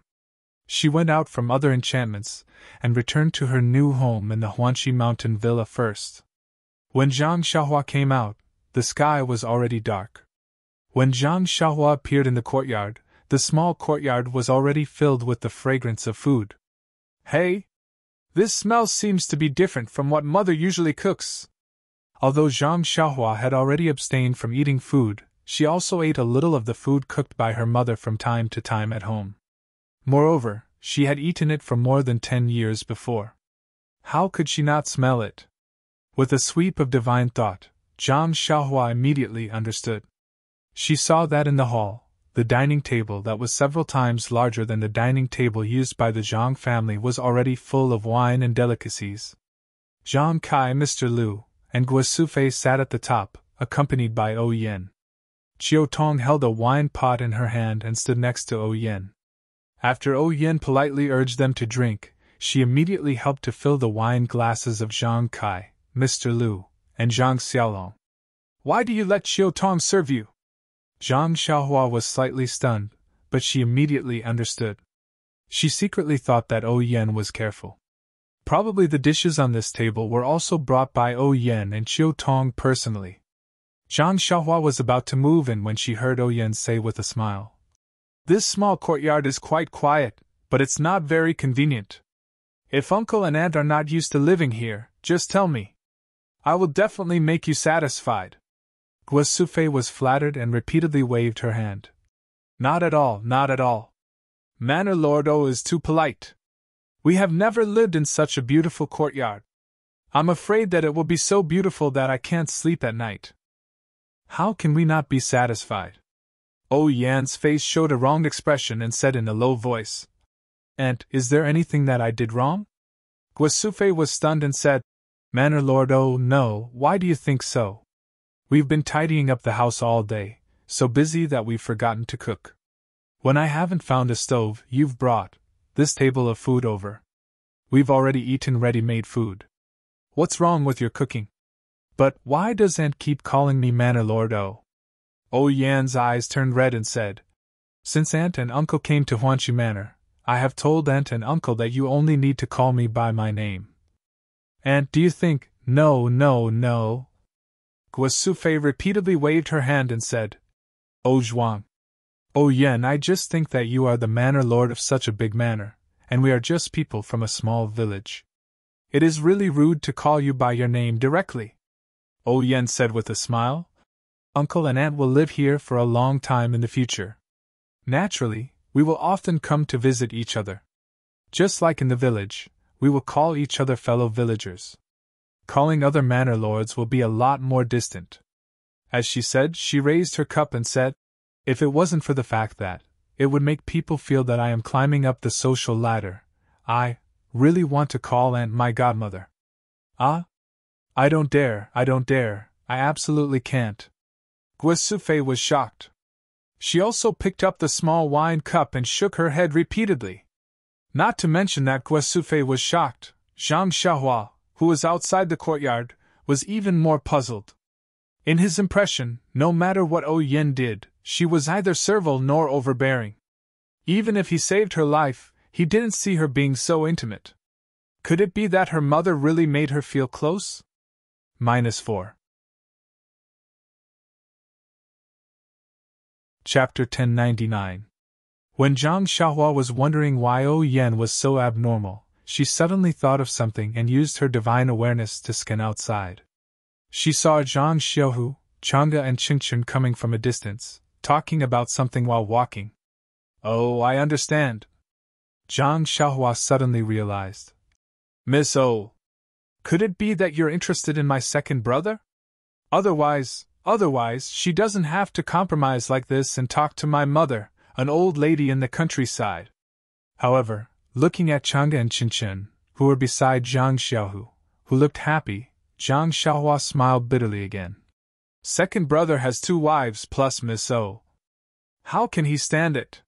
She went out from other enchantments, and returned to her new home in the Huanxi Mountain Villa first. When Zhang Xiaohua came out, the sky was already dark. When Zhang Xiaohua appeared in the courtyard, the small courtyard was already filled with the fragrance of food. "Hey! This smell seems to be different from what Mother usually cooks." Although Zhang Xiaohua had already abstained from eating food, she also ate a little of the food cooked by her mother from time to time at home. Moreover, she had eaten it for more than 10 years before. How could she not smell it? With a sweep of divine thought, Zhang Xiaohua immediately understood. She saw that in the hall, the dining table that was several times larger than the dining table used by the Zhang family was already full of wine and delicacies. Zhang Kai, Mr. Liu, and Guo Sufei sat at the top, accompanied by O Yen. Chiu Tong held a wine pot in her hand and stood next to O Yen. After O Yen politely urged them to drink, she immediately helped to fill the wine glasses of Zhang Kai, Mr. Liu, and Zhang Xiaolong. "Why do you let Chiu Tong serve you?" Zhang Xiaohua was slightly stunned, but she immediately understood. She secretly thought that O Yen was careful. Probably the dishes on this table were also brought by O Yen and Chiu Tong personally. Zhang Xiaohua was about to move in when she heard O Yen say with a smile, "This small courtyard is quite quiet, but it's not very convenient. If uncle and aunt are not used to living here, just tell me. I will definitely make you satisfied." Guo Sufei was flattered and repeatedly waved her hand. "Not at all, not at all. Manor Lord O is too polite. We have never lived in such a beautiful courtyard. I'm afraid that it will be so beautiful that I can't sleep at night." "How can we not be satisfied?" O Yan's face showed a wronged expression and said in a low voice, "Aunt, is there anything that I did wrong?" Guo Sufei was stunned and said, "Manor Lord O, no, why do you think so? We've been tidying up the house all day, so busy that we've forgotten to cook. When I haven't found a stove, you've brought this table of food over. We've already eaten ready-made food. What's wrong with your cooking? But why does Aunt keep calling me Manor Lord O?" O Yan's eyes turned red and said, "Since Aunt and Uncle came to Huanxi Manor, I have told Aunt and Uncle that you only need to call me by my name. Aunt, do you think—" "No, no, no." Guo Sufei repeatedly waved her hand and said, "O Zhuang. O Yan, I just think that you are the manor lord of such a big manor, and we are just people from a small village. It is really rude to call you by your name directly." O Yan said with a smile, "Uncle and Aunt will live here for a long time in the future. Naturally, we will often come to visit each other. Just like in the village, we will call each other fellow villagers. Calling other manor lords will be a lot more distant." As she said, she raised her cup and said, "If it wasn't for the fact that it would make people feel that I am climbing up the social ladder, I really want to call Aunt my godmother." "Ah? I don't dare, I absolutely can't." Guo Sufei was shocked. She also picked up the small wine cup and shook her head repeatedly. Not to mention that Guo Sufei was shocked, Zhang Xiaohua, who was outside the courtyard, was even more puzzled. In his impression, no matter what O Yen did, she was neither servile nor overbearing. Even if he saved her life, he didn't see her being so intimate. Could it be that her mother really made her feel close? -4. Chapter 1099. When Zhang Xiaohua was wondering why O Yen was so abnormal, she suddenly thought of something and used her divine awareness to scan outside. She saw Zhang Xiaohu, Chang'e and Qingchun coming from a distance, talking about something while walking. "Oh, I understand," Zhang Xiaohua suddenly realized. "Miss O, could it be that you're interested in my second brother? Otherwise, she doesn't have to compromise like this and talk to my mother, an old lady in the countryside." However, looking at Chang'e and Qingchun, who were beside Zhang Xiaohu, who looked happy, Zhang Xiaohua smiled bitterly again. "Second brother has 2 wives plus Miss O. How can he stand it?"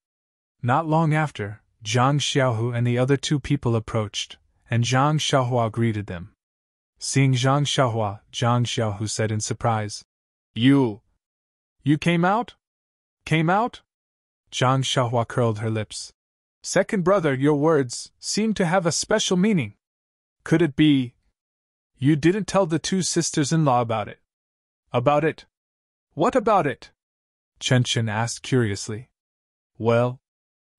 Not long after, Zhang Xiaohu and the other two people approached, and Zhang Xiaohua greeted them. Seeing Zhang Xiaohu said in surprise, You came out? Came out? Zhang Xiaohua curled her lips. Second brother, your words seem to have a special meaning. Could it be you didn't tell the two sisters-in-law about it? About it? What about it? Chen Chen asked curiously. Well,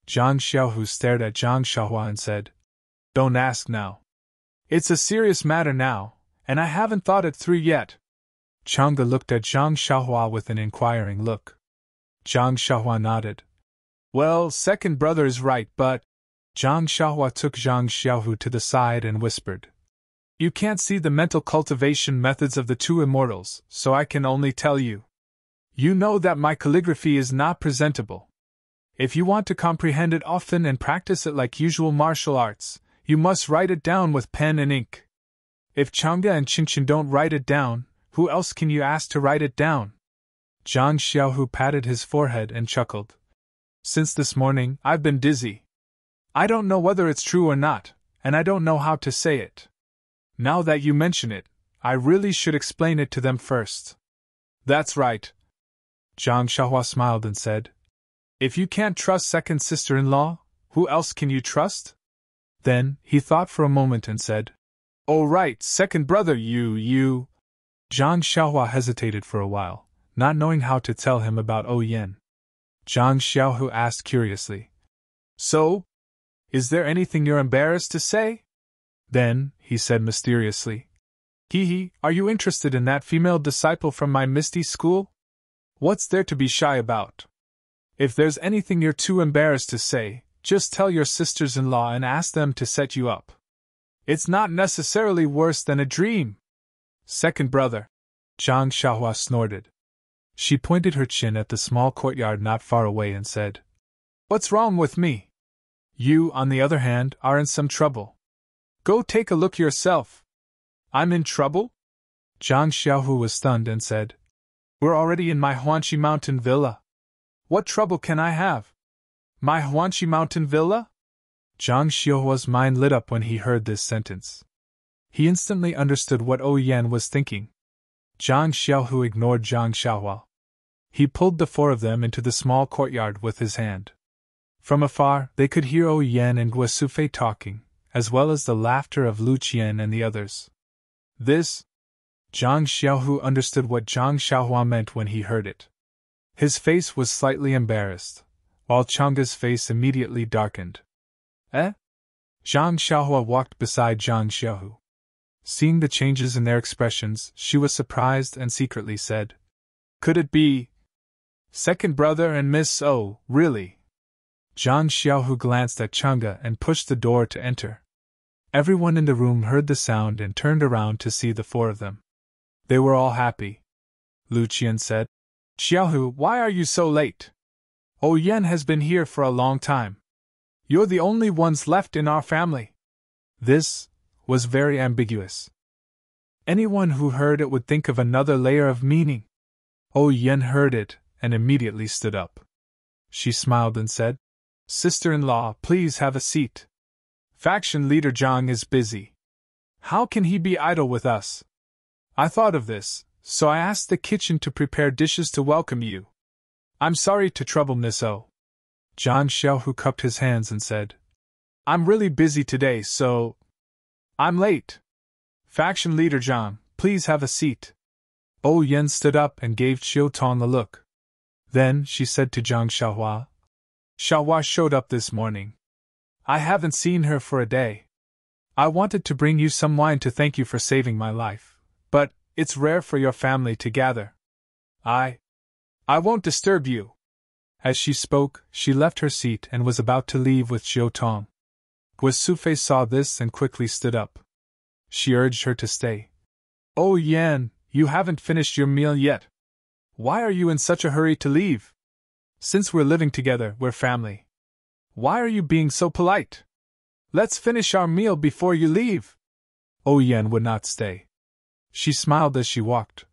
Zhang Xiaohu stared at Zhang Xiaohua and said, Don't ask now. It's a serious matter now, and I haven't thought it through yet. Chang'e looked at Zhang Xiaohua with an inquiring look. Zhang Xiaohua nodded. Well, second brother is right, but… Zhang Xiaohua took Zhang Xiaohu to the side and whispered. You can't see the mental cultivation methods of the two immortals, so I can only tell you. You know that my calligraphy is not presentable. If you want to comprehend it often and practice it like usual martial arts, you must write it down with pen and ink. If Chang'e and Qingqin don't write it down, who else can you ask to write it down? Zhang Xiaohu patted his forehead and chuckled. Since this morning, I've been dizzy. I don't know whether it's true or not, and I don't know how to say it. Now that you mention it, I really should explain it to them first. That's right. Zhang Xiaohua smiled and said, If you can't trust second sister-in-law, who else can you trust? Then, he thought for a moment and said, Oh right, second brother, you… Zhang Xiaohua hesitated for a while, not knowing how to tell him about Yan. Zhang Xiaohu asked curiously, So? Is there anything you're embarrassed to say? Then, he said mysteriously, are you interested in that female disciple from my Misty school? What's there to be shy about? If there's anything you're too embarrassed to say, just tell your sisters-in-law and ask them to set you up. It's not necessarily worse than a dream. Second brother, Zhang Xiaohua snorted. She pointed her chin at the small courtyard not far away and said, What's wrong with me? You, on the other hand, are in some trouble. Go take a look yourself. I'm in trouble? Zhang Xiaohu was stunned and said, We're already in my Huanqi mountain villa. What trouble can I have? My Huanqi mountain villa? Zhang Xiaohua's mind lit up when he heard this sentence. He instantly understood what Yan was thinking. Zhang Xiaohu ignored Zhang Xiaohua. He pulled the four of them into the small courtyard with his hand. From afar, they could hear Yan and Guosufei talking, as well as the laughter of Lu Qian and the others. This… Zhang Xiaohu understood what Zhang Xiaohua meant when he heard it. His face was slightly embarrassed, while Chang'e's face immediately darkened. Eh? Zhang Xiaohua walked beside Zhang Xiaohu. Seeing the changes in their expressions, she was surprised and secretly said, Could it be second brother and Miss O, really? Zhang Xiaohu glanced at Chang'e and pushed the door to enter. Everyone in the room heard the sound and turned around to see the four of them. They were all happy. Lu Qian said, Xiaohu, why are you so late? Yan has been here for a long time. You're the only ones left in our family. This was very ambiguous. Anyone who heard it would think of another layer of meaning. Yan heard it and immediately stood up. She smiled and said, Sister-in-law, please have a seat. Faction leader Zhang is busy. How can he be idle with us? I thought of this, so I asked the kitchen to prepare dishes to welcome you. I'm sorry to trouble Miss O. Zhang Xiaohu cupped his hands and said, I'm really busy today, so… I'm late. Faction leader Zhang, please have a seat. Yan stood up and gave Qiu Tong a look. Then she said to Zhang Xiaohua, Xiaohua showed up this morning. I haven't seen her for a day. I wanted to bring you some wine to thank you for saving my life, but it's rare for your family to gather. I won't disturb you. As she spoke, she left her seat and was about to leave with Qiu Tong. Guosufei saw this and quickly stood up. She urged her to stay. Yan, you haven't finished your meal yet. Why are you in such a hurry to leave? Since we're living together, we're family. Why are you being so polite? Let's finish our meal before you leave. Yan would not stay. She smiled as she walked.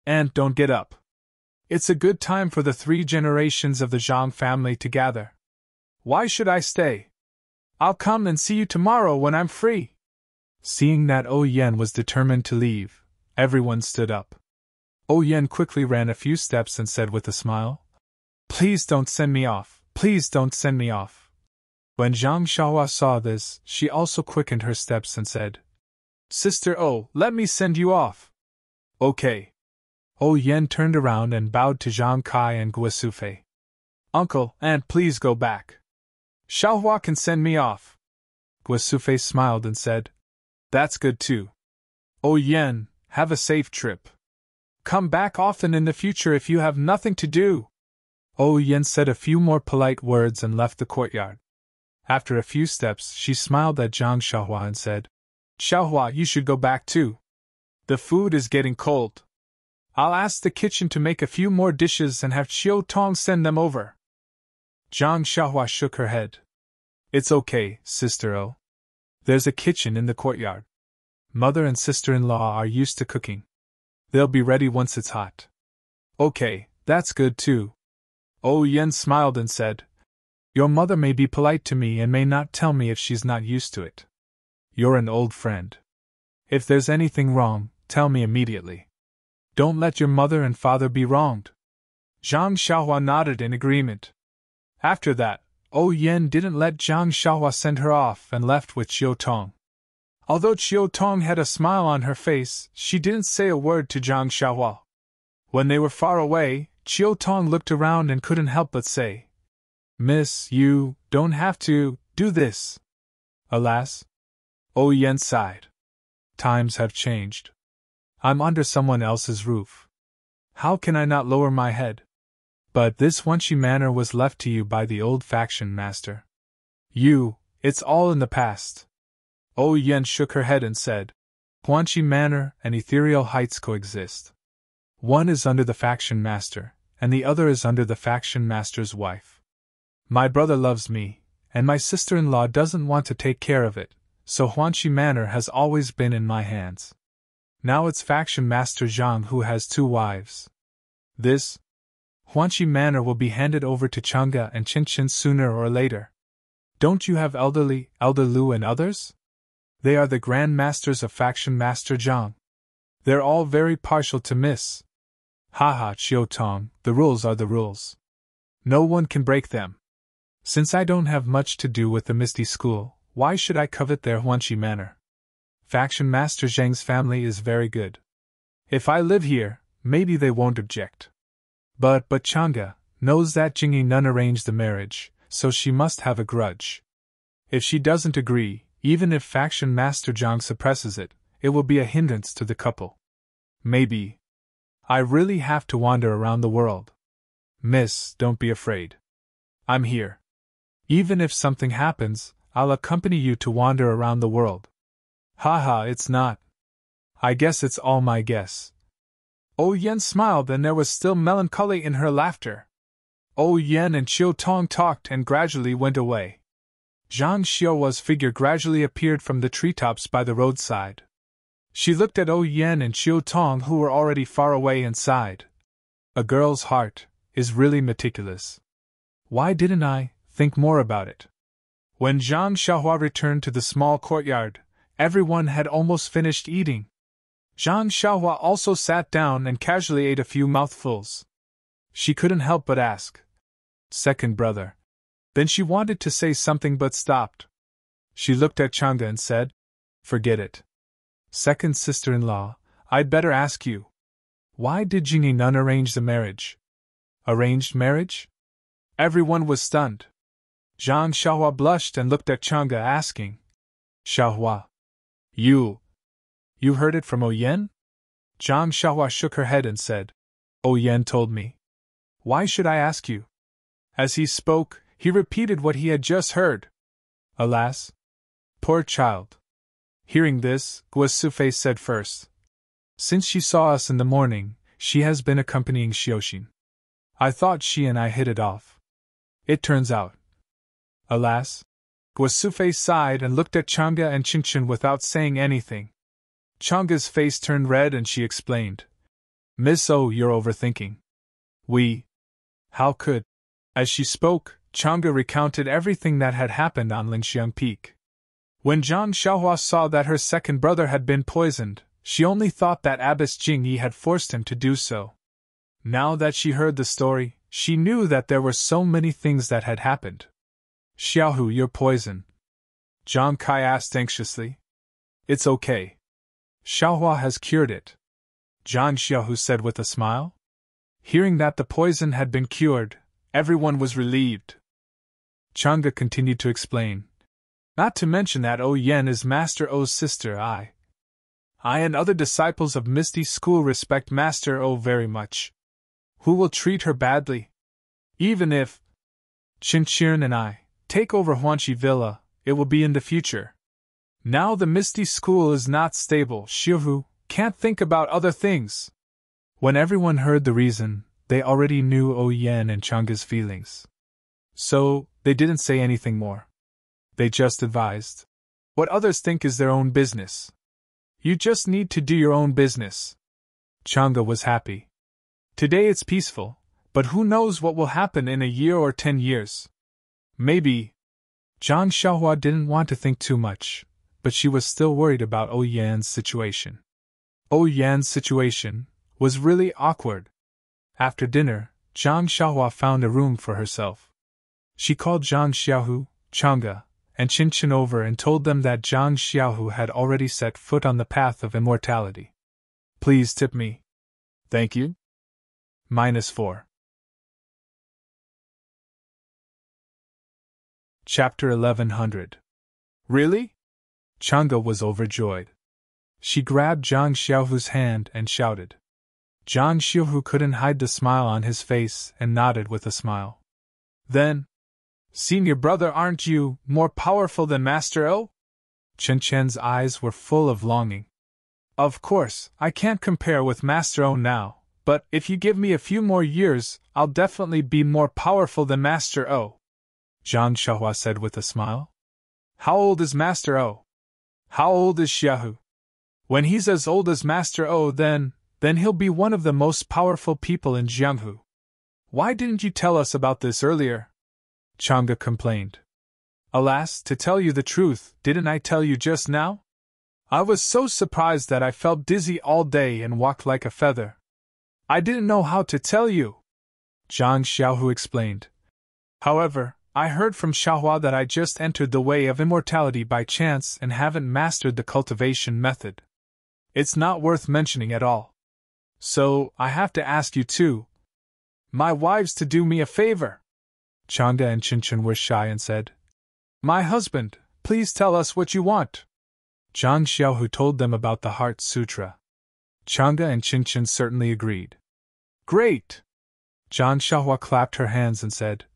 And don't get up. It's a good time for the 3 generations of the Zhang family to gather. Why should I stay? I'll come and see you tomorrow when I'm free. Seeing that Yen was determined to leave, everyone stood up. Yen quickly ran a few steps and said with a smile, "Please don't send me off, please don't send me off." When Zhang Xiaohua saw this, she also quickened her steps and said, "Sister O, let me send you off." "Okay." Yen turned around and bowed to Zhang Kai and Guosufei. "Uncle, Aunt, please go back. Xiaohua can send me off." Guosufei smiled and said, "That's good too. Yen, have a safe trip. Come back often in the future if you have nothing to do." Yen said a few more polite words and left the courtyard. After a few steps, she smiled at Zhang Xiaohua and said, "Xiaohua, you should go back too. The food is getting cold. I'll ask the kitchen to make a few more dishes and have Chiu Tong send them over." Zhang Xiaohua shook her head. "It's okay, Sister O. There's a kitchen in the courtyard. Mother and sister-in-law are used to cooking. They'll be ready once it's hot." "Okay, that's good too." Yen smiled and said, "Your mother may be polite to me and may not tell me if she's not used to it. You're an old friend. If there's anything wrong, tell me immediately. Don't let your mother and father be wronged." Zhang Xiaohua nodded in agreement. After that, Yen didn't let Zhang Xiaohua send her off and left with Chiu Tong. Although Chiu Tong had a smile on her face, she didn't say a word to Zhang Xiaohua. When they were far away, Chiu Tong looked around and couldn't help but say, "Miss, you don't have to do this." Alas, Yen sighed. Times have changed. I'm under someone else's roof. How can I not lower my head? But this Huanqi manor was left to you by the old faction master. It's all in the past. Yen shook her head and said, "Huanqi manor and ethereal heights coexist. One is under the faction master, and the other is under the faction master's wife. My brother loves me, and my sister-in-law doesn't want to take care of it, so Huanqi manor has always been in my hands. Now it's faction master Zhang who has 2 wives. This Huanqi manor will be handed over to Chang'e and Qingqin sooner or later. Don't you have Elder Lu and others? They are the Grand Masters of faction master Zhang. They're all very partial to Miss. Haha, Chiu Tong, the rules are the rules. No one can break them. Since I don't have much to do with the Misty School, why should I covet their Huanqi manor? Faction Master Zhang's family is very good. If I live here, maybe they won't object. But Chang'e knows that Jingyi Nun arranged the marriage, so she must have a grudge. If she doesn't agree, even if Faction Master Zhang suppresses it, it will be a hindrance to the couple. Maybe I really have to wander around the world. Miss, don't be afraid. I'm here. Even if something happens, I'll accompany you to wander around the world." "Haha, it's not. I guess it's all my guess." Yen smiled and there was still melancholy in her laughter. Yen and Chiu Tong talked and gradually went away. Zhang Xiaohua's figure gradually appeared from the treetops by the roadside. She looked at Yen and Chiu Tong who were already far away and sighed. A girl's heart is really meticulous. Why didn't I think more about it? When Zhang Xiaohua returned to the small courtyard, everyone had almost finished eating. Zhang Xiaohua also sat down and casually ate a few mouthfuls. She couldn't help but ask, "Second brother." Then she wanted to say something but stopped. She looked at Chang'e and said, "Forget it. Second sister-in-law, I'd better ask you. Why did Jingyi Nun arrange the marriage?" "Arranged marriage?" Everyone was stunned. Zhang Xiaohua blushed and looked at Chang'e asking, "Xiaohua, you heard it from Yen?" Zhang Xiaohua shook her head and said, "Yen told me. Why should I ask you?" As he spoke, he repeated what he had just heard. Alas, poor child. Hearing this, Guosufei said first, "Since she saw us in the morning, she has been accompanying Xiuxin. I thought she and I hit it off. It turns out." Alas, Guosufei sighed and looked at Chang'e and Qingqin without saying anything. Chang'e's face turned red and she explained, "Miss O, you're overthinking. How could..." As she spoke, Chang'e recounted everything that had happened on Lingxiang Peak. When Zhang Xiaohua saw that her second brother had been poisoned, she only thought that Abbess Jingyi had forced him to do so. Now that she heard the story, she knew that there were so many things that had happened. Xiaohu, you're poison. Zhang Kai asked anxiously. It's okay. Xiaohua has cured it. Zhang Xiaohu said with a smile. Hearing that the poison had been cured, everyone was relieved. Chang'e continued to explain. Not to mention that O Yen is Master O's sister. I and other disciples of Misty School respect Master O very much. Who will treat her badly? Even if Qinqian and I take over Huanqi Villa, it will be in the future. Now the Misty School is not stable. Xiaohu can't think about other things. When everyone heard the reason, they already knew O Yen and Chang'e's feelings. So, they didn't say anything more. They just advised. What others think is their own business. You just need to do your own business. Chang'e was happy. Today it's peaceful, but who knows what will happen in a year or 10 years. Maybe. Zhang Xiaohua didn't want to think too much, but she was still worried about O Yan's situation. O Yan's situation was really awkward. After dinner, Zhang Xiaohua found a room for herself. She called Zhang Xiaohu, Chang'e, and Qinqian over and told them that Zhang Xiaohu had already set foot on the path of immortality. Please tip me. Thank you. -4. Chapter 1100. Really? Chang'e was overjoyed. She grabbed Zhang Xiaohu's hand and shouted. Zhang Xiaohu couldn't hide the smile on his face and nodded with a smile. Then, Senior brother, aren't you more powerful than Master O? Qinqian's eyes were full of longing. Of course, I can't compare with Master O now, but if you give me a few more years, I'll definitely be more powerful than Master O. Zhang Xiaohua said with a smile. How old is Master O? How old is Xiaohu? When he's as old as Master O, then he'll be one of the most powerful people in Jianghu. Why didn't you tell us about this earlier? Chang'e complained. Alas, to tell you the truth, didn't I tell you just now? I was so surprised that I felt dizzy all day and walked like a feather. I didn't know how to tell you. Zhang Xiaohu explained. However, I heard from Xiaohua that I just entered the way of immortality by chance and haven't mastered the cultivation method. It's not worth mentioning at all. So, I have to ask you too, my wives, to do me a favor. Chang'e and Qinqian were shy and said, My husband, please tell us what you want. Zhang Xiaohu told them about the Heart Sutra. Chang'e and Qinqian certainly agreed. Great! Zhang Xiaohua clapped her hands and said,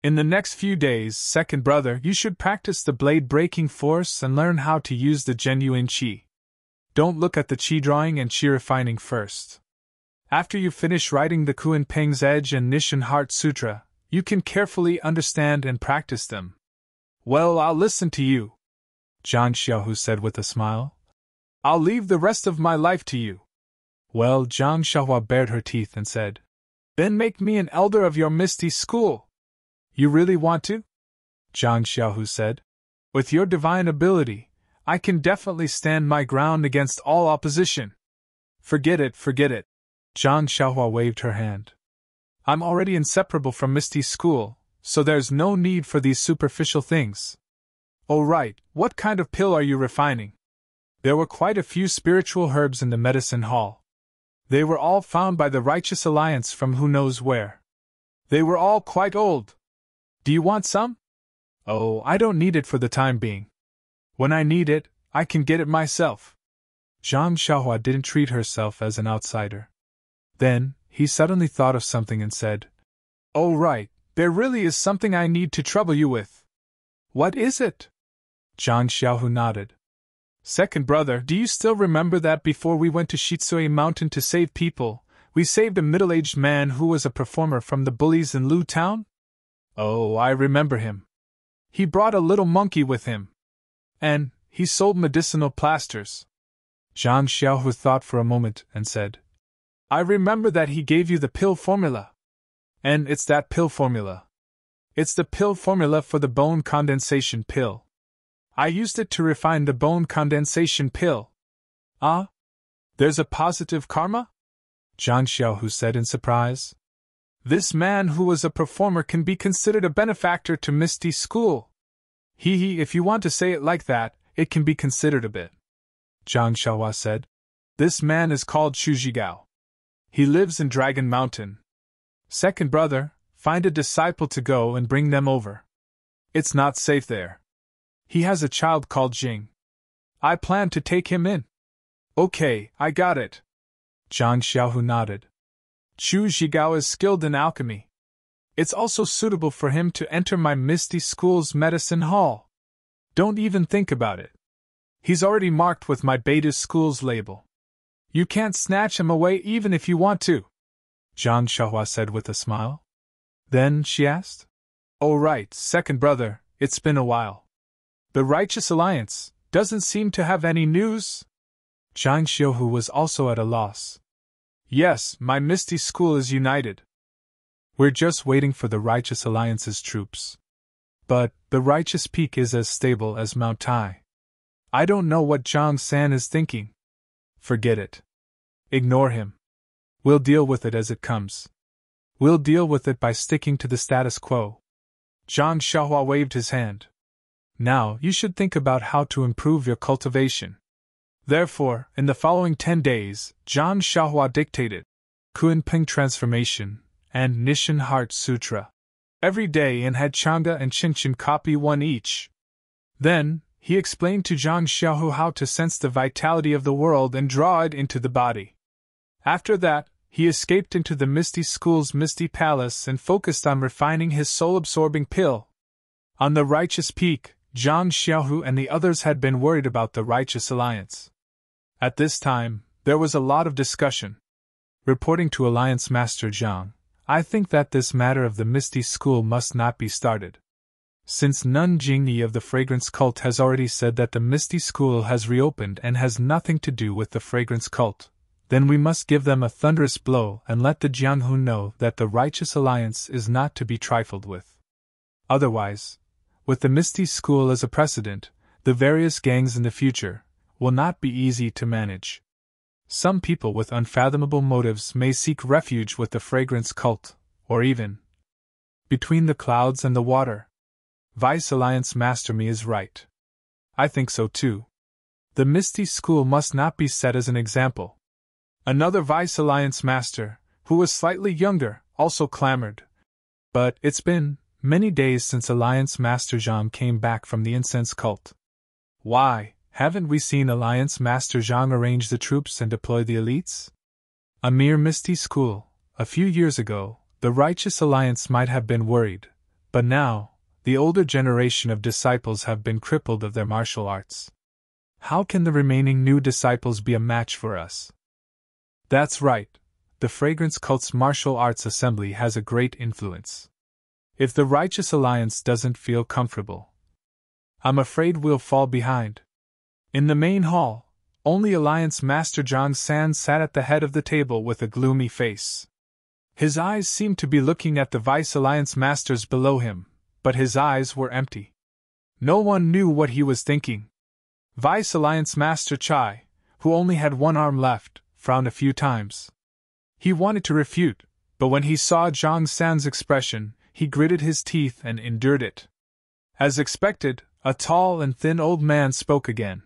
In the next few days, second brother, you should practice the blade-breaking force and learn how to use the genuine qi. Don't look at the qi drawing and qi refining first. After you finish writing the Kuan Peng's Edge and Nishan Heart Sutra, you can carefully understand and practice them. Well, I'll listen to you, Zhang Xiaohu said with a smile. I'll leave the rest of my life to you. Well, Zhang Xiaohua bared her teeth and said, Then make me an elder of your Misty School. You really want to? Zhang Xiaohu said. With your divine ability, I can definitely stand my ground against all opposition. Forget it. Zhang Xiaohua waved her hand. I'm already inseparable from Misty School, so there's no need for these superficial things. Oh right, what kind of pill are you refining? There were quite a few spiritual herbs in the medicine hall. They were all found by the Righteous Alliance from who knows where. They were all quite old. Do you want some? Oh, I don't need it for the time being. When I need it, I can get it myself. Zhang Xiaohua didn't treat herself as an outsider. Then, he suddenly thought of something and said, Oh right, there really is something I need to trouble you with. What is it? Zhang Xiaohu nodded. Second brother, do you still remember that before we went to Shitsui Mountain to save people, we saved a middle-aged man who was a performer from the bullies in Lu Town? Oh, I remember him. He brought a little monkey with him. And he sold medicinal plasters. Zhang Xiaohu thought for a moment and said, I remember that he gave you the pill formula. And it's that pill formula. It's the pill formula for the bone condensation pill. I used it to refine the bone condensation pill. Ah? There's a positive karma? Zhang Xiaohu said in surprise. This man who was a performer can be considered a benefactor to Misty School. If you want to say it like that, it can be considered a bit. Zhang Xiaohua said. This man is called Xu Zhigao. He lives in Dragon Mountain. Second brother, find a disciple to go and bring them over. It's not safe there. He has a child called Jing. I plan to take him in. Okay, I got it. Zhang Xiaohu nodded. Xu Zhigao is skilled in alchemy. It's also suitable for him to enter my Misty School's medicine hall. Don't even think about it. He's already marked with my Beta School's label. You can't snatch him away even if you want to, Zhang Xiaohua said with a smile. Then she asked. Oh right, second brother, it's been a while. The Righteous Alliance doesn't seem to have any news? Zhang Xiaohu was also at a loss. Yes, my Misty School is united. We're just waiting for the Righteous Alliance's troops. But the Righteous Peak is as stable as Mount Tai. I don't know what Zhang San is thinking. Forget it. Ignore him. We'll deal with it as it comes. We'll deal with it by sticking to the status quo. Zhang Xiaohua waved his hand. Now you should think about how to improve your cultivation. Therefore, in the following 10 days, Zhang Xiaohua dictated Kunping Transformation and Nishan Heart Sutra every day and had Chang'e and Qingqin copy one each. Then, he explained to Zhang Xiaohu how to sense the vitality of the world and draw it into the body. After that, he escaped into the Misty School's Misty Palace and focused on refining his soul-absorbing pill. On the Righteous Peak, Zhang Xiaohu and the others had been worried about the Righteous Alliance. At this time, there was a lot of discussion. Reporting to Alliance Master Zhang, I think that this matter of the Misty School must not be started. Since Nun Jingyi of the Fragrance Cult has already said that the Misty School has reopened and has nothing to do with the Fragrance Cult, then we must give them a thunderous blow and let the Jianghu know that the Righteous Alliance is not to be trifled with. Otherwise, with the Misty School as a precedent, the various gangs in the future will not be easy to manage. Some people with unfathomable motives may seek refuge with the Fragrance Cult, or even between the clouds and the water. Vice Alliance Master Me is right. I think so too. The Misty School must not be set as an example. Another Vice Alliance Master, who was slightly younger, also clamored. But it's been many days since Alliance Master Zhang came back from the incense cult. Why, haven't we seen Alliance Master Zhang arrange the troops and deploy the elites? A mere Misty School, a few years ago, the Righteous Alliance might have been worried, but now, the older generation of disciples have been crippled of their martial arts. How can the remaining new disciples be a match for us? That's right, the Fragrance Cult's martial arts assembly has a great influence. If the Righteous Alliance doesn't feel comfortable, I'm afraid we'll fall behind. In the main hall, only Alliance Master Zhang San sat at the head of the table with a gloomy face. His eyes seemed to be looking at the Vice Alliance Masters below him, but his eyes were empty. No one knew what he was thinking. Vice Alliance Master Chai, who only had one arm left, frowned a few times. He wanted to refute, but when he saw Zhang San's expression, he gritted his teeth and endured it. As expected, a tall and thin old man spoke again.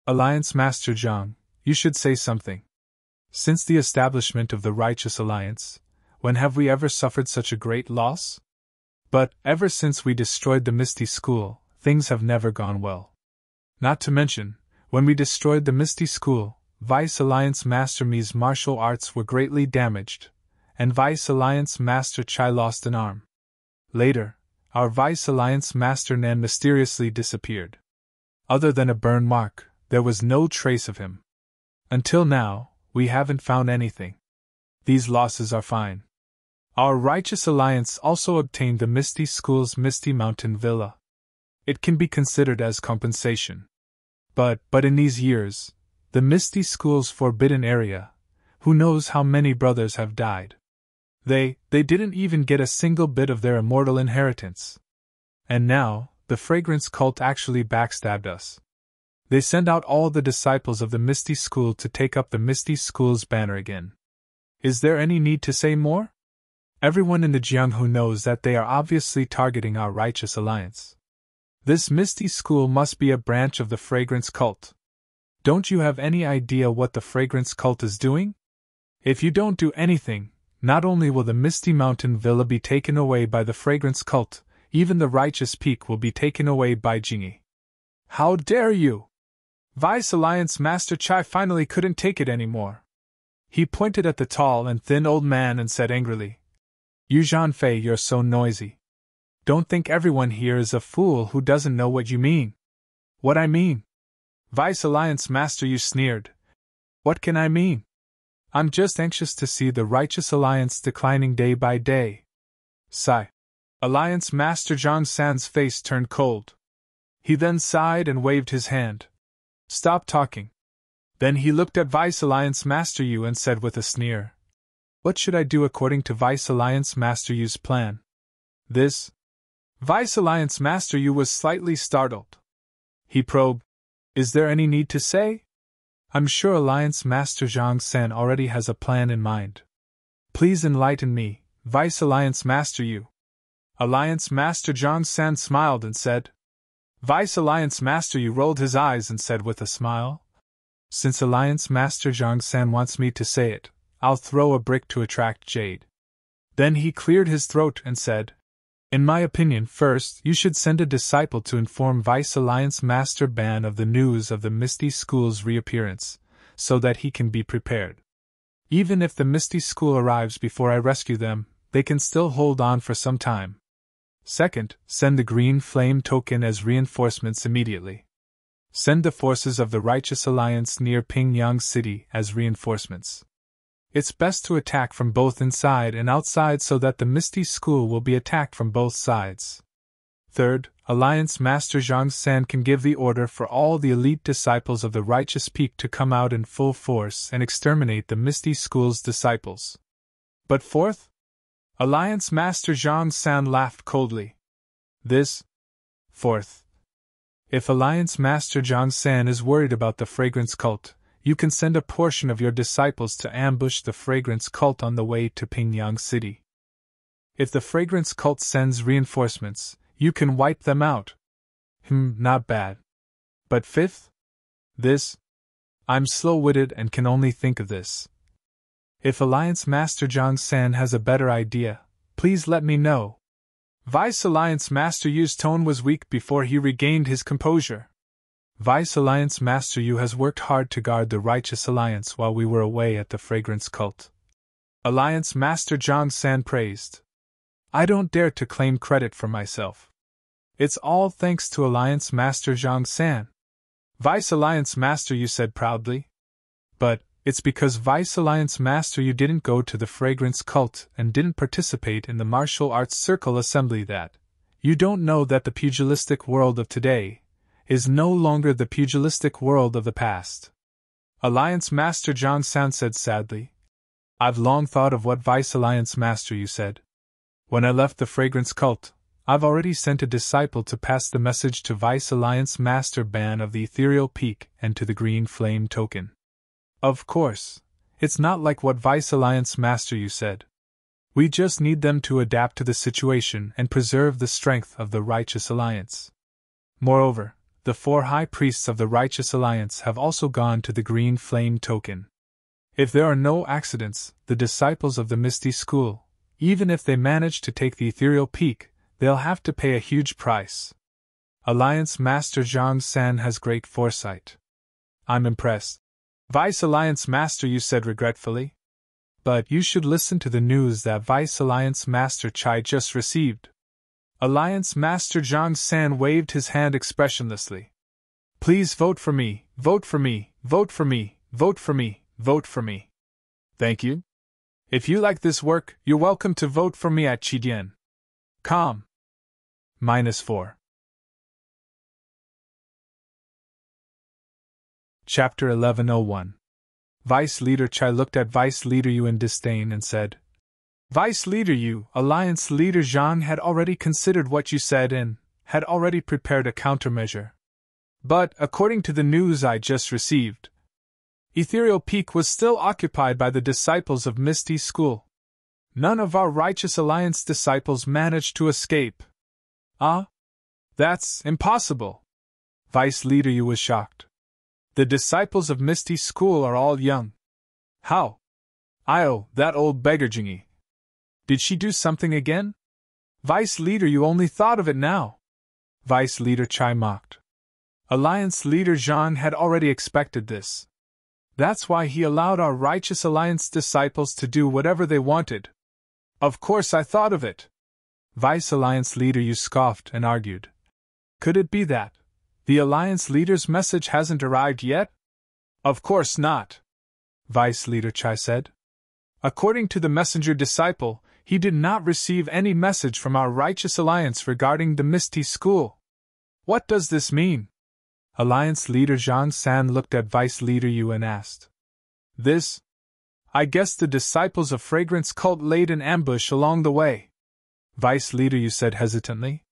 Alliance Master Zhang, you should say something. Since the establishment of the Righteous Alliance, when have we ever suffered such a great loss? But, ever since we destroyed the Misty School, things have never gone well. Not to mention, when we destroyed the Misty School, Vice Alliance Master Mi's martial arts were greatly damaged, and Vice Alliance Master Chai lost an arm. Later, our Vice Alliance Master Nan mysteriously disappeared. Other than a burn mark, there was no trace of him. Until now, we haven't found anything. These losses are fine. Our Righteous Alliance also obtained the Misty School's Misty Mountain Villa. It can be considered as compensation. But in these years, the Misty School's forbidden area, who knows how many brothers have died. They didn't even get a single bit of their immortal inheritance. And now, the fragrance cult actually backstabbed us. They send out all the disciples of the Misty School to take up the Misty School's banner again. Is there any need to say more? Everyone in the Jianghu knows that they are obviously targeting our righteous alliance. This Misty School must be a branch of the fragrance cult. Don't you have any idea what the fragrance cult is doing? If you don't do anything, not only will the Misty Mountain Villa be taken away by the fragrance cult, even the righteous peak will be taken away by Jingyi. How dare you! Vice Alliance Master Chai finally couldn't take it anymore. He pointed at the tall and thin old man and said angrily, "You Zhanfei, you're so noisy. Don't think everyone here is a fool who doesn't know what you mean." "What I mean?" Vice Alliance Master Yu sneered. "What can I mean? I'm just anxious to see the righteous alliance declining day by day." Sigh. Alliance Master Zhang San's face turned cold. He then sighed and waved his hand. "Stop talking." Then he looked at Vice Alliance Master Yu and said with a sneer, "What should I do according to Vice Alliance Master Yu's plan?" "This?" Vice Alliance Master Yu was slightly startled. He probed, "Is there any need to say?" "I'm sure Alliance Master Zhang San already has a plan in mind. Please enlighten me, Vice Alliance Master Yu." Alliance Master Zhang San smiled and said. Vice Alliance Master Yu rolled his eyes and said with a smile, "Since Alliance Master Zhang San wants me to say it, I'll throw a brick to attract jade." Then he cleared his throat and said, "In my opinion, first you should send a disciple to inform Vice Alliance Master Ban of the news of the Misty School's reappearance, so that he can be prepared. Even if the Misty School arrives before I rescue them, they can still hold on for some time. Second, send the green flame token as reinforcements immediately. Send the forces of the Righteous Alliance near Pingyang City as reinforcements. It's best to attack from both inside and outside so that the Misty School will be attacked from both sides. Third, Alliance Master Zhang San can give the order for all the elite disciples of the Righteous Peak to come out in full force and exterminate the Misty School's disciples. But fourth?" Alliance Master Zhang San laughed coldly. "This? Fourth. If Alliance Master Zhang San is worried about the fragrance cult, you can send a portion of your disciples to ambush the fragrance cult on the way to Pingyang City. If the fragrance cult sends reinforcements, you can wipe them out. Not bad. But fifth? This? I'm slow-witted and can only think of this. If Alliance Master Zhang San has a better idea, please let me know." Vice Alliance Master Yu's tone was weak before he regained his composure. "Vice Alliance Master Yu has worked hard to guard the Righteous Alliance while we were away at the Fragrance Cult." Alliance Master Zhang San praised. "I don't dare to claim credit for myself. It's all thanks to Alliance Master Zhang San." Vice Alliance Master Yu said proudly. "But it's because Vice Alliance Master Yu didn't go to the Fragrance Cult and didn't participate in the Martial Arts Circle Assembly that you don't know that the pugilistic world of today is no longer the pugilistic world of the past." Alliance Master Zhang San said sadly. "I've long thought of what Vice Alliance Master Yu said. When I left the Fragrance Cult, I've already sent a disciple to pass the message to Vice Alliance Master Ban of the Ethereal Peak and to the Green Flame Token. Of course, it's not like what Vice Alliance Master Yu said. We just need them to adapt to the situation and preserve the strength of the Righteous Alliance. Moreover, the 4 High Priests of the Righteous Alliance have also gone to the Green Flame Token. If there are no accidents, the disciples of the Misty School, even if they manage to take the Ethereal Peak, they'll have to pay a huge price. Alliance Master Zhang San has great foresight. I'm impressed." Vice Alliance Master Yu said regretfully. "But you should listen to the news that Vice Alliance Master Chai just received." Alliance Master Zhang San waved his hand expressionlessly. "Please vote for me, vote for me, vote for me, vote for me, vote for me." "Thank you. If you like this work, you're welcome to vote for me at Chidian.com. -4. Chapter 1101. Vice Leader Chai looked at Vice Leader Yu in disdain and said, Vice Leader Yu, Alliance Leader Zhang had already considered what you said and had already prepared a countermeasure. But, according to the news I just received, Ethereal Peak was still occupied by the disciples of Misty's school. None of our Righteous Alliance disciples managed to escape. Ah? That's impossible. Vice Leader Yu was shocked. The disciples of Misty's school are all young. How? Io, that old beggar Jingy. Did she do something again? Vice Leader Yu only thought of it now. Vice Leader Chai mocked. Alliance Leader Zhan had already expected this. That's why he allowed our Righteous Alliance disciples to do whatever they wanted. Of course I thought of it. Vice Alliance Leader Yu scoffed and argued. Could it be that the Alliance Leader's message hasn't arrived yet? Of course not, Vice Leader Chai said. According to the messenger disciple, he did not receive any message from our Righteous Alliance regarding the Misty School. What does this mean? Alliance Leader Zhang San looked at Vice Leader Yu and asked. This? I guess the disciples of Fragrance Cult laid an ambush along the way. Vice Leader Yu said hesitantly.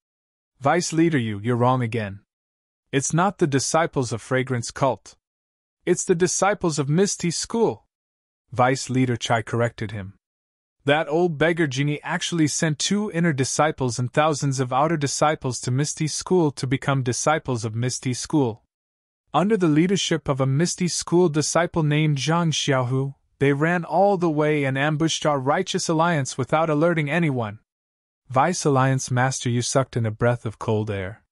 Vice Leader Yu, you're wrong again. It's not the disciples of Fragrance Cult. It's the disciples of Misty School. Vice Leader Chai corrected him. That old beggar genie actually sent 2 inner disciples and thousands of outer disciples to Misty School to become disciples of Misty School. Under the leadership of a Misty School disciple named Zhang Xiaohu, they ran all the way and ambushed our Righteous Alliance without alerting anyone. Vice Alliance Master Yu sucked in a breath of cold air.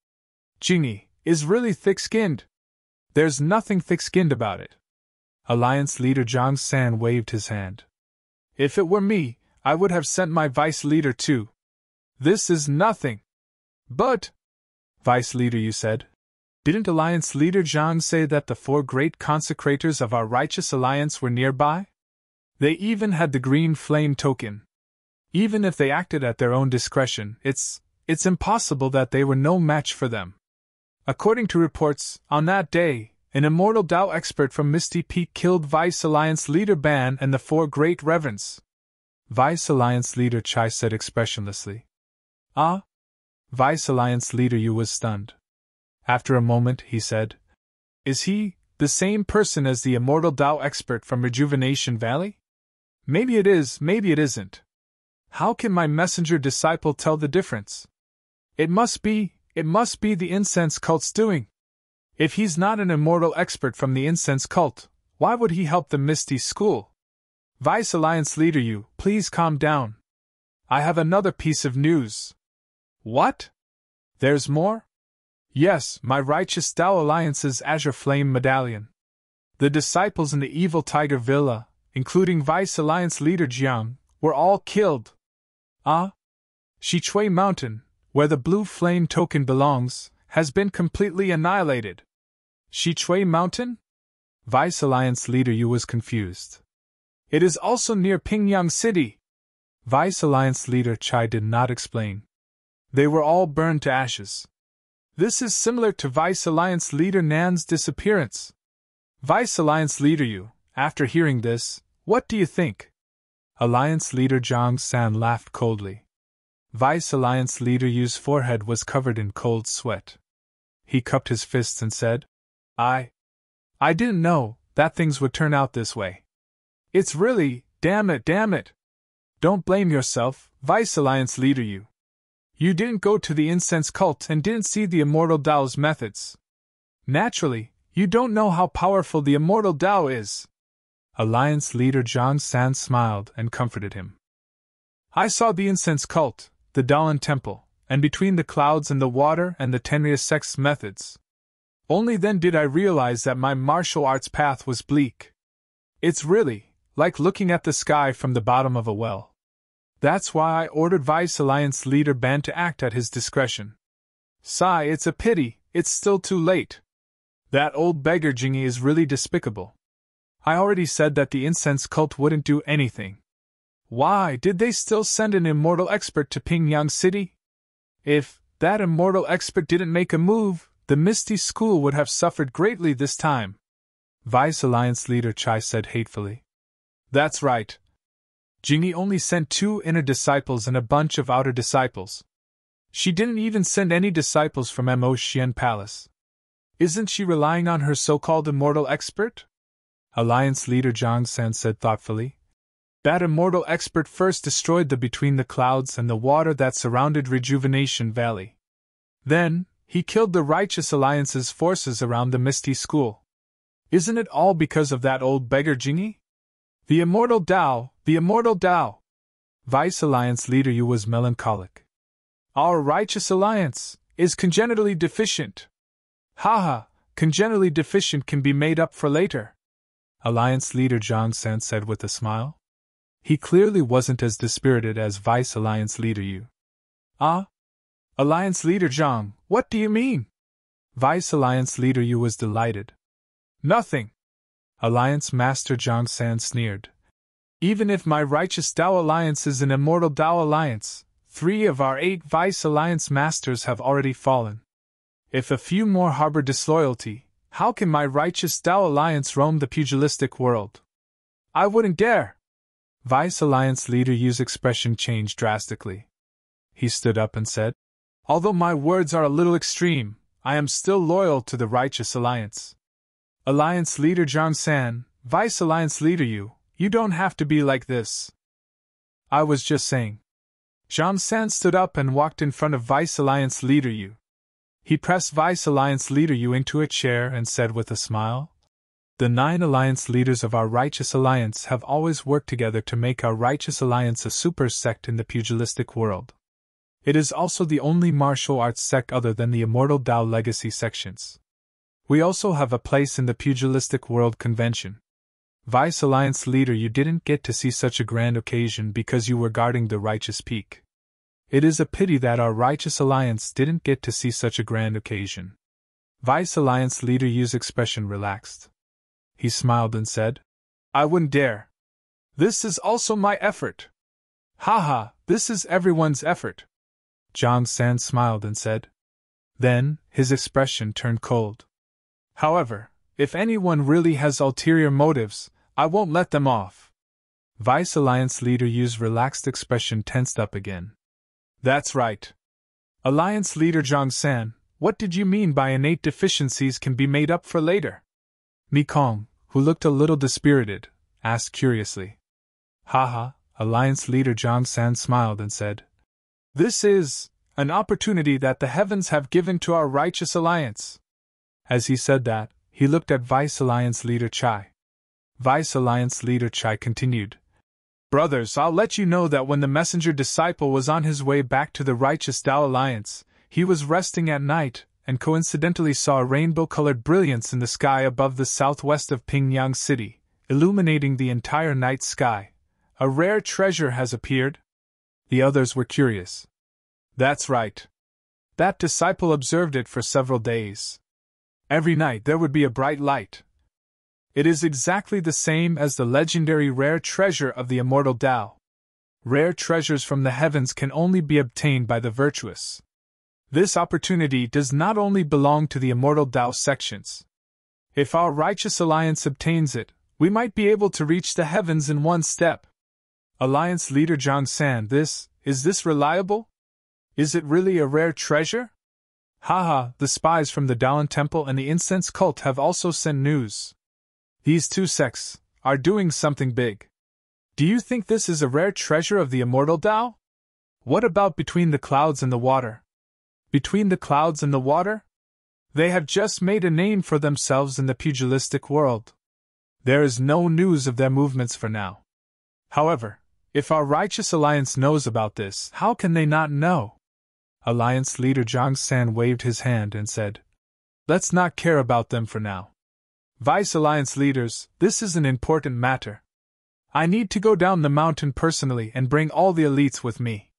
Genie is really thick-skinned. There's nothing thick-skinned about it. Alliance Leader Zhang San waved his hand. If it were me, I would have sent my Vice Leader too. This is nothing. But, Vice Leader Yu said, didn't Alliance Leader Zhang say that the 4 great consecrators of our Righteous Alliance were nearby? They even had the green flame token. Even if they acted at their own discretion, it's impossible that they were no match for them. According to reports, on that day, an Immortal Dao expert from Misty Peak killed Vice Alliance Leader Ban and the 4 great reverends. Vice Alliance Leader Chai said expressionlessly. Ah? Vice Alliance Leader Yu was stunned. After a moment, he said, Is he the same person as the Immortal Dao expert from Rejuvenation Valley? Maybe it is, maybe it isn't. How can my messenger disciple tell the difference? It must be the incense cult's doing. If he's not an immortal expert from the incense cult, why would he help the Misty School? Vice Alliance Leader Yu, please calm down. I have another piece of news. What? There's more? Yes, my Righteous Dao Alliance's Azure Flame Medallion. The disciples in the Evil Tiger Villa, including Vice Alliance Leader Jiang, were all killed. Ah? Shichui Mountain, where the blue flame token belongs, has been completely annihilated. Shichui Mountain? Vice Alliance Leader Yu was confused. It is also near Pingyang City. Vice Alliance Leader Chai did not explain. They were all burned to ashes. This is similar to Vice Alliance Leader Nan's disappearance. Vice Alliance Leader Yu, after hearing this, what do you think? Alliance Leader Zhang San laughed coldly. Vice Alliance Leader Yu's forehead was covered in cold sweat. He cupped his fists and said, I didn't know that things would turn out this way. It's really, damn it. Don't blame yourself, Vice Alliance Leader Yu. You didn't go to the incense cult and didn't see the Immortal Dao's methods. Naturally, you don't know how powerful the Immortal Dao is. Alliance Leader Zhang San smiled and comforted him. I saw the incense cult, the Daoan temple, and between the clouds and the water and the Tenria sect's methods. Only then did I realize that my martial arts path was bleak. It's really like looking at the sky from the bottom of a well. That's why I ordered Vice Alliance Leader Ban to act at his discretion. Sigh, it's a pity, it's still too late. That old beggar Jingy is really despicable. I already said that the incense cult wouldn't do anything. Why did they still send an immortal expert to Pingyang City? If that immortal expert didn't make a move, the Misty School would have suffered greatly this time. Vice Alliance Leader Chai said hatefully. That's right. Jingyi only sent 2 inner disciples and a bunch of outer disciples. She didn't even send any disciples from Mo Xian Palace. Isn't she relying on her so-called immortal expert? Alliance leader Zhang San said thoughtfully. That immortal expert first destroyed the between the clouds and the water that surrounded Rejuvenation Valley. Then, he killed the Righteous Alliance's forces around the Misty School. Isn't it all because of that old beggar Jingyi? The Immortal Dao, the Immortal Dao! Vice Alliance leader Yu was melancholic. Our Righteous Alliance is congenitally deficient. Haha, congenitally deficient can be made up for later. Alliance leader Zhang San said with a smile. He clearly wasn't as dispirited as Vice Alliance leader Yu. Ah? Alliance leader Zhang, what do you mean? Vice Alliance leader Yu was delighted. Nothing. Alliance Master Zhang San sneered. Even if my Righteous Dao Alliance is an Immortal Dao Alliance, 3 of our 8 Vice Alliance Masters have already fallen. If a few more harbor disloyalty, how can my Righteous Dao Alliance roam the pugilistic world? I wouldn't dare! Vice Alliance leader Yu's expression changed drastically. He stood up and said, although my words are a little extreme, I am still loyal to the Righteous Alliance. Alliance leader Zhang San, Vice Alliance leader Yu, you don't have to be like this. I was just saying. Zhang San stood up and walked in front of Vice Alliance leader Yu. He pressed Vice Alliance leader Yu into a chair and said with a smile, the 9 alliance leaders of our Righteous Alliance have always worked together to make our Righteous Alliance a super sect in the pugilistic world. It is also the only martial arts sect other than the Immortal Dao Legacy sections. We also have a place in the pugilistic world convention. Vice Alliance leader, you didn't get to see such a grand occasion because you were guarding the Righteous Peak. It is a pity that our Righteous Alliance didn't get to see such a grand occasion. Vice Alliance leader Yu's expression relaxed. He smiled and said, I wouldn't dare. This is also my effort. Haha, this is everyone's effort. Zhang San smiled and said. Then, his expression turned cold. However, if anyone really has ulterior motives, I won't let them off. Vice Alliance leader Yu's relaxed expression tensed up again. That's right. Alliance leader Zhang San, what did you mean by innate deficiencies can be made up for later? Mi Kong, who looked a little dispirited, asked curiously. Haha, Alliance leader Zhang San smiled and said, this is an opportunity that the heavens have given to our Righteous Alliance. As he said that, he looked at Vice Alliance leader Chai. Vice Alliance leader Chai continued, brothers, I'll let you know that when the messenger disciple was on his way back to the Righteous Dao Alliance, he was resting at night, and coincidentally saw a rainbow-colored brilliance in the sky above the southwest of Pingyang City, illuminating the entire night sky. A rare treasure has appeared. The others were curious. That's right. That disciple observed it for several days. Every night there would be a bright light. It is exactly the same as the legendary rare treasure of the Immortal Dao. Rare treasures from the heavens can only be obtained by the virtuous. This opportunity does not only belong to the Immortal Dao sections. If our Righteous Alliance obtains it, we might be able to reach the heavens in one step. Alliance leader Zhang San, is this reliable? Is it really a rare treasure? Haha, the spies from the Daoan Temple and the Incense Cult have also sent news. These 2 sects are doing something big. Do you think this is a rare treasure of the Immortal Dao? What about between the clouds and the water? Between the clouds and the water? They have just made a name for themselves in the pugilistic world. There is no news of their movements for now. However, if our Righteous Alliance knows about this, how can they not know? Alliance leader Zhang San waved his hand and said, let's not care about them for now. Vice Alliance leaders, this is an important matter. I need to go down the mountain personally and bring all the elites with me.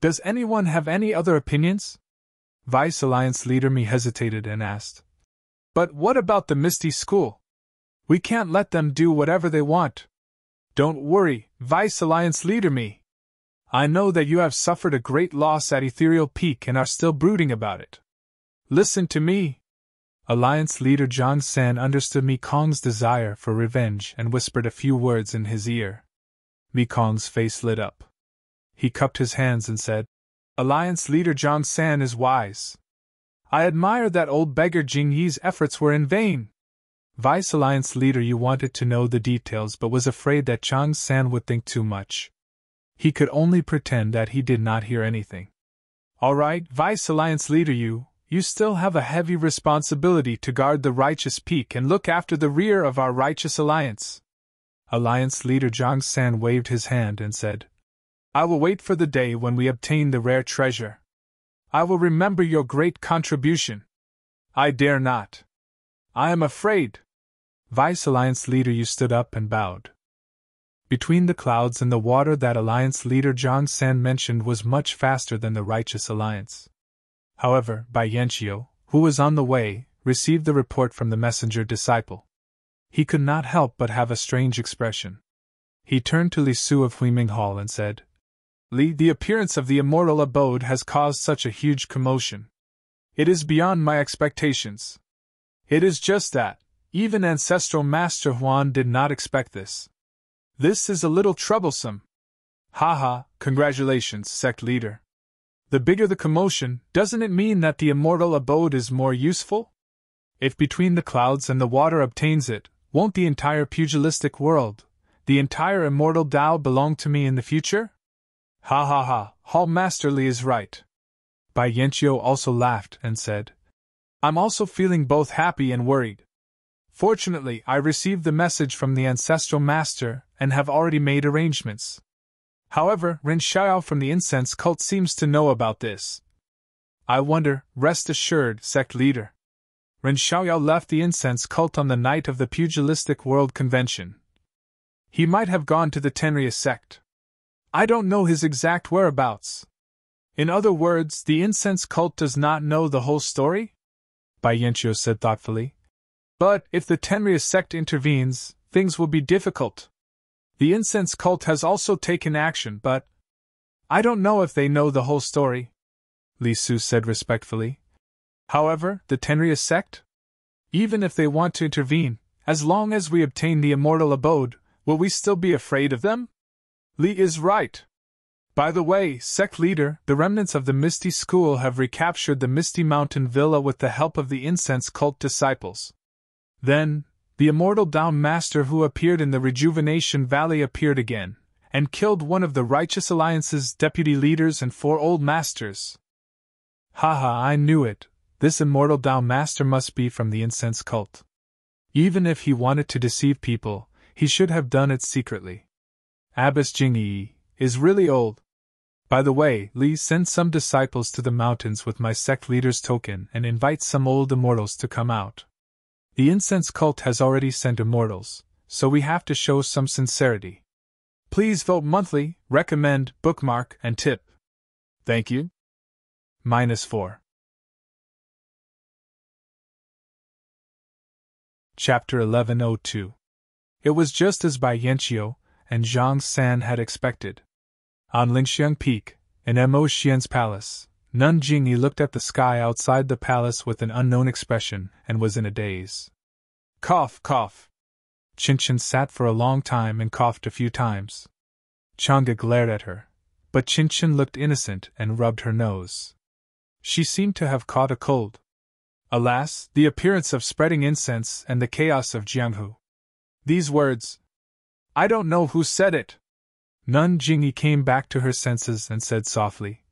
Does anyone have any other opinions? Vice Alliance leader Mi hesitated and asked. But what about the Misty School? We can't let them do whatever they want. Don't worry, Vice Alliance leader Mi. I know that you have suffered a great loss at Ethereal Peak and are still brooding about it. Listen to me. Alliance leader Zhang San understood Mi Kong's desire for revenge and whispered a few words in his ear. Mi Kong's face lit up. He cupped his hands and said, Alliance leader Zhang San is wise. I admire that old beggar Jing Yi's efforts were in vain. Vice Alliance leader Yu wanted to know the details but was afraid that Zhang San would think too much. He could only pretend that he did not hear anything. All right, Vice Alliance leader Yu, you still have a heavy responsibility to guard the righteous peak and look after the rear of our righteous alliance. Alliance leader Zhang San waved his hand and said, I will wait for the day when we obtain the rare treasure. I will remember your great contribution. I dare not. I am afraid. Vice Alliance leader Yu stood up and bowed. Between the clouds and the water, that Alliance leader Zhang San mentioned was much faster than the righteous alliance. However, Bai Yanqiu, who was on the way, received the report from the messenger disciple. He could not help but have a strange expression. He turned to Li Su of Huiming Hall and said, Li, the appearance of the immortal abode has caused such a huge commotion. It is beyond my expectations. It is just that, even Ancestral Master Huan did not expect this. This is a little troublesome. Haha, congratulations, sect leader. The bigger the commotion, doesn't it mean that the immortal abode is more useful? If between the clouds and the water obtains it, won't the entire pugilistic world, the entire immortal Tao belong to me in the future? Ha ha ha, Hall Master Li is right. Bai Yanqiu also laughed and said, I'm also feeling both happy and worried. Fortunately, I received the message from the Ancestral Master and have already made arrangements. However, Ren Xiao from the incense cult seems to know about this. I wonder, rest assured, sect leader. Ren Xiao left the incense cult on the night of the Pugilistic World Convention. He might have gone to the Tenria sect. I don't know his exact whereabouts. In other words, the incense cult does not know the whole story? Bai Yanqiu said thoughtfully. But if the Tenria sect intervenes, things will be difficult. The incense cult has also taken action, but I don't know if they know the whole story, Li Su said respectfully. However, the Tenria sect? Even if they want to intervene, as long as we obtain the immortal abode, will we still be afraid of them? Li is right. By the way, sect leader, the remnants of the Misty School have recaptured the Misty Mountain Villa with the help of the incense cult disciples. Then, the immortal Dawn Master who appeared in the Rejuvenation Valley appeared again, and killed one of the Righteous Alliance's deputy leaders and 4 old masters. Haha, I knew it. This immortal Dawn Master must be from the incense cult. Even if he wanted to deceive people, he should have done it secretly. Abbess Jingyi is really old. By the way, Li, send some disciples to the mountains with my sect leader's token and invite some old immortals to come out. The incense cult has already sent immortals, so we have to show some sincerity. Please vote monthly, recommend, bookmark, and tip. Thank you. -4. Chapter 1102. It was just as Bai Yanqiu and Zhang San had expected. On Lingxiang Peak, in Mo Xian's palace, Nun Jingyi looked at the sky outside the palace with an unknown expression and was in a daze. Cough, cough. Qinchin sat for a long time and coughed a few times. Chang'e glared at her, but Qinchin looked innocent and rubbed her nose. She seemed to have caught a cold. Alas, the appearance of spreading incense and the chaos of Jianghu. These words. I don't know who said it. Nun Jingyi came back to her senses and said softly.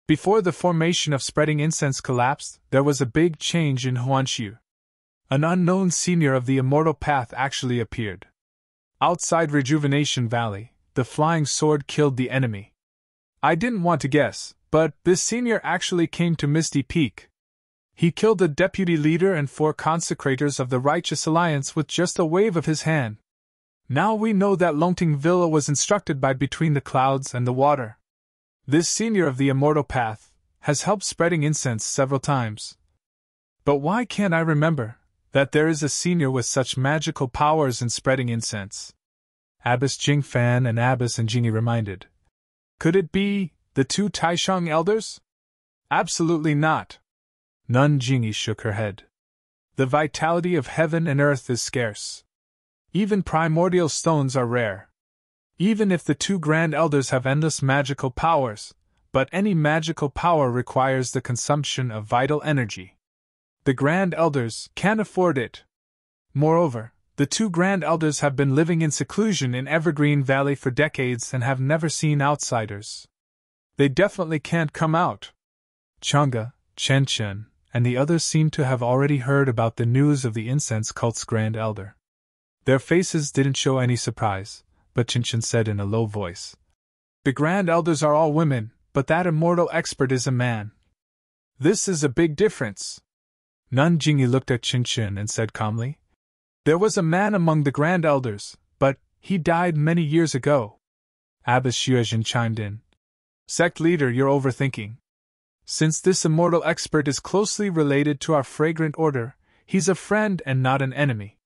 Before the formation of spreading incense collapsed, there was a big change in Huanshu. An unknown senior of the Immortal Path actually appeared. Outside Rejuvenation Valley, the flying sword killed the enemy. I didn't want to guess, but this senior actually came to Misty Peak. He killed the deputy leader and 4 consecrators of the Righteous Alliance with just a wave of his hand. Now we know that Longting Villa was instructed by Between the Clouds and the Water. This senior of the Immortal Path has helped spreading incense several times. But why can't I remember that there is a senior with such magical powers in spreading incense? Abbess Jing Fan and Abbess Jingyi reminded. Could it be the 2 Taishang elders? Absolutely not. Nun Jingyi shook her head. The vitality of heaven and earth is scarce. Even primordial stones are rare. Even if the two Grand Elders have endless magical powers, but any magical power requires the consumption of vital energy. The Grand Elders can't afford it. Moreover, the two Grand Elders have been living in seclusion in Evergreen Valley for decades and have never seen outsiders. They definitely can't come out. Chang'e, Chen Chen, and the others seem to have already heard about the news of the incense cult's Grand Elder. Their faces didn't show any surprise, but Chen Chen said in a low voice, "The Grand Elders are all women, but that immortal expert is a man. This is a big difference." Nun Jingyi looked at Chen Chen and said calmly, "There was a man among the Grand Elders, but he died many years ago." Abbess Xuezhen chimed in, "Sect leader, you're overthinking. Since this immortal expert is closely related to our fragrant order, he's a friend and not an enemy.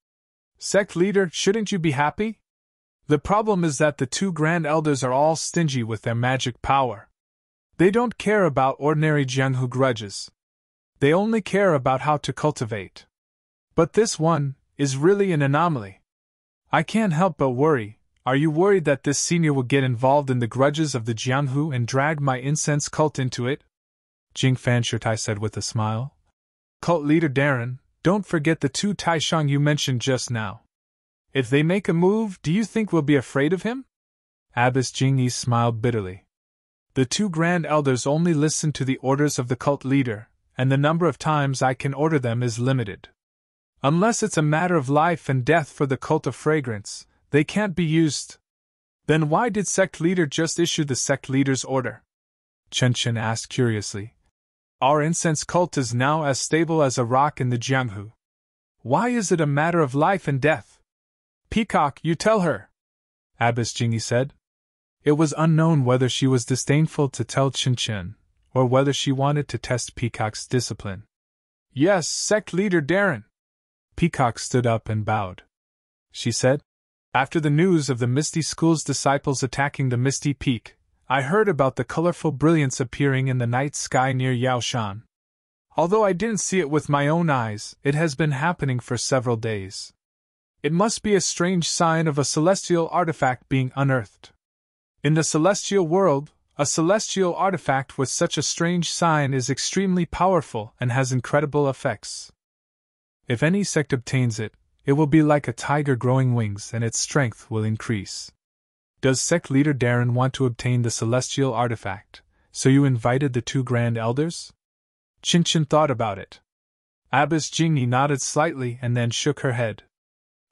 Sect leader, shouldn't you be happy? The problem is that the two Grand Elders are all stingy with their magic power. They don't care about ordinary Jianghu grudges. They only care about how to cultivate. But this one is really an anomaly. I can't help but worry. Are you worried that this senior will get involved in the grudges of the Jianghu and drag my incense cult into it?" Jing Fanshutai said with a smile. "Cult leader Darren, don't forget the two Taishang you mentioned just now. If they make a move, do you think we'll be afraid of him?" Abbess Jingyi smiled bitterly. "The two Grand Elders only listen to the orders of the cult leader, and the number of times I can order them is limited. Unless it's a matter of life and death for the cult of fragrance, they can't be used." "Then why did sect leader just issue the sect leader's order?" Chen Chen asked curiously. "Our incense cult is now as stable as a rock in the Jianghu. Why is it a matter of life and death?" "Peacock, you tell her," Abbess Jingyi said. It was unknown whether she was disdainful to tell Chen Chen, or whether she wanted to test Peacock's discipline. "Yes, sect leader Darren." Peacock stood up and bowed. She said, "After the news of the Misty School's disciples attacking the Misty Peak, I heard about the colorful brilliance appearing in the night sky near Yaoshan. Although I didn't see it with my own eyes, it has been happening for several days. It must be a strange sign of a celestial artifact being unearthed. In the celestial world, a celestial artifact with such a strange sign is extremely powerful and has incredible effects. If any sect obtains it, it will be like a tiger growing wings and its strength will increase. Does sect leader Darren want to obtain the celestial artifact, so you invited the two Grand Elders?" Chen Chen thought about it. Abbess Jingyi nodded slightly and then shook her head.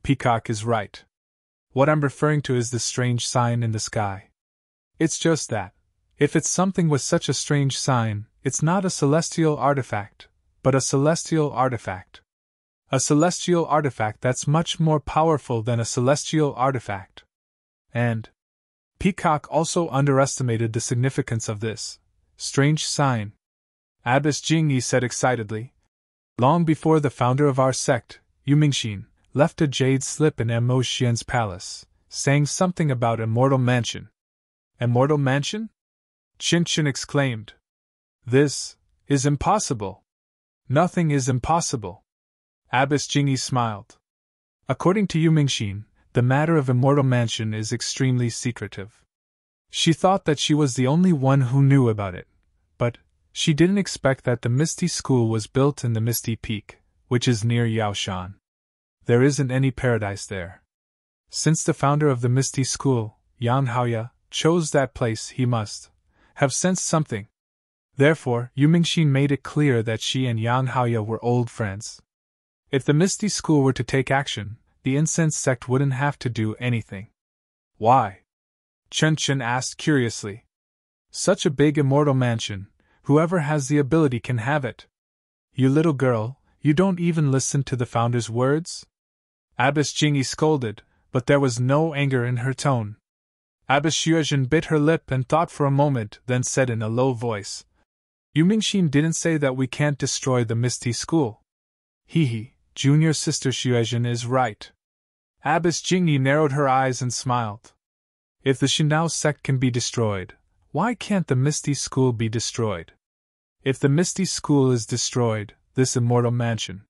"Peacock is right. What I'm referring to is the strange sign in the sky. It's just that, if it's something with such a strange sign, it's not a celestial artifact, but a celestial artifact. A celestial artifact that's much more powerful than a celestial artifact. And Peacock also underestimated the significance of this strange sign," Abbess Jingyi said excitedly. "Long before the founder of our sect, Yu Mingxin, left a jade slip in Mo Xian's palace, saying something about Immortal Mansion." "Immortal Mansion?" Chen Chen exclaimed. "This is impossible." "Nothing is impossible." Abbess Jingyi smiled. "According to Yu Mingxin, the matter of Immortal Mansion is extremely secretive. She thought that she was the only one who knew about it, but she didn't expect that the Misty School was built in the Misty Peak, which is near Yaoshan. There isn't any paradise there. Since the founder of the Misty School, Yang Haoya, chose that place, he must have sensed something. Therefore, Yu Mingxin made it clear that she and Yang Haoya were old friends. If the Misty School were to take action, the incense sect wouldn't have to do anything." "Why?" Chen Chen asked curiously. "Such a big immortal mansion, whoever has the ability can have it. You little girl, you don't even listen to the founder's words?" Abbess Jingyi scolded, but there was no anger in her tone. Abbess Xuezhen bit her lip and thought for a moment, then said in a low voice, "Yu Mingxin didn't say that we can't destroy the Misty School. He, junior sister Xuezhen is right." Abbess Jingyi narrowed her eyes and smiled. "If the Shinao sect can be destroyed, why can't the Misty School be destroyed? If the Misty School is destroyed, this immortal mansion,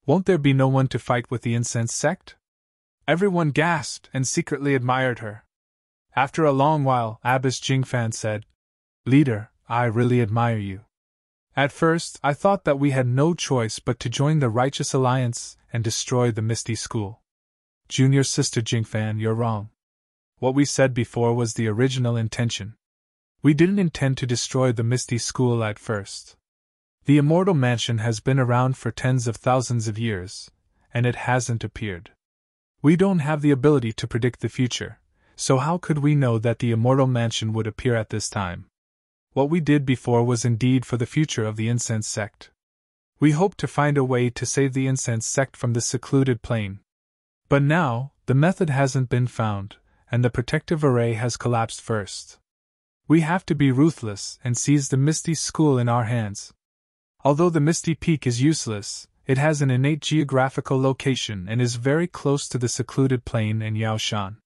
won't there be no one to fight with the incense sect?" Everyone gasped and secretly admired her. After a long while, Abbess Jingfan said, "Leader, I really admire you. At first, I thought that we had no choice but to join the Righteous Alliance and destroy the Misty School. Junior Sister Jingfan, you're wrong. What we said before was the original intention. We didn't intend to destroy the Misty School at first. The Immortal Mansion has been around for tens of thousands of years, and it hasn't appeared. We don't have the ability to predict the future, so how could we know that the Immortal Mansion would appear at this time? What we did before was indeed for the future of the Incense Sect. We hoped to find a way to save the Incense Sect from this secluded plane. But now, the method hasn't been found, and the protective array has collapsed first. We have to be ruthless and seize the Misty School in our hands. Although the Misty Peak is useless, it has an innate geographical location and is very close to the secluded plain and Yaoshan.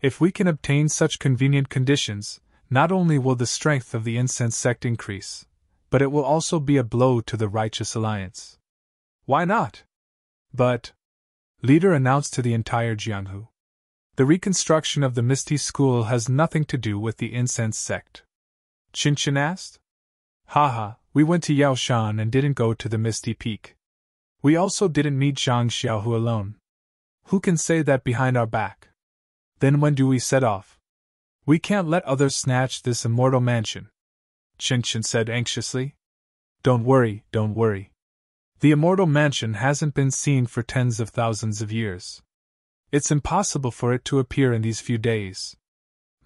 If we can obtain such convenient conditions, not only will the strength of the Incense Sect increase, but it will also be a blow to the Righteous Alliance. Why not? But, Leader announced to the entire Jianghu, the reconstruction of the Misty School has nothing to do with the Incense Sect. Qinchin asked. Haha, we went to Yaoshan and didn't go to the Misty Peak. We also didn't meet Zhang Xiaohu alone. Who can say that behind our back? Then when do we set off? We can't let others snatch this Immortal Mansion, Qinchin said anxiously. Don't worry. The Immortal Mansion hasn't been seen for tens of thousands of years. It's impossible for it to appear in these few days.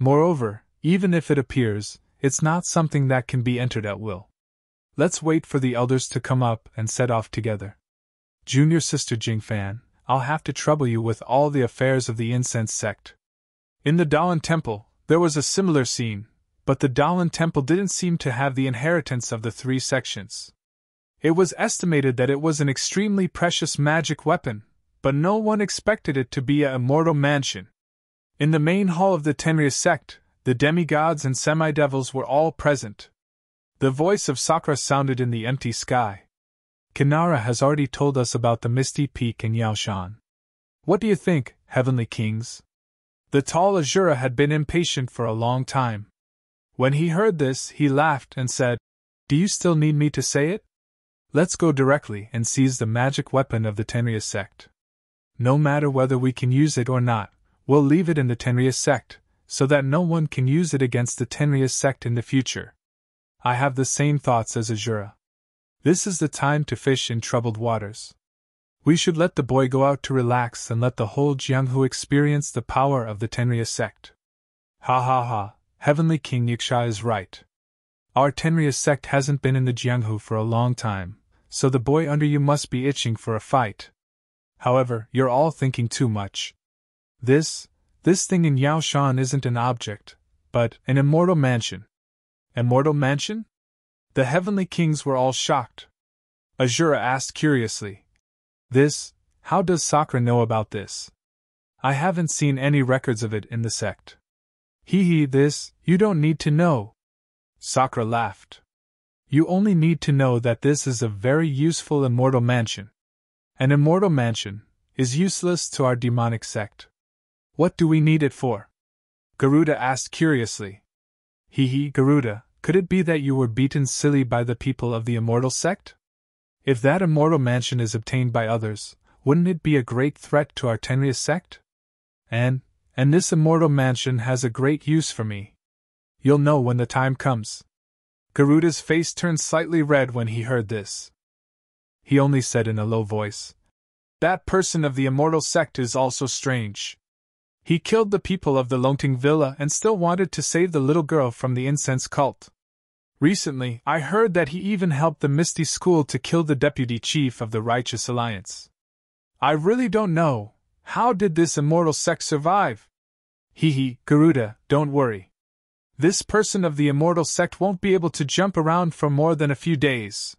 Moreover, even if it appears, it's not something that can be entered at will. Let's wait for the elders to come up and set off together. Junior Sister Jingfan, I'll have to trouble you with all the affairs of the Incense Sect. In the Dalan Temple, there was a similar scene, but the Dalan Temple didn't seem to have the inheritance of the three sections. It was estimated that it was an extremely precious magic weapon, but no one expected it to be an Immortal Mansion. In the main hall of the Tenryus Sect, the demigods and semi-devils were all present. The voice of Sakura sounded in the empty sky. Kinara has already told us about the Misty Peak and Yaoshan. What do you think, Heavenly Kings? The tall Azura had been impatient for a long time. When he heard this, he laughed and said, Do you still need me to say it? Let's go directly and seize the magic weapon of the Tenryus Sect. No matter whether we can use it or not, we'll leave it in the Tenryus Sect, so that no one can use it against the Tenryus Sect in the future. I have the same thoughts as Azura. This is the time to fish in troubled waters. We should let the boy go out to relax and let the whole Jianghu experience the power of the Tenryus Sect. Ha, Heavenly King Yiksha is right. Our Tenryus Sect hasn't been in the Jianghu for a long time, so the boy under you must be itching for a fight. However, you're all thinking too much. This thing in Yaoshan isn't an object, but an Immortal Mansion. Immortal Mansion? The Heavenly Kings were all shocked. Azura asked curiously. How does Sakura know about this? I haven't seen any records of it in the sect. You don't need to know. Sakura laughed. You only need to know that this is a very useful Immortal Mansion. An Immortal Mansion is useless to our demonic sect. What do we need it for? Garuda asked curiously. Garuda, could it be that you were beaten silly by the people of the Immortal Sect? If that Immortal Mansion is obtained by others, wouldn't it be a great threat to our Tenryus Sect? And this Immortal Mansion has a great use for me. You'll know when the time comes. Garuda's face turned slightly red when he heard this. He only said in a low voice, That person of the Immortal Sect is also strange. He killed the people of the Longting Villa and still wanted to save the little girl from the incense cult. Recently, I heard that he even helped the Misty School to kill the deputy chief of the Righteous Alliance. I really don't know. How did this Immortal Sect survive? Garuda, don't worry. This person of the Immortal Sect won't be able to jump around for more than a few days.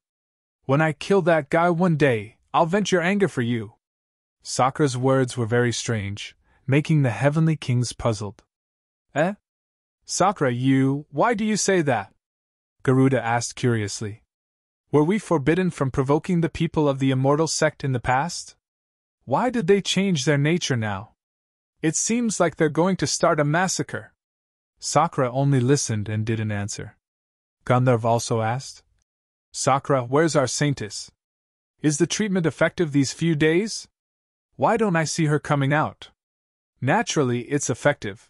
When I kill that guy one day, I'll vent your anger for you. Sakura's words were very strange, making the Heavenly Kings puzzled. Sakura, why do you say that? Garuda asked curiously. Were we forbidden from provoking the people of the Immortal Sect in the past? Why did they change their nature now? It seems like they're going to start a massacre. Sakura only listened and didn't answer. Gandharv also asked, Sakura, where's our saintess? Is the treatment effective these few days? Why don't I see her coming out? Naturally, it's effective.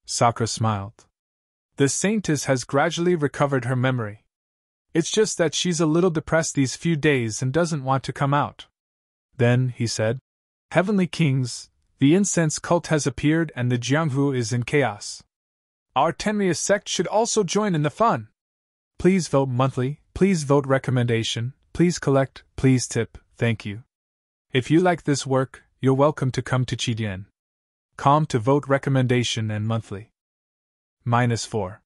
Sakura smiled. The saintess has gradually recovered her memory. It's just that she's a little depressed these few days and doesn't want to come out. Then, he said, Heavenly Kings, the incense cult has appeared and the Jianghu is in chaos. Our Tenrya sect should also join in the fun. Please vote monthly, please vote recommendation, please collect, please tip, thank you. If you like this work, you're welcome to come to Chidian. Com to vote recommendation and monthly. -4.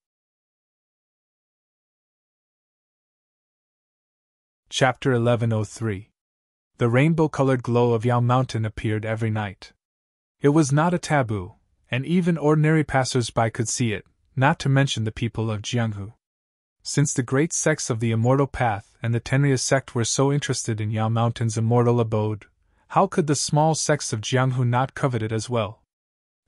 Chapter 1103. The rainbow-colored glow of Yao Mountain appeared every night. It was not a taboo, and even ordinary passers-by could see it, not to mention the people of Jianghu. Since the great sects of the Immortal Path and the Tenrya sect were so interested in Yao Mountain's immortal abode, how could the small sects of Jianghu not covet it as well?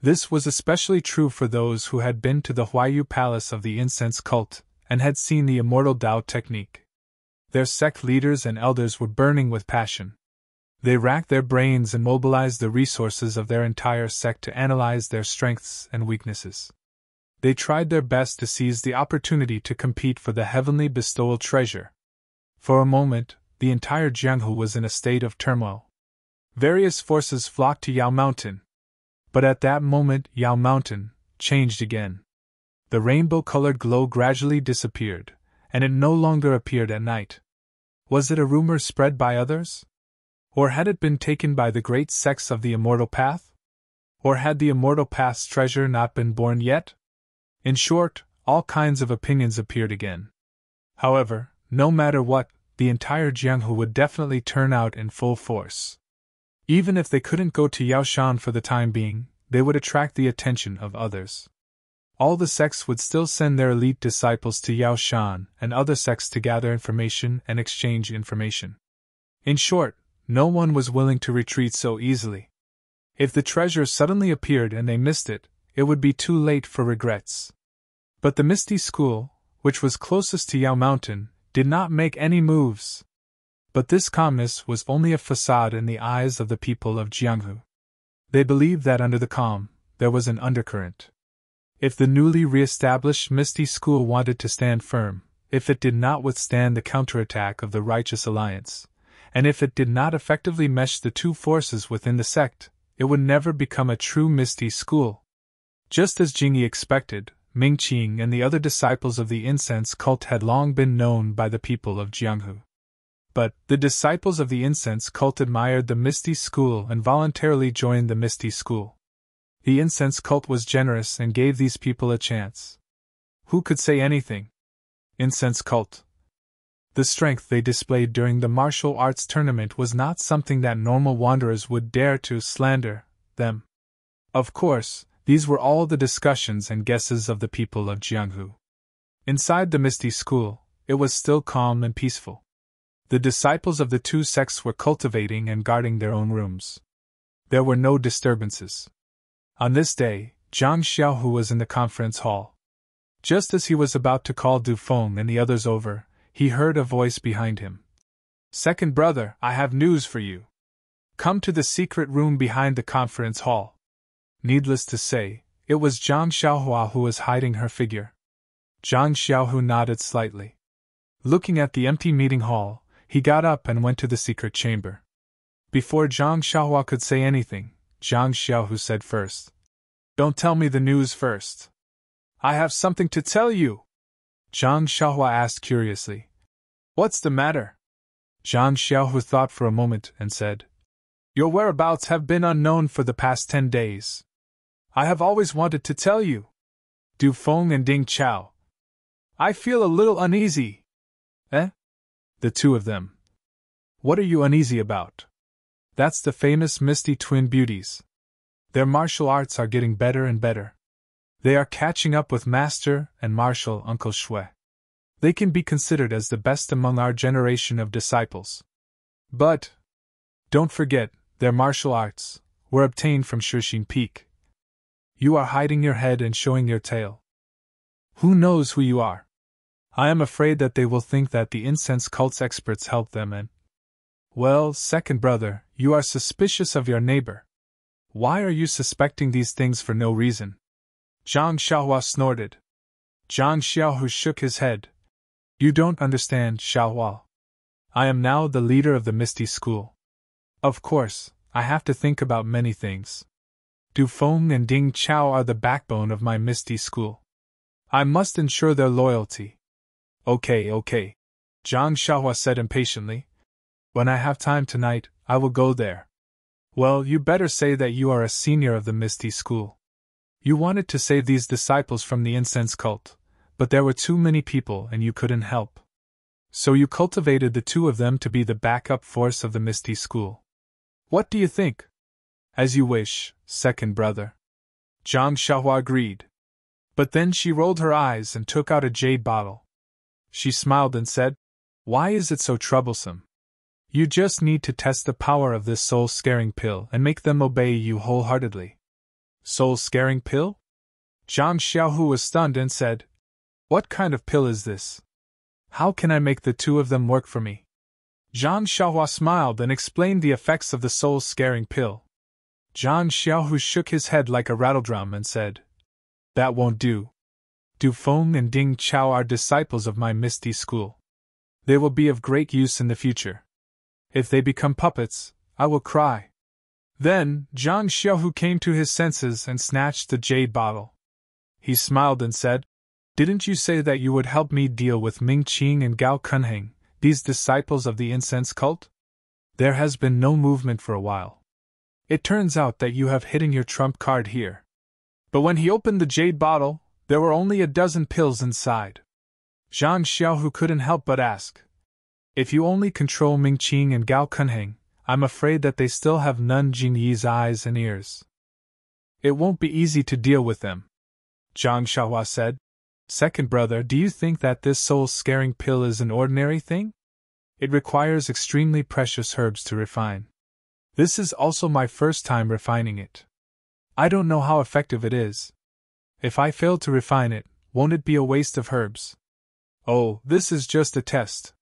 This was especially true for those who had been to the Huayu Palace of the incense cult and had seen the immortal Tao technique. Their sect leaders and elders were burning with passion. They racked their brains and mobilized the resources of their entire sect to analyze their strengths and weaknesses. They tried their best to seize the opportunity to compete for the heavenly bestowal treasure. For a moment, the entire Jianghu was in a state of turmoil. Various forces flocked to Yao Mountain. But at that moment, Yao Mountain changed again. The rainbow-colored glow gradually disappeared, and it no longer appeared at night. Was it a rumor spread by others? Or had it been taken by the great sects of the Immortal Path? Or had the Immortal Path's treasure not been born yet? In short, all kinds of opinions appeared again. However, no matter what, the entire Jianghu would definitely turn out in full force. Even if they couldn't go to Yaoshan for the time being, they would attract the attention of others. All the sects would still send their elite disciples to Yaoshan and other sects to gather information and exchange information. In short, no one was willing to retreat so easily. If the treasure suddenly appeared and they missed it, it would be too late for regrets. But the Misty School, which was closest to Yao Mountain, did not make any moves. But this calmness was only a facade in the eyes of the people of Jianghu. They believed that under the calm, there was an undercurrent. If the newly re-established Misty School wanted to stand firm, if it did not withstand the counterattack of the Righteous Alliance, and if it did not effectively mesh the two forces within the sect, it would never become a true Misty School. Just as Jingyi expected, Mingqing and the other disciples of the incense cult had long been known by the people of Jianghu. But the disciples of the incense cult admired the Misty School and voluntarily joined the Misty School. The incense cult was generous and gave these people a chance. Who could say anything? Incense cult. The strength they displayed during the martial arts tournament was not something that normal wanderers would dare to slander them. Of course, these were all the discussions and guesses of the people of Jianghu. Inside the Misty School, it was still calm and peaceful. The disciples of the two sects were cultivating and guarding their own rooms. There were no disturbances. On this day, Zhang Xiaohu was in the conference hall. Just as he was about to call Du Feng and the others over, he heard a voice behind him. Second brother, I have news for you. Come to the secret room behind the conference hall. Needless to say, it was Zhang Xiaohua who was hiding her figure. Zhang Xiaohu nodded slightly. Looking at the empty meeting hall, he got up and went to the secret chamber. Before Zhang Xiaohua could say anything, Zhang Xiaohu said first. Don't tell me the news first. I have something to tell you. Zhang Xiaohua asked curiously. What's the matter? Zhang Xiaohu thought for a moment and said. Your whereabouts have been unknown for the past 10 days. I have always wanted to tell you. Du Feng and Ding Chao. I feel a little uneasy. Eh? The two of them. What are you uneasy about? That's the famous Misty Twin Beauties. Their martial arts are getting better and better. They are catching up with Master and Martial Uncle Shui. They can be considered as the best among our generation of disciples. But, don't forget, their martial arts were obtained from Shixing Peak. You are hiding your head and showing your tail. Who knows who you are? I am afraid that they will think that the incense cult's experts help them and… Well, second brother, you are suspicious of your neighbor. Why are you suspecting these things for no reason? Zhang Xiaohua snorted. Zhang Xiaohu shook his head. You don't understand, Xiaohua. I am now the leader of the Misty School. Of course, I have to think about many things. Du Feng and Ding Chao are the backbone of my Misty School. I must ensure their loyalty. Okay. Zhang Xiaohua said impatiently. When I have time tonight, I will go there. Well, you better say that you are a senior of the Misty School. You wanted to save these disciples from the incense cult, but there were too many people and you couldn't help. So you cultivated the two of them to be the backup force of the Misty School. What do you think? As you wish, second brother. Zhang Xiaohua agreed. But then she rolled her eyes and took out a jade bottle. She smiled and said, Why is it so troublesome? You just need to test the power of this soul-scaring pill and make them obey you wholeheartedly. Soul-scaring pill? Zhang Xiaohu was stunned and said, What kind of pill is this? How can I make the two of them work for me? Zhang Xiaohua smiled and explained the effects of the soul-scaring pill. Zhang Xiaohu shook his head like a rattledrum and said, That won't do. Du Feng and Ding Chao are disciples of my Misty School. They will be of great use in the future. If they become puppets, I will cry. Then, Zhang Xiaohu came to his senses and snatched the jade bottle. He smiled and said, Didn't you say that you would help me deal with Ming Qing and Gao Kunheng, these disciples of the incense cult? There has been no movement for a while. It turns out that you have hidden your trump card here. But when he opened the jade bottle, there were only a dozen pills inside. Zhang Xiaohu couldn't help but ask, If you only control Ming Qing and Gao Kunheng, I'm afraid that they still have Nun Jingyi's eyes and ears. It won't be easy to deal with them. Zhang Xiaohua said, Second brother, do you think that this soul-scaring pill is an ordinary thing? It requires extremely precious herbs to refine. This is also my first time refining it. I don't know how effective it is. If I fail to refine it, won't it be a waste of herbs? Oh, this is just a test.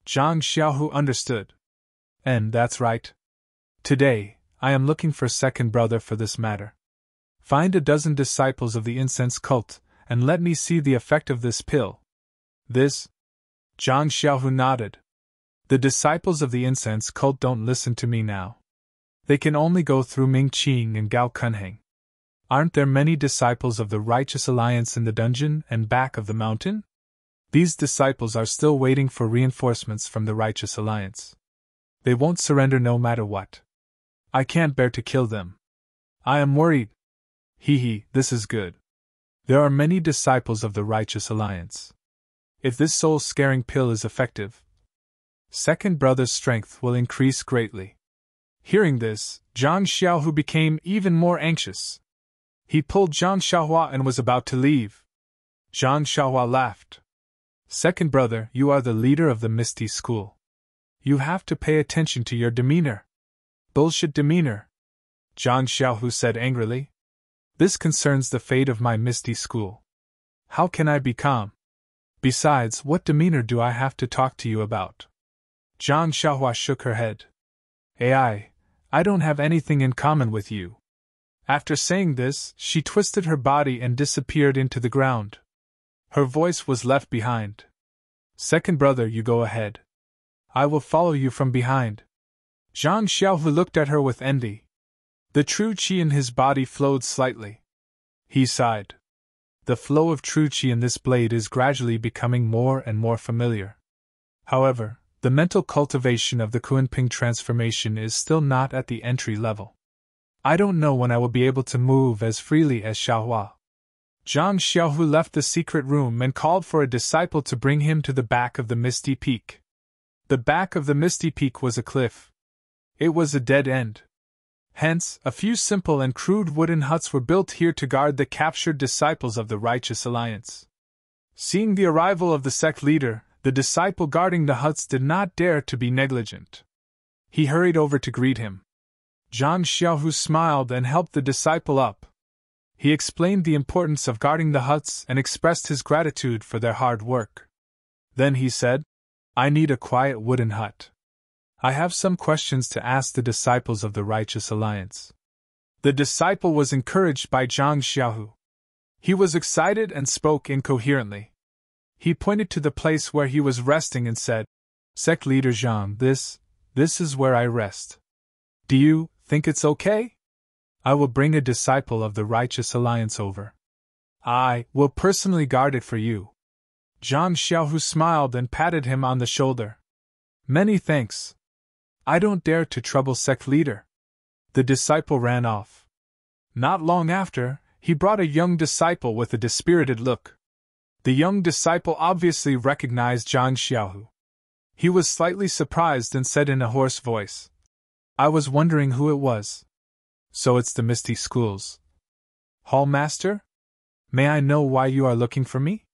Zhang Xiaohu understood. And that's right. Today, I am looking for second brother for this matter. Find a dozen disciples of the incense cult, and let me see the effect of this pill. This? Zhang Xiaohu nodded. The disciples of the incense cult don't listen to me now. They can only go through Ming Qing and Gao Kunheng. Aren't there many disciples of the Righteous Alliance in the dungeon and back of the mountain? These disciples are still waiting for reinforcements from the Righteous Alliance. They won't surrender no matter what. I can't bear to kill them. I am worried. This is good. There are many disciples of the Righteous Alliance. If this soul-scaring pill is effective, second brother's strength will increase greatly. Hearing this, Zhang Xiaohu became even more anxious. He pulled Zhang Xiaohua and was about to leave. Zhang Xiaohua laughed. Second brother, you are the leader of the Misty School. You have to pay attention to your demeanor. Bullshit demeanor, Zhang Xiaohu said angrily. This concerns the fate of my Misty School. How can I be calm? Besides, what demeanor do I have to talk to you about? Zhang Xiaohua shook her head. I don't have anything in common with you. After saying this, she twisted her body and disappeared into the ground. Her voice was left behind. Second brother, you go ahead. I will follow you from behind. Zhang Xiaohu looked at her with envy. The true qi in his body flowed slightly. He sighed. The flow of true qi in this blade is gradually becoming more and more familiar. However, the mental cultivation of the Kunping transformation is still not at the entry level. I don't know when I will be able to move as freely as Xiaohua. Zhang Xiaohu left the secret room and called for a disciple to bring him to the back of the Misty Peak. The back of the Misty Peak was a cliff. It was a dead end. Hence, a few simple and crude wooden huts were built here to guard the captured disciples of the Righteous Alliance. Seeing the arrival of the sect leader, the disciple guarding the huts did not dare to be negligent. He hurried over to greet him. Zhang Xiaohu smiled and helped the disciple up. He explained the importance of guarding the huts and expressed his gratitude for their hard work. Then he said, I need a quiet wooden hut. I have some questions to ask the disciples of the Righteous Alliance. The disciple was encouraged by Zhang Xiaohu. He was excited and spoke incoherently. He pointed to the place where he was resting and said, Sect leader Zhang, this is where I rest. Do you think it's okay? I will bring a disciple of the Righteous Alliance over. I will personally guard it for you. Zhang Xiaohu smiled and patted him on the shoulder. Many thanks. I don't dare to trouble sect leader. The disciple ran off. Not long after, he brought a young disciple with a dispirited look. The young disciple obviously recognized Zhang Xiaohu. He was slightly surprised and said in a hoarse voice, I was wondering who it was. So it's the Misty School's Hall Master? May I know why you are looking for me?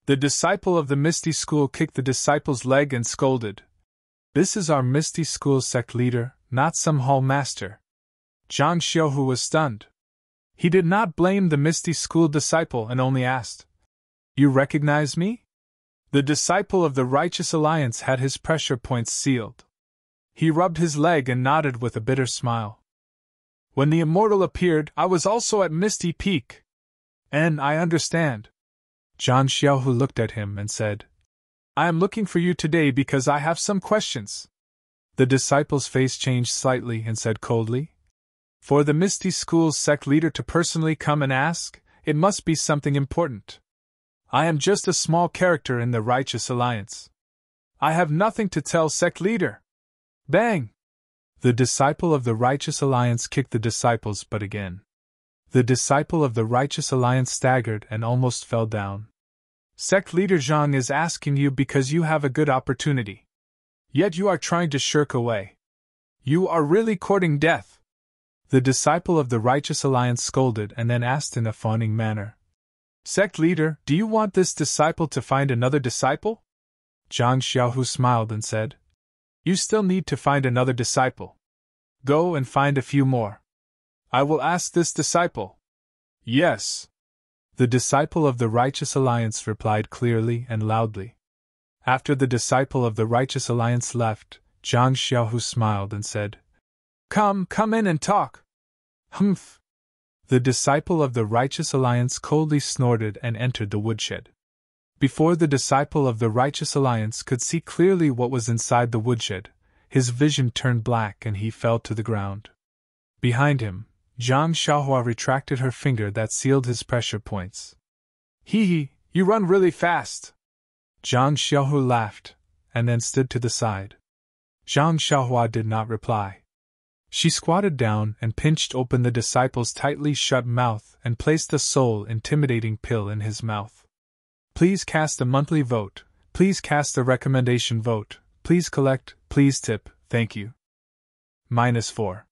The disciple of the Misty School kicked the disciple's leg and scolded. This is our Misty School sect leader, not some Hall Master. Zhang Xiaohu was stunned. He did not blame the Misty School disciple and only asked, You recognize me? The disciple of the Righteous Alliance had his pressure points sealed. He rubbed his leg and nodded with a bitter smile. When the Immortal appeared, I was also at Misty Peak. And I understand. Zhang Xiaohu looked at him and said, I am looking for you today because I have some questions. The disciple's face changed slightly and said coldly, For the Misty School's sect leader to personally come and ask, it must be something important. I am just a small character in the Righteous Alliance. I have nothing to tell sect leader. Bang! The disciple of the Righteous Alliance kicked the disciple's butt again. The disciple of the Righteous Alliance staggered and almost fell down. Sect leader Zhang is asking you because you have a good opportunity. Yet you are trying to shirk away. You are really courting death. The disciple of the Righteous Alliance scolded and then asked in a fawning manner, Sect leader, do you want this disciple to find another disciple? Zhang Xiaohu smiled and said, You still need to find another disciple. Go and find a few more. I will ask this disciple. Yes. The disciple of the Righteous Alliance replied clearly and loudly. After the disciple of the Righteous Alliance left, Zhang Xiaohu smiled and said, Come in and talk. Humph. The disciple of the Righteous Alliance coldly snorted and entered the woodshed. Before the disciple of the Righteous Alliance could see clearly what was inside the woodshed, his vision turned black and he fell to the ground. Behind him, Zhang Xiaohua retracted her finger that sealed his pressure points. Hee, you run really fast. Zhang Xiaohu laughed, and then stood to the side. Zhang Xiaohua did not reply. She squatted down and pinched open the disciple's tightly shut mouth and placed a soul-intimidating pill in his mouth. Please cast a monthly vote, please cast a recommendation vote, please collect, please tip, thank you. -4.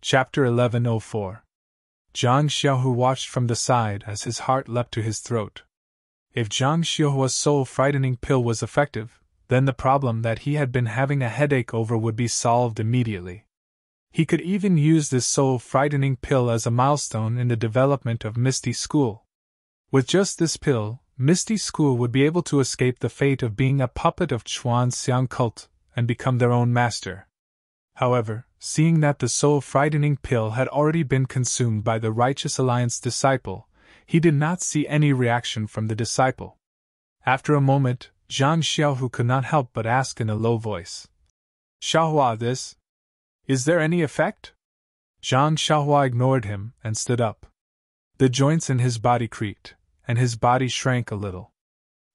Chapter 1104. Zhang Xiaohu watched from the side as his heart leapt to his throat. If Zhang Xiaohua's soul-frightening pill was effective, then the problem that he had been having a headache over would be solved immediately. He could even use this soul-frightening pill as a milestone in the development of Misty School. With just this pill, Misty School would be able to escape the fate of being a puppet of Chuan Xiang cult and become their own master. However, seeing that the soul-frightening pill had already been consumed by the Righteous Alliance disciple, he did not see any reaction from the disciple. After a moment, Zhang Xiaohu could not help but ask in a low voice, Xiaohua, is there any effect? Zhang Xiaohua ignored him and stood up. The joints in his body creaked, and his body shrank a little.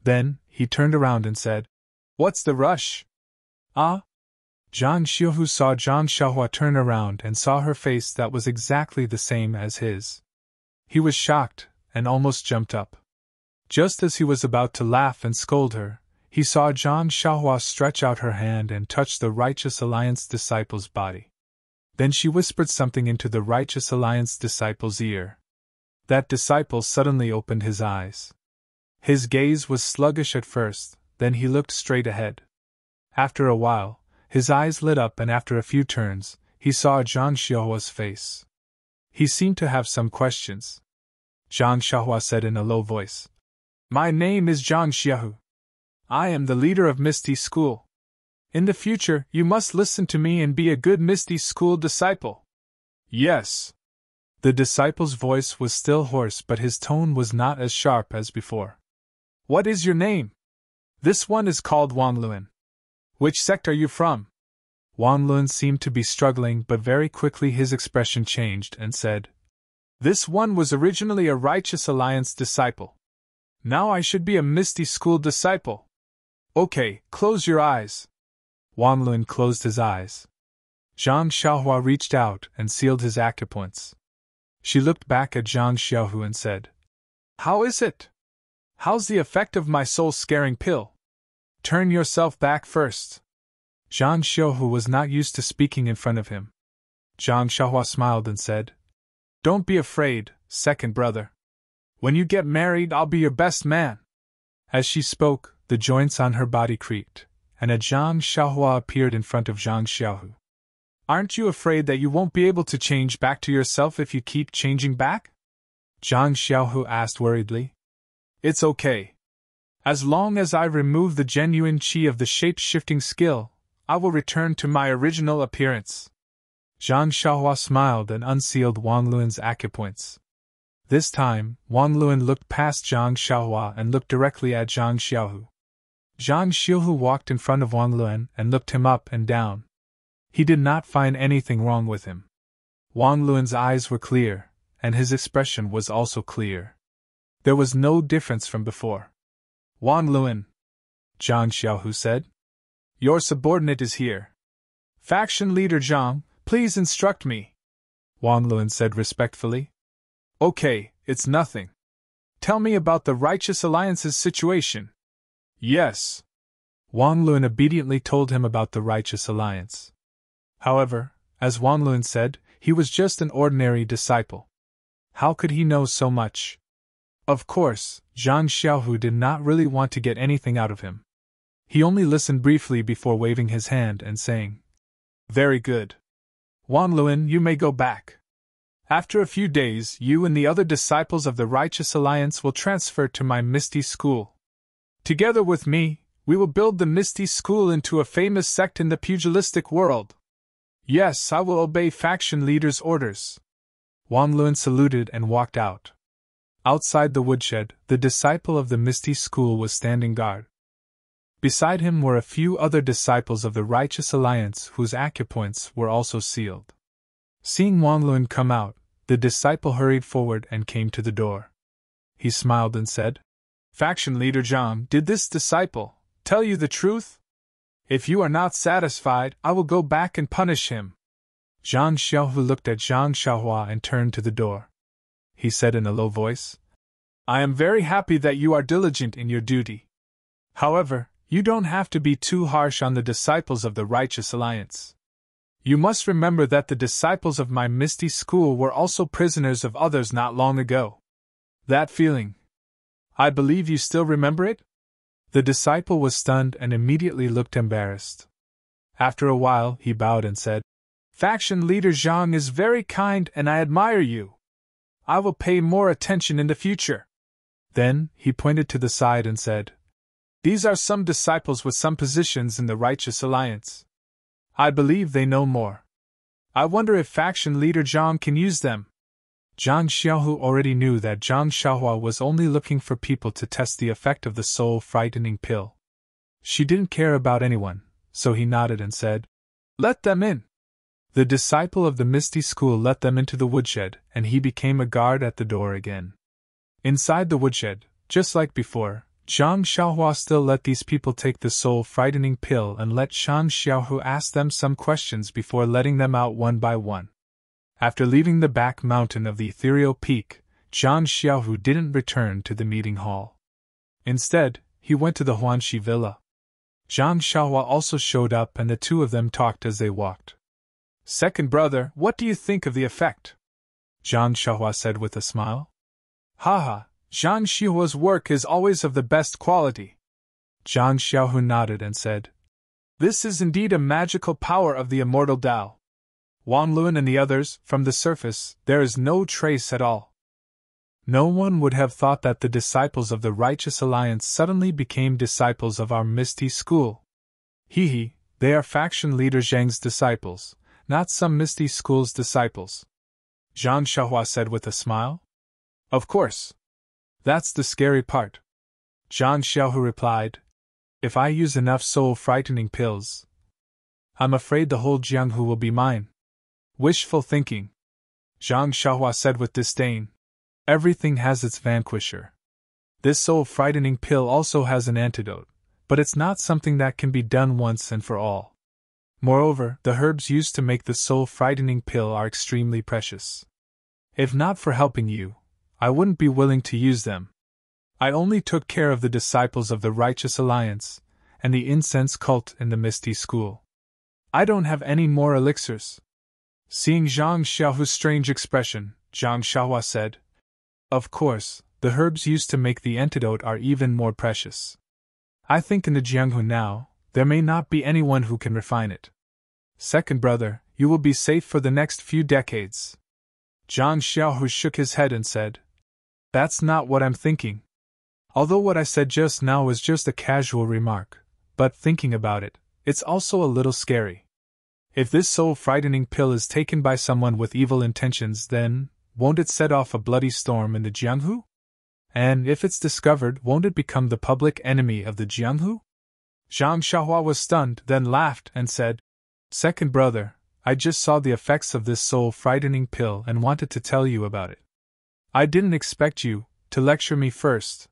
Then, he turned around and said, What's the rush? Ah? Zhang Xiaohu saw Zhang Xiaohua turn around and saw her face that was exactly the same as his. He was shocked, and almost jumped up. Just as he was about to laugh and scold her, he saw Zhang Xiaohua stretch out her hand and touch the Righteous Alliance disciple's body. Then she whispered something into the Righteous Alliance disciple's ear. That disciple suddenly opened his eyes. His gaze was sluggish at first, then he looked straight ahead. After a while, his eyes lit up and after a few turns, he saw Zhang Xiaohua's face. He seemed to have some questions. Zhang Xiaohua said in a low voice, "My name is Zhang Xiaohu. I am the leader of Misty School. In the future, you must listen to me and be a good Misty School disciple." "Yes." The disciple's voice was still hoarse, but his tone was not as sharp as before. "What is your name?" "This one is called Wang Luan." "Which sect are you from?" Wang Luan seemed to be struggling, but very quickly his expression changed and said, "This one was originally a Righteous Alliance disciple. Now I should be a Misty School disciple." "Okay, close your eyes." Wang Luan closed his eyes. Zhang Xiaohua reached out and sealed his acupoints. She looked back at Zhang Xiaohu and said, "How is it? How's the effect of my soul-scaring pill?" "Turn yourself back first." Zhang Xiaohu was not used to speaking in front of him. Zhang Xiaohua smiled and said, "Don't be afraid, second brother. When you get married, I'll be your best man." As she spoke, the joints on her body creaked, and a Zhang Xiaohua appeared in front of Zhang Xiaohu. "Aren't you afraid that you won't be able to change back to yourself if you keep changing back?" Zhang Xiaohu asked worriedly. "It's okay. As long as I remove the genuine qi of the shape-shifting skill, I will return to my original appearance." Zhang Xiaohua smiled and unsealed Wang Luan's acupoints. This time, Wang Luan looked past Zhang Xiaohua and looked directly at Zhang Xiaohu. Zhang Xiaohu walked in front of Wang Luan and looked him up and down. He did not find anything wrong with him. Wang Luan's eyes were clear, and his expression was also clear. There was no difference from before. "Wang Luan," Zhang Xiaohu said, "your subordinate is here. Faction leader Zhang, please instruct me," Wang Luan said respectfully. "Okay, it's nothing. Tell me about the Righteous Alliance's situation." "Yes." Wang Luan obediently told him about the Righteous Alliance. However, as Wang Luan said, he was just an ordinary disciple. How could he know so much? Of course, Zhang Xiaohu did not really want to get anything out of him. He only listened briefly before waving his hand and saying, "Very good. Wang Luan, you may go back. After a few days, you and the other disciples of the Righteous Alliance will transfer to my Misty School. Together with me, we will build the Misty School into a famous sect in the pugilistic world. Yes, I will obey faction leader's orders." Wang Luan saluted and walked out. Outside the woodshed, the disciple of the Misty School was standing guard. Beside him were a few other disciples of the Righteous Alliance whose acupoints were also sealed. Seeing Wang Luan come out, the disciple hurried forward and came to the door. He smiled and said, "Faction leader Zhang, did this disciple tell you the truth? If you are not satisfied, I will go back and punish him." Zhang Xiaohu looked at Zhang Xiaohua and turned to the door. He said in a low voice, "I am very happy that you are diligent in your duty. However, you don't have to be too harsh on the disciples of the Righteous Alliance. You must remember that the disciples of my Misty School were also prisoners of others not long ago. That feeling. I believe you still remember it?" The disciple was stunned and immediately looked embarrassed. After a while, he bowed and said, "Faction leader Zhang is very kind and I admire you. I will pay more attention in the future." Then, he pointed to the side and said, "These are some disciples with some positions in the Righteous Alliance. I believe they know more. I wonder if faction leader Zhang can use them." Zhang Xiaohu already knew that Zhang Xiaohua was only looking for people to test the effect of the soul-frightening pill. She didn't care about anyone, so he nodded and said, "Let them in." The disciple of the Misty School let them into the woodshed, and he became a guard at the door again. Inside the woodshed, just like before, Zhang Xiaohua still let these people take the soul-frightening pill and let Zhang Xiaohu ask them some questions before letting them out one by one. After leaving the back mountain of the ethereal peak, Zhang Xiaohu didn't return to the meeting hall. Instead, he went to the Huanxi villa. Zhang Xiaohua also showed up and the two of them talked as they walked. "Second brother, what do you think of the effect?" Zhang Xiaohua said with a smile. "Haha, Zhang Xiaohua's work is always of the best quality." Zhang Xiaohu nodded and said, "This is indeed a magical power of the Immortal Tao. Wan Luan and the others, from the surface, there is no trace at all. No one would have thought that the disciples of the Righteous Alliance suddenly became disciples of our Misty School. He, they are faction leader Zhang's disciples, not some Misty School's disciples. Zhang Xiaohua said with a smile. Of course. That's the scary part. Zhang Xiaohu replied. If I use enough soul-frightening pills, I'm afraid the whole Jianghu will be mine. Wishful thinking. Zhang Xiaohua said with disdain. Everything has its vanquisher. This soul-frightening pill also has an antidote, but it's not something that can be done once and for all. Moreover, the herbs used to make the soul-frightening pill are extremely precious. If not for helping you, I wouldn't be willing to use them. I only took care of the disciples of the Righteous Alliance, and the incense cult in the Misty School. I don't have any more elixirs. Seeing Zhang Xiaohu's strange expression, Zhang Xiaohua said, Of course, the herbs used to make the antidote are even more precious. I think in the Jianghu now, there may not be anyone who can refine it. Second brother, you will be safe for the next few decades. Zhang Xiaohu shook his head and said, That's not what I'm thinking. Although what I said just now was just a casual remark, but thinking about it, it's also a little scary. If this soul-frightening pill is taken by someone with evil intentions, then won't it set off a bloody storm in the Jianghu? And if it's discovered, won't it become the public enemy of the Jianghu? Zhang Xiaohua was stunned, then laughed and said, Second brother, I just saw the effects of this soul-frightening pill and wanted to tell you about it. I didn't expect you to lecture me first.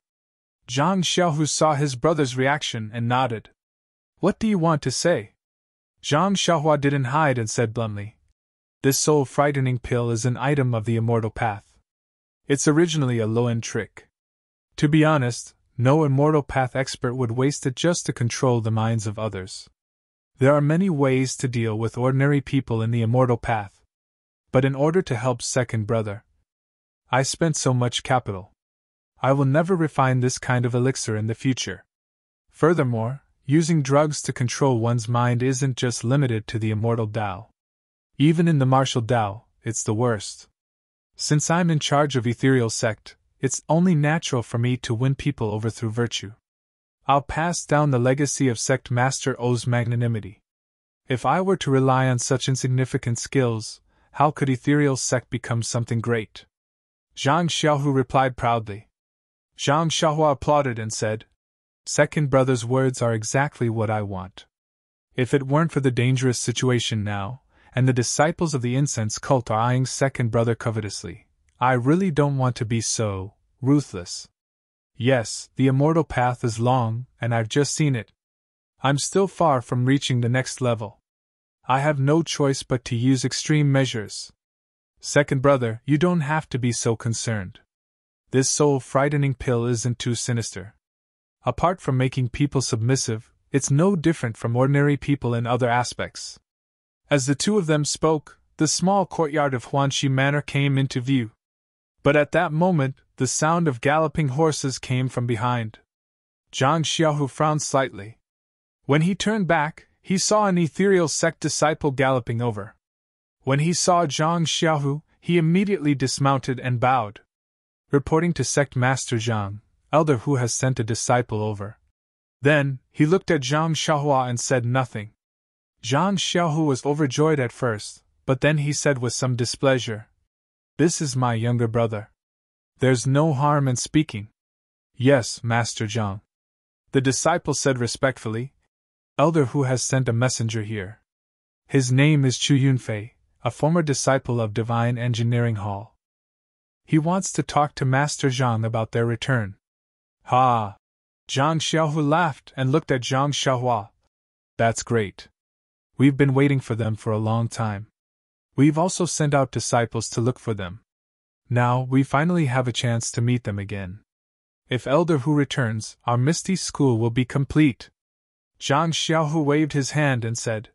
Zhang Xiaohu saw his brother's reaction and nodded. What do you want to say? Zhang Xiaohua didn't hide and said bluntly. This soul-frightening pill is an item of the Immortal Path. It's originally a low-end trick. To be honest, no Immortal Path expert would waste it just to control the minds of others. There are many ways to deal with ordinary people in the Immortal Path. But in order to help second brother, I spent so much capital. I will never refine this kind of elixir in the future. Furthermore, using drugs to control one's mind isn't just limited to the Immortal Tao. Even in the Martial Tao, it's the worst. Since I'm in charge of Ethereal Sect, it's only natural for me to win people over through virtue. I'll pass down the legacy of Sect Master O's magnanimity. If I were to rely on such insignificant skills, how could Ethereal Sect become something great? Zhang Xiaohu replied proudly. Zhang Xiaohua applauded and said, Second brother's words are exactly what I want. If it weren't for the dangerous situation now, and the disciples of the incense cult are eyeing second brother covetously, I really don't want to be so ruthless. Yes, the Immortal Path is long, and I've just seen it. I'm still far from reaching the next level. I have no choice but to use extreme measures. Second brother, you don't have to be so concerned. This soul-frightening pill isn't too sinister. Apart from making people submissive, it's no different from ordinary people in other aspects. As the two of them spoke, the small courtyard of Huanxi Manor came into view. But at that moment, the sound of galloping horses came from behind. Zhang Xiaohu frowned slightly. When he turned back, he saw an Ethereal Sect disciple galloping over. When he saw Zhang Xiaohu, he immediately dismounted and bowed. Reporting to Sect Master Zhang, Elder who has sent a disciple over. Then, he looked at Zhang Xiaohua and said nothing. Zhang Xiaohu was overjoyed at first, but then he said with some displeasure, This is my younger brother. There's no harm in speaking. Yes, Master Zhang. The disciple said respectfully, Elder who has sent a messenger here. His name is Chu Yunfei, a former disciple of Divine Engineering Hall. He wants to talk to Master Zhang about their return. Ha! Zhang Xiaohu laughed and looked at Zhang Xiaohua. That's great. We've been waiting for them for a long time. We've also sent out disciples to look for them. Now we finally have a chance to meet them again. If Elder Hu returns, our Misty School will be complete. Zhang Xiaohu waved his hand and said,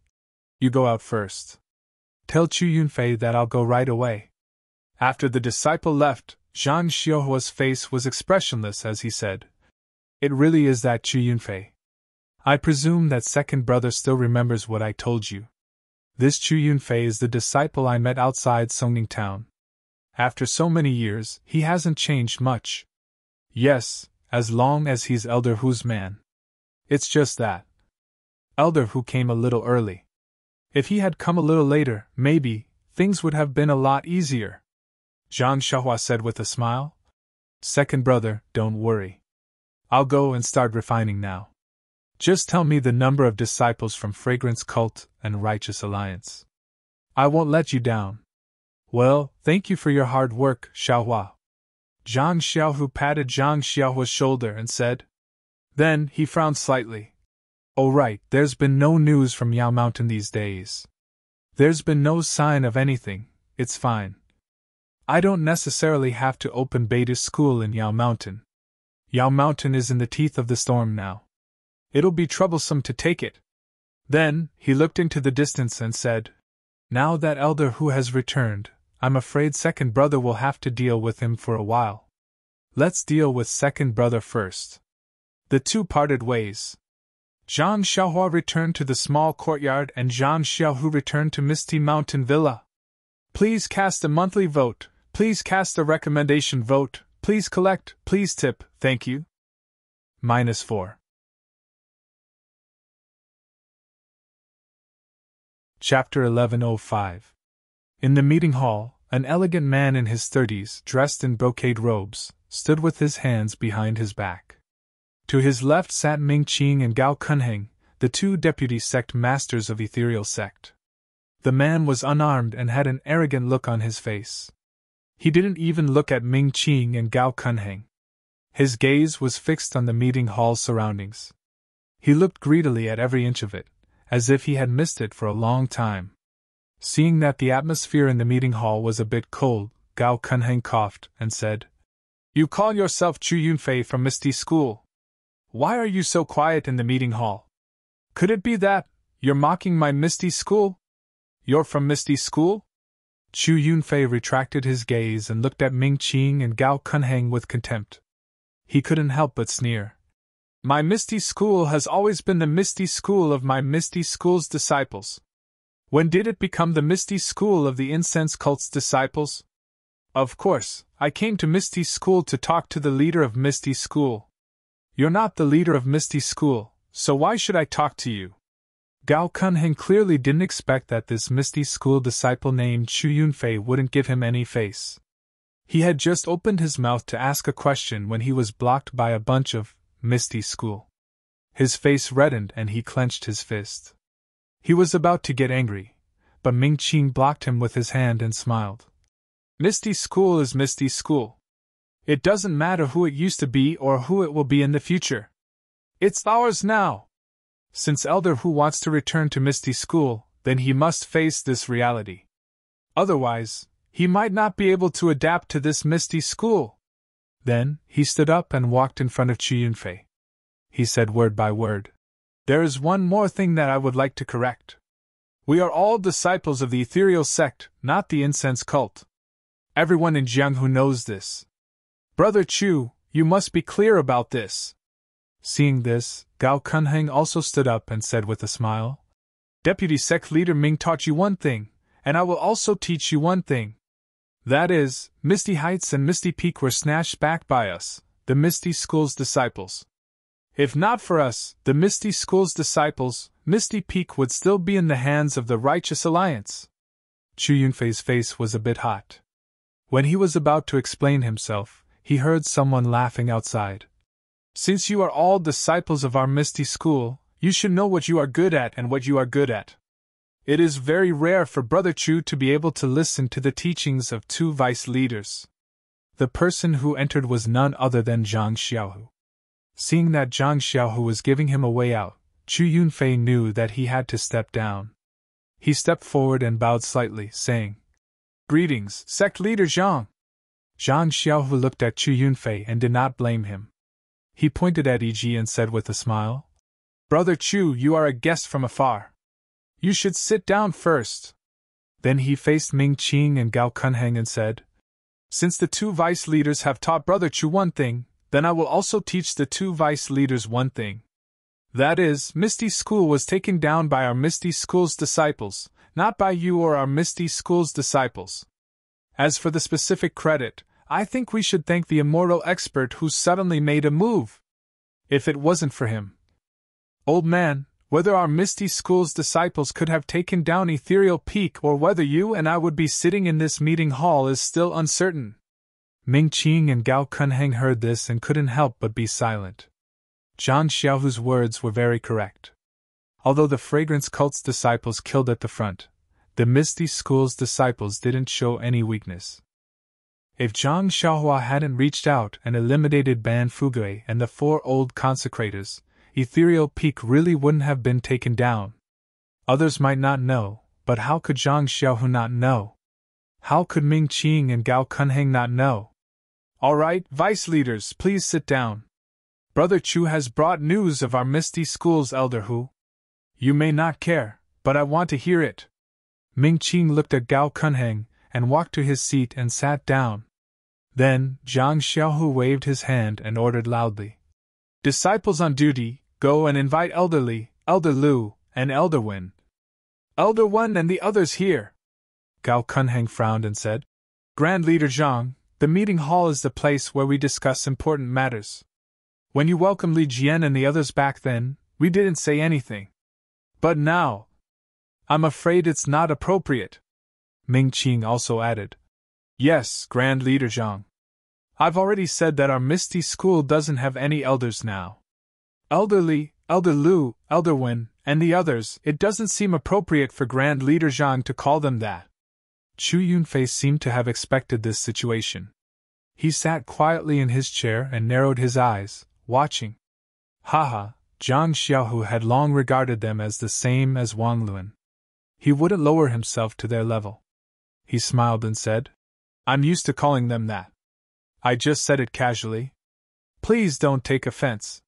You go out first. Tell Chu Yunfei that I'll go right away. After the disciple left, Zhang Xiaohua's face was expressionless as he said, It really is that Chu Yunfei. I presume that second brother still remembers what I told you. This Chu Yunfei is the disciple I met outside Songning Town. After so many years, he hasn't changed much. Yes, as long as he's Elder Hu's man. It's just that Elder Hu came a little early. If he had come a little later, maybe, things would have been a lot easier. Zhang Xiaohua said with a smile. Second brother, don't worry. I'll go and start refining now. Just tell me the number of disciples from Fragrance Cult and Righteous Alliance. I won't let you down. Well, thank you for your hard work, Xiaohua. Zhang Xiaohu patted Zhang Xiaohua's shoulder and said. Then he frowned slightly. Oh right, there's been no news from Yao Mountain these days. There's been no sign of anything, it's fine. I don't necessarily have to open beta school in Yao Mountain. Yao Mountain is in the teeth of the storm now. It'll be troublesome to take it. Then, he looked into the distance and said, Now that Elder Hu has returned, I'm afraid second brother will have to deal with him for a while. Let's deal with second brother first. The two parted ways. Zhang Xiaohua returned to the small courtyard and Zhang Xiaohu returned to Misty Mountain Villa. Please cast a monthly vote, please cast a recommendation vote, please collect, please tip, thank you. -4. Chapter 1105. In the meeting hall, an elegant man in his 30s, dressed in brocade robes, stood with his hands behind his back. To his left sat Ming Qing and Gao Kunheng, the two deputy sect masters of Ethereal Sect. The man was unarmed and had an arrogant look on his face. He didn't even look at Ming Qing and Gao Kunheng. His gaze was fixed on the meeting hall's surroundings. He looked greedily at every inch of it, as if he had missed it for a long time. Seeing that the atmosphere in the meeting hall was a bit cold, Gao Kunheng coughed and said, You call yourself Chu Yunfei from Misty School. Why are you so quiet in the meeting hall? Could it be that you're mocking my Misty School? You're from Misty School? Chu Yunfei retracted his gaze and looked at Ming Qing and Gao Kunheng with contempt. He couldn't help but sneer. My Misty School has always been the Misty School of my Misty School's disciples. When did it become the Misty School of the Incense Cult's disciples? Of course, I came to Misty School to talk to the leader of Misty School. You're not the leader of Misty School, so why should I talk to you? Gao Kunheng clearly didn't expect that this Misty School disciple named Chu Yunfei wouldn't give him any face. He had just opened his mouth to ask a question when he was blocked by a bunch of Misty School. His face reddened and he clenched his fist. He was about to get angry, but Ming Qing blocked him with his hand and smiled. Misty School is Misty School. It doesn't matter who it used to be or who it will be in the future. It's ours now. Since Elder Hu wants to return to Misty School, then he must face this reality. Otherwise, he might not be able to adapt to this Misty School. Then, he stood up and walked in front of Chu Yunfei. He said word by word. There is one more thing that I would like to correct. We are all disciples of the Ethereal Sect, not the Incense Cult. Everyone in Jianghu knows this. Brother Chu, you must be clear about this. Seeing this, Gao Kunheng also stood up and said with a smile, Deputy Sect Leader Ming taught you one thing, and I will also teach you one thing. That is, Misty Heights and Misty Peak were snatched back by us, the Misty School's disciples. If not for us, the Misty School's disciples, Misty Peak would still be in the hands of the Righteous Alliance. Chu Yunfei's face was a bit hot. When he was about to explain himself, he heard someone laughing outside. Since you are all disciples of our Misty School, you should know what you are good at and what you are good at. It is very rare for Brother Chu to be able to listen to the teachings of two vice leaders. The person who entered was none other than Zhang Xiaohu. Seeing that Zhang Xiaohu was giving him a way out, Chu Yunfei knew that he had to step down. He stepped forward and bowed slightly, saying, Greetings, Sect Leader Zhang. Zhang Xiaohu looked at Chu Yunfei and did not blame him. He pointed at Yi and said with a smile, Brother Chu, you are a guest from afar. You should sit down first. Then he faced Ming Qing and Gao Kunheng and said, Since the two vice leaders have taught Brother Chu one thing, then I will also teach the two vice leaders one thing. That is, Misty School was taken down by our Misty School's disciples, not by you or our Misty School's disciples. As for the specific credit, I think we should thank the immortal expert who suddenly made a move. If it wasn't for him. Old man, whether our Misty School's disciples could have taken down Ethereal Peak or whether you and I would be sitting in this meeting hall is still uncertain. Ming Qing and Gao Kunheng heard this and couldn't help but be silent. Zhang Xiaohu's words were very correct. Although the Fragrance Cult's disciples killed at the front, the Misty School's disciples didn't show any weakness. If Zhang Xiaohua hadn't reached out and eliminated Ban Fugui and the 4 old consecrators, Ethereal Peak really wouldn't have been taken down. Others might not know, but how could Zhang Xiaohu not know? How could Ming Qing and Gao Kunheng not know? All right, vice leaders, please sit down. Brother Chu has brought news of our Misty School's elder who. You may not care, but I want to hear it. Ming Qing looked at Gao Kunheng and walked to his seat and sat down. Then, Zhang Xiaohu waved his hand and ordered loudly. Disciples on duty, go and invite Elder Li, Elder Lu, and Elder Wen. Elder Wen and the others here. Gao Kunheng frowned and said, Grand Leader Zhang, the meeting hall is the place where we discuss important matters. When you welcomed Li Jian and the others back then, we didn't say anything. But now, I'm afraid it's not appropriate. Ming Qing also added, Yes, Grand Leader Zhang. I've already said that our Misty School doesn't have any elders now. Elder Li, Elder Lu, Elder Wen, and the others, it doesn't seem appropriate for Grand Leader Zhang to call them that. Chu Yunfei seemed to have expected this situation. He sat quietly in his chair and narrowed his eyes, watching. Haha, Zhang Xiaohu had long regarded them as the same as Wang Luan. He wouldn't lower himself to their level. He smiled and said, I'm used to calling them that. I just said it casually. Please don't take offense.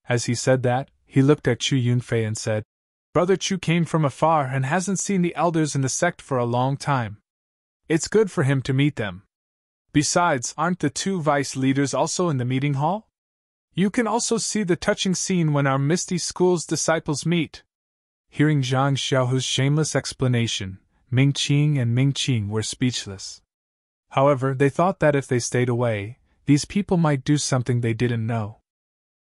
As he said that, he looked at Chu Yunfei and said, Brother Chu came from afar and hasn't seen the elders in the sect for a long time. It's good for him to meet them. Besides, aren't the 2 vice leaders also in the meeting hall? You can also see the touching scene when our Misty School's disciples meet. Hearing Zhang Xiaohu's shameless explanation, Ming Qing and Ming Qing were speechless. However, they thought that if they stayed away, these people might do something they didn't know.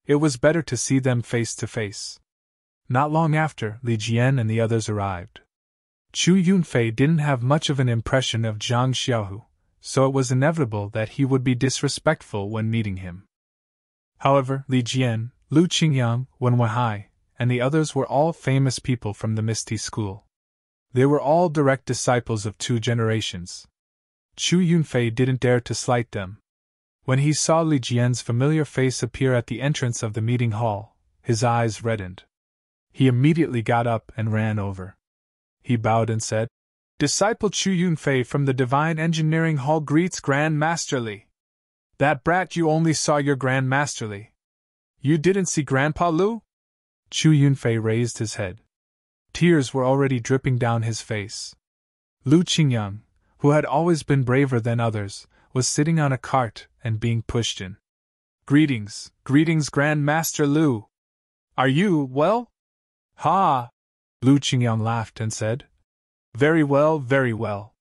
It was better to see them face to face. Not long after, Li Jian and the others arrived. Chu Yunfei didn't have much of an impression of Zhang Xiaohu, so it was inevitable that he would be disrespectful when meeting him. However, Li Jian, Lu Qingyang, Wen Weihai, and the others were all famous people from the Misty School. They were all direct disciples of 2 generations. Chu Yunfei didn't dare to slight them. When he saw Li Jian's familiar face appear at the entrance of the meeting hall, his eyes reddened. He immediately got up and ran over. He bowed and said, Disciple Chu Yunfei from the Divine Engineering Hall greets Grand Master Li. That brat, you only saw your Grand Master Li. You didn't see Grandpa Lu? Chu Yunfei raised his head. Tears were already dripping down his face. Lu Qingyang, who had always been braver than others, was sitting on a cart and being pushed in. Greetings, greetings Grand Master Lu. Are you well? Ha! Lu Qingyang laughed and said, Very well, very well.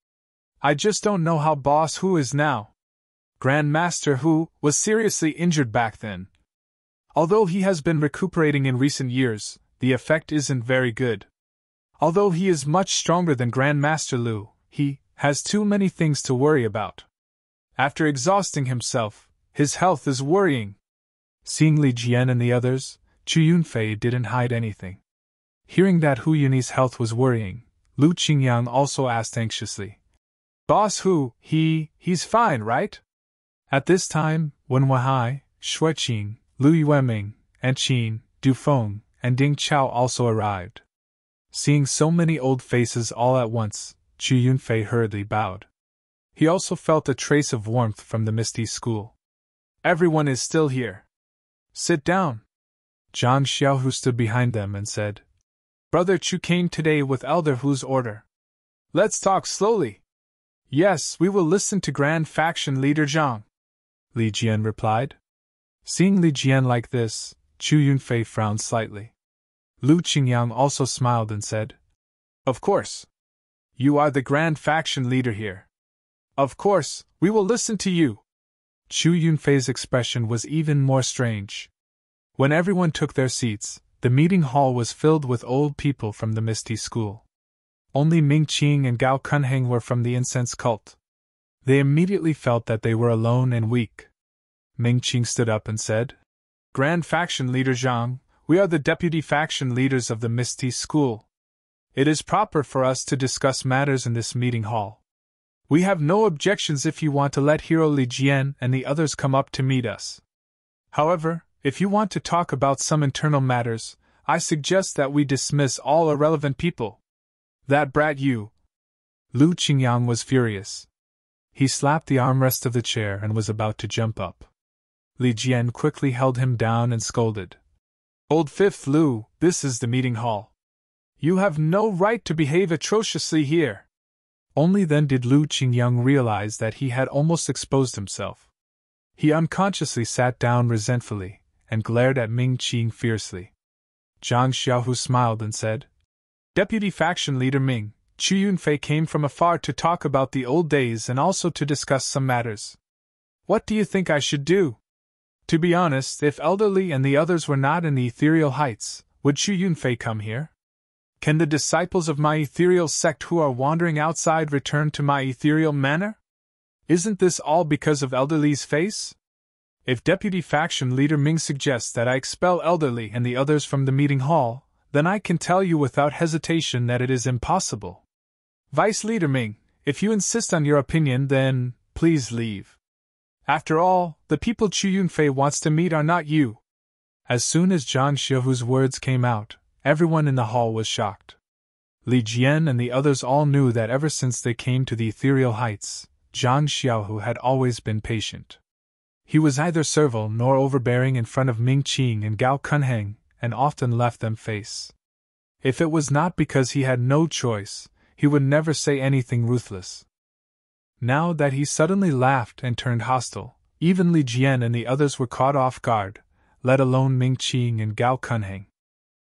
I just don't know how Boss Hu is now. Grand Master Hu was seriously injured back then. Although he has been recuperating in recent years, the effect isn't very good. Although he is much stronger than Grand Master Lu, he has too many things to worry about. After exhausting himself, his health is worrying. Seeing Li Jian and the others, Chu Yunfei didn't hide anything. Hearing that Hu Yun's health was worrying, Lu Qingyang also asked anxiously, Boss Hu, he's fine, right? At this time, Wen Weihai, Shui Qing, Lu Yueming, and Qin, Dufeng, and Ding Chao also arrived. Seeing so many old faces all at once, Chu Yunfei hurriedly bowed. He also felt a trace of warmth from the Misty School. Everyone is still here. Sit down. Zhang Xiaohu stood behind them and said, Brother Chu came today with Elder Hu's order. Let's talk slowly. Yes, we will listen to Grand Faction Leader Zhang. Li Jian replied. Seeing Li Jian like this, Chu Yunfei frowned slightly. Lu Qingyang also smiled and said, Of course. You are the grand faction leader here. Of course, we will listen to you. Chu Yunfei's expression was even more strange. When everyone took their seats, the meeting hall was filled with old people from the Misty School. Only Ming Qing and Gao Kunheng were from the incense cult. They immediately felt that they were alone and weak. Ming Qing stood up and said, Grand Faction Leader Zhang, we are the deputy faction leaders of the Misty School. It is proper for us to discuss matters in this meeting hall. We have no objections if you want to let Hero Li Jian and the others come up to meet us. However, if you want to talk about some internal matters, I suggest that we dismiss all irrelevant people. That brat Yu. Lu Qingyang was furious. He slapped the armrest of the chair and was about to jump up. Li Jian quickly held him down and scolded. Old Fifth Lu, this is the meeting hall. You have no right to behave atrociously here. Only then did Lu Qingyang realize that he had almost exposed himself. He unconsciously sat down resentfully and glared at Ming Qing fiercely. Zhang Xiaohu smiled and said, Deputy Faction Leader Ming, Chu Yunfei came from afar to talk about the old days and also to discuss some matters. What do you think I should do? To be honest, if Elder Li and the others were not in the ethereal heights, would Chu Yunfei come here? Can the disciples of my ethereal sect who are wandering outside return to my ethereal manor? Isn't this all because of Elder Li's face? If Deputy Faction Leader Ming suggests that I expel Elder Li and the others from the meeting hall, then I can tell you without hesitation that it is impossible. Vice Leader Ming, if you insist on your opinion, then please leave. After all, the people Chu Yunfei wants to meet are not you. As soon as Zhang Xiaohu's words came out, everyone in the hall was shocked. Li Jian and the others all knew that ever since they came to the ethereal heights, Zhang Xiaohu had always been patient. He was neither servile nor overbearing in front of Ming Qing and Gao Kunheng, and often left them face. If it was not because he had no choice, he would never say anything ruthless. Now that he suddenly laughed and turned hostile, even Li Jian and the others were caught off guard, let alone Ming Qing and Gao Kunheng.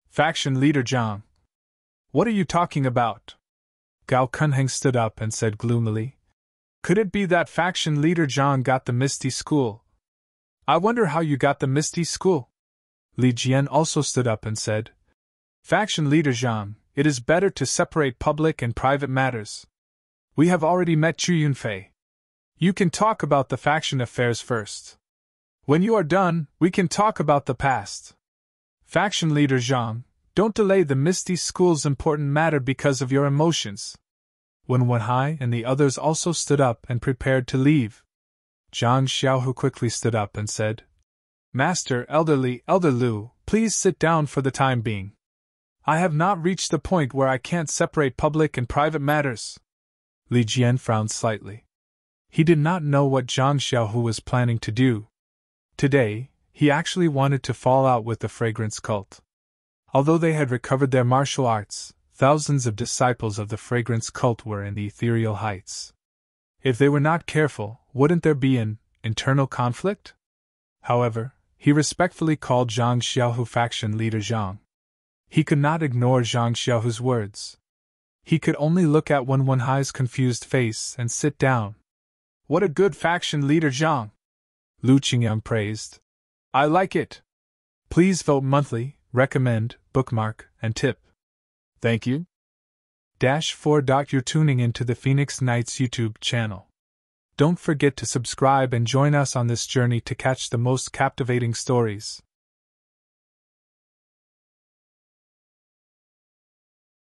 Faction Leader Zhang. What are you talking about? Gao Kunheng stood up and said gloomily. Could it be that Faction Leader Zhang got the Misty School? I wonder how you got the Misty School. Li Jian also stood up and said, Faction Leader Zhang, it is better to separate public and private matters. We have already met Chu Yunfei. You can talk about the faction affairs first. When you are done, we can talk about the past. Faction Leader Zhang, don't delay the Misty School's important matter because of your emotions. When Wenhai and the others also stood up and prepared to leave, Zhang Xiaohu quickly stood up and said, Master, Elder Lu, please sit down for the time being. I have not reached the point where I can't separate public and private matters. Li Jian frowned slightly. He did not know what Zhang Xiaohu was planning to do. Today, he actually wanted to fall out with the fragrance cult. Although they had recovered their martial arts, thousands of disciples of the fragrance cult were in the ethereal heights. If they were not careful, wouldn't there be an internal conflict? However, he respectfully called Zhang Xiaohu Faction Leader Zhang. He could not ignore Zhang Xiaohu's words. He could only look at Wenhai's confused face and sit down. What a good faction leader, Zhang! Lu Qingyang praised. I like it. Please vote monthly, recommend, bookmark, and tip. Thank you. -4. You're tuning into the Phoenix Knights YouTube channel. Don't forget to subscribe and join us on this journey to catch the most captivating stories.